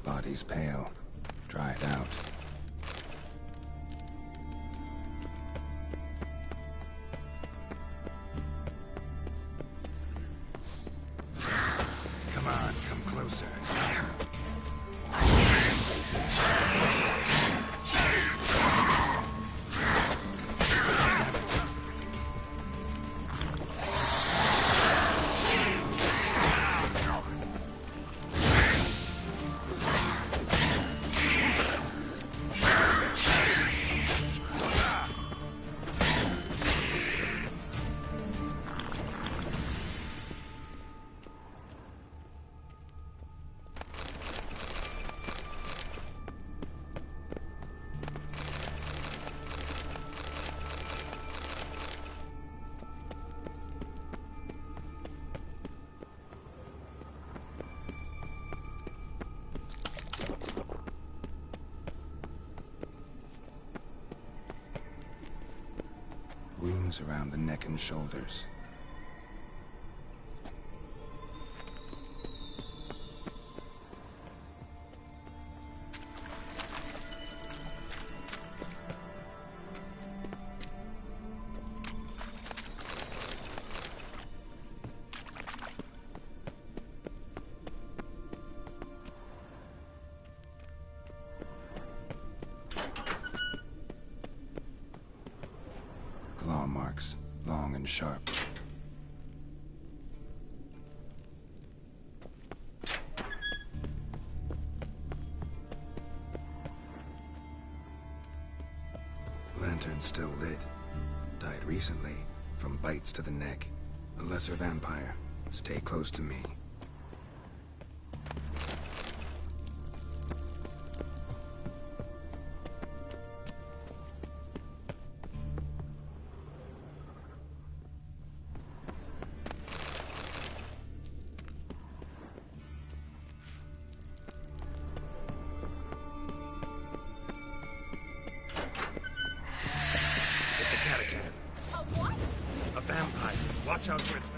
Body's pale, dried out. Come on, come closer. Wounds around the neck and shoulders. Claw marks, long and sharp. lantern's still lit. Died recently, from bites to the neck. A lesser vampire. Stay close to me. It's a catacomb. A what? A vampire. Watch out for its...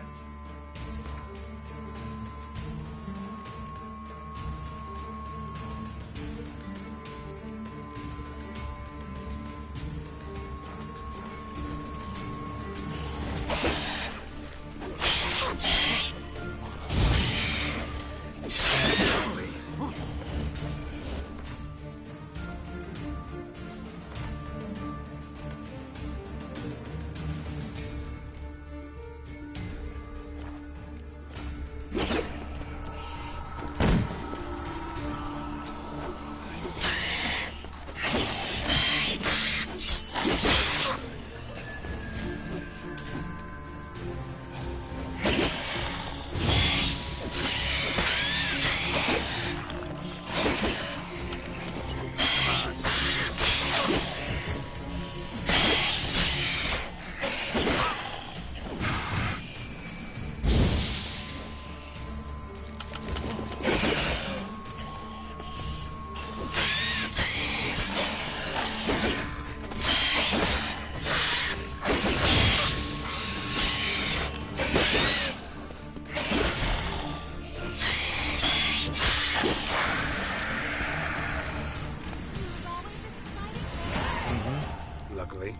Luckily.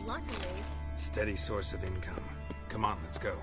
Luckily. Steady source of income. Come on, let's go.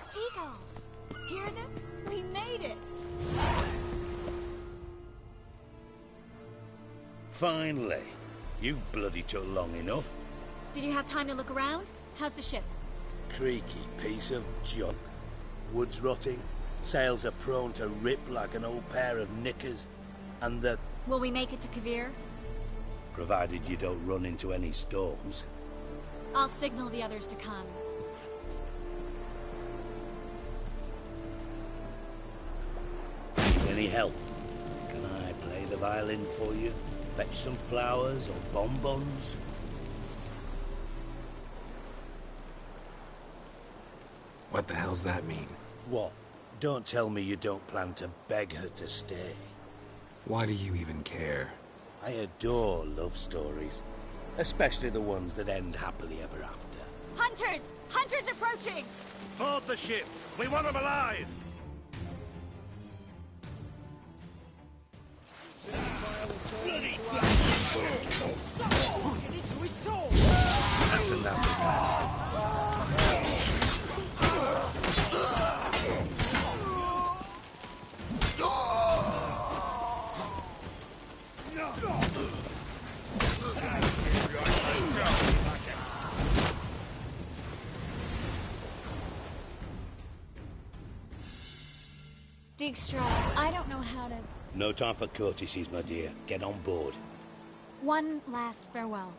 Seagulls! Hear them? We made it! Finally. You bloody took long enough. Did you have time to look around? How's the ship? Creaky piece of junk. Wood's rotting, sails are prone to rip like an old pair of knickers, and the... Will we make it to Kavir? Provided you don't run into any storms. I'll signal the others to come. Need any help? Can I play the violin for you? Fetch some flowers or bonbons? What the hell's that mean? What? Don't tell me you don't plan to beg her to stay. Why do you even care? I adore love stories. Especially the ones that end happily ever after. Hunters! Hunters approaching! Board the ship! We want them alive! That's enough of that. Dijkstra, I don't know how to... No time for courtesies, my dear. Get on board. One last farewell.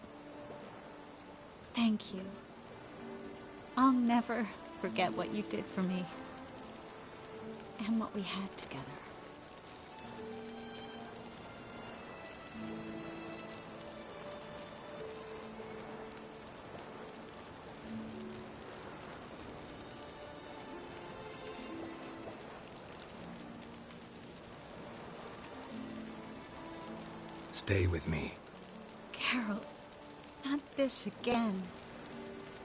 Thank you. I'll never forget what you did for me. And what we had together. Stay with me. Geralt, not this again.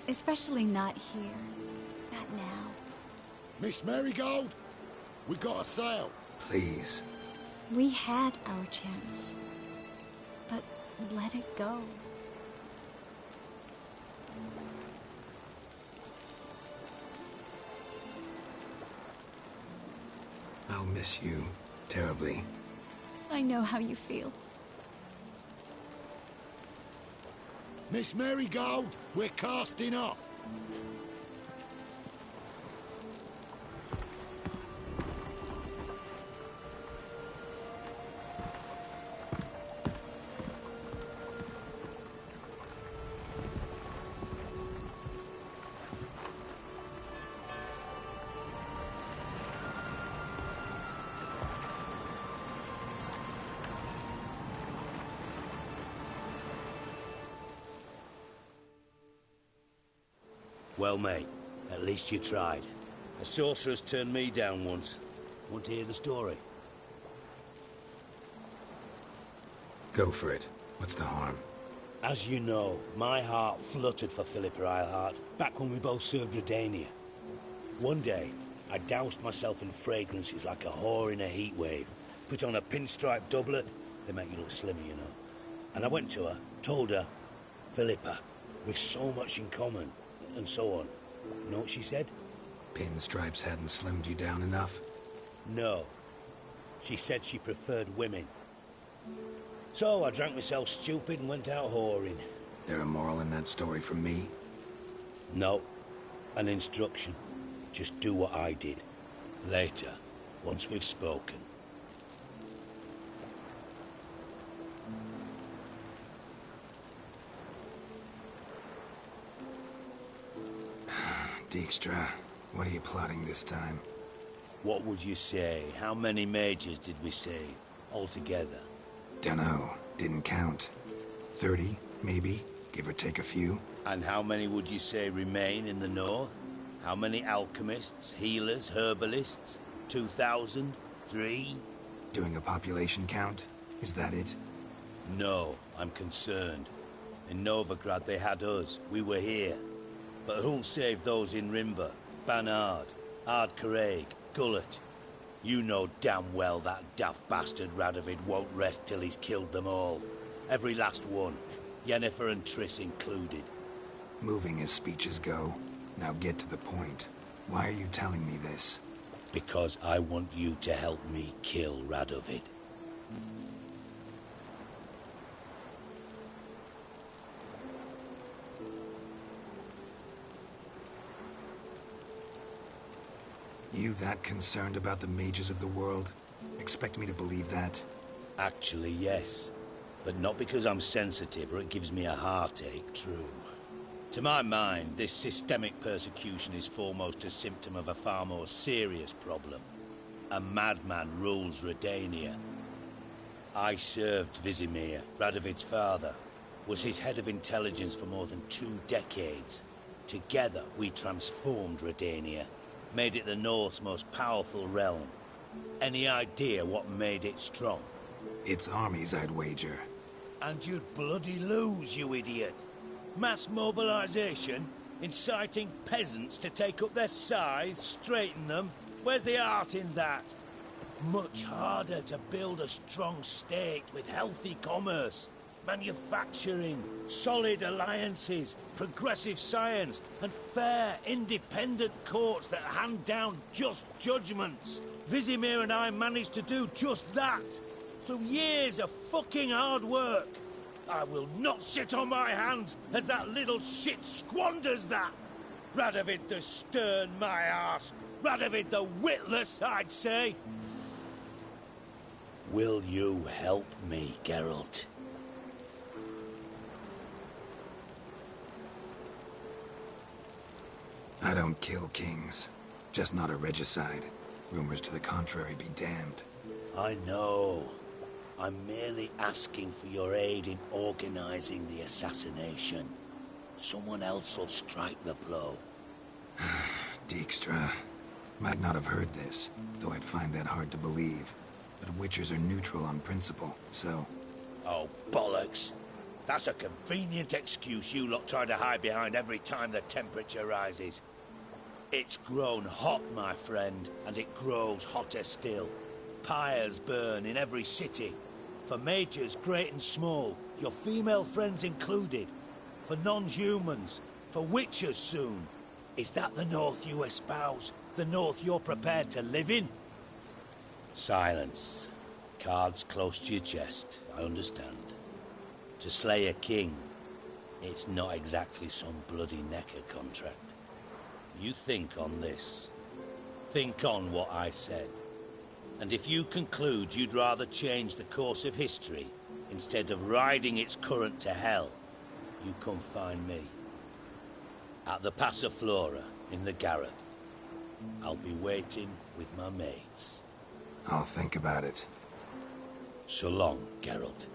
Especially not here. Not now. Miss Marigold, we got a sail. Please. We had our chance. But let it go. I'll miss you terribly. I know how you feel. Miss Marigold, we're casting off. Well, mate, at least you tried. A sorcerer's turned me down once. Want to hear the story? Go for it. What's the harm? As you know, my heart fluttered for Philippa Eilhart back when we both served Redania. One day, I doused myself in fragrances like a whore in a heat wave, put on a pinstripe doublet, they make you look slimmer, you know. And I went to her, told her, Philippa, we've so much in common. And so on. You know what she said? Pinstripes hadn't slimmed you down enough? No. She said she preferred women. So I drank myself stupid and went out whoring. There a moral in that story from me? No. An instruction. Just do what I did. Later, once we've spoken. Dijkstra, what are you plotting this time? What would you say? How many mages did we save, altogether? Dunno. Didn't count. 30, maybe? Give or take a few? And how many would you say remain in the north? How many alchemists, healers, herbalists? 2,000? 3? Doing a population count? Is that it? No, I'm concerned. In Novigrad they had us. We were here. But who'll save those in Rimba? Banard, Ardcaraig, Gullet? You know damn well that daft bastard Radovid won't rest till he's killed them all. Every last one. Yennefer and Triss included. Moving as speeches go. Now get to the point. Why are you telling me this? Because I want you to help me kill Radovid. You that concerned about the mages of the world? Expect me to believe that? Actually, yes. But not because I'm sensitive or it gives me a heartache, true. To my mind, this systemic persecution is foremost a symptom of a far more serious problem. A madman rules Redania. I served Vizimir, Radovid's father, was his head of intelligence for more than 2 decades. Together, we transformed Redania. Made it the North's most powerful realm. Any idea what made it strong? Its armies, I'd wager. And you'd bloody lose, you idiot. Mass mobilization? Inciting peasants to take up their scythes, straighten them? Where's the art in that? Much harder to build a strong state with healthy commerce. Manufacturing, solid alliances, progressive science, and fair, independent courts that hand down just judgments. Vizimir and I managed to do just that, through years of fucking hard work. I will not sit on my hands as that little shit squanders that. Radovid the stern, my arse. Radovid the witless, I'd say. Will you help me, Geralt? I don't kill kings. Just not a regicide. Rumors to the contrary be damned. I know. I'm merely asking for your aid in organizing the assassination. Someone else will strike the blow. Dijkstra. Might not have heard this, though I'd find that hard to believe. But Witchers are neutral on principle, so... Oh, bollocks. That's a convenient excuse you lot try to hide behind every time the temperature rises. It's grown hot, my friend, and it grows hotter still. Pyres burn in every city. For majors great and small, your female friends included. For non-humans, for witchers soon. Is that the North you espouse? The North you're prepared to live in? Silence. Cards close to your chest, I understand. To slay a king, it's not exactly some bloody necker contract. You think on this. Think on what I said. And if you conclude you'd rather change the course of history instead of riding its current to hell, you come find me. At the Passiflora, in the garret. I'll be waiting with my mates. I'll think about it. So long, Geralt.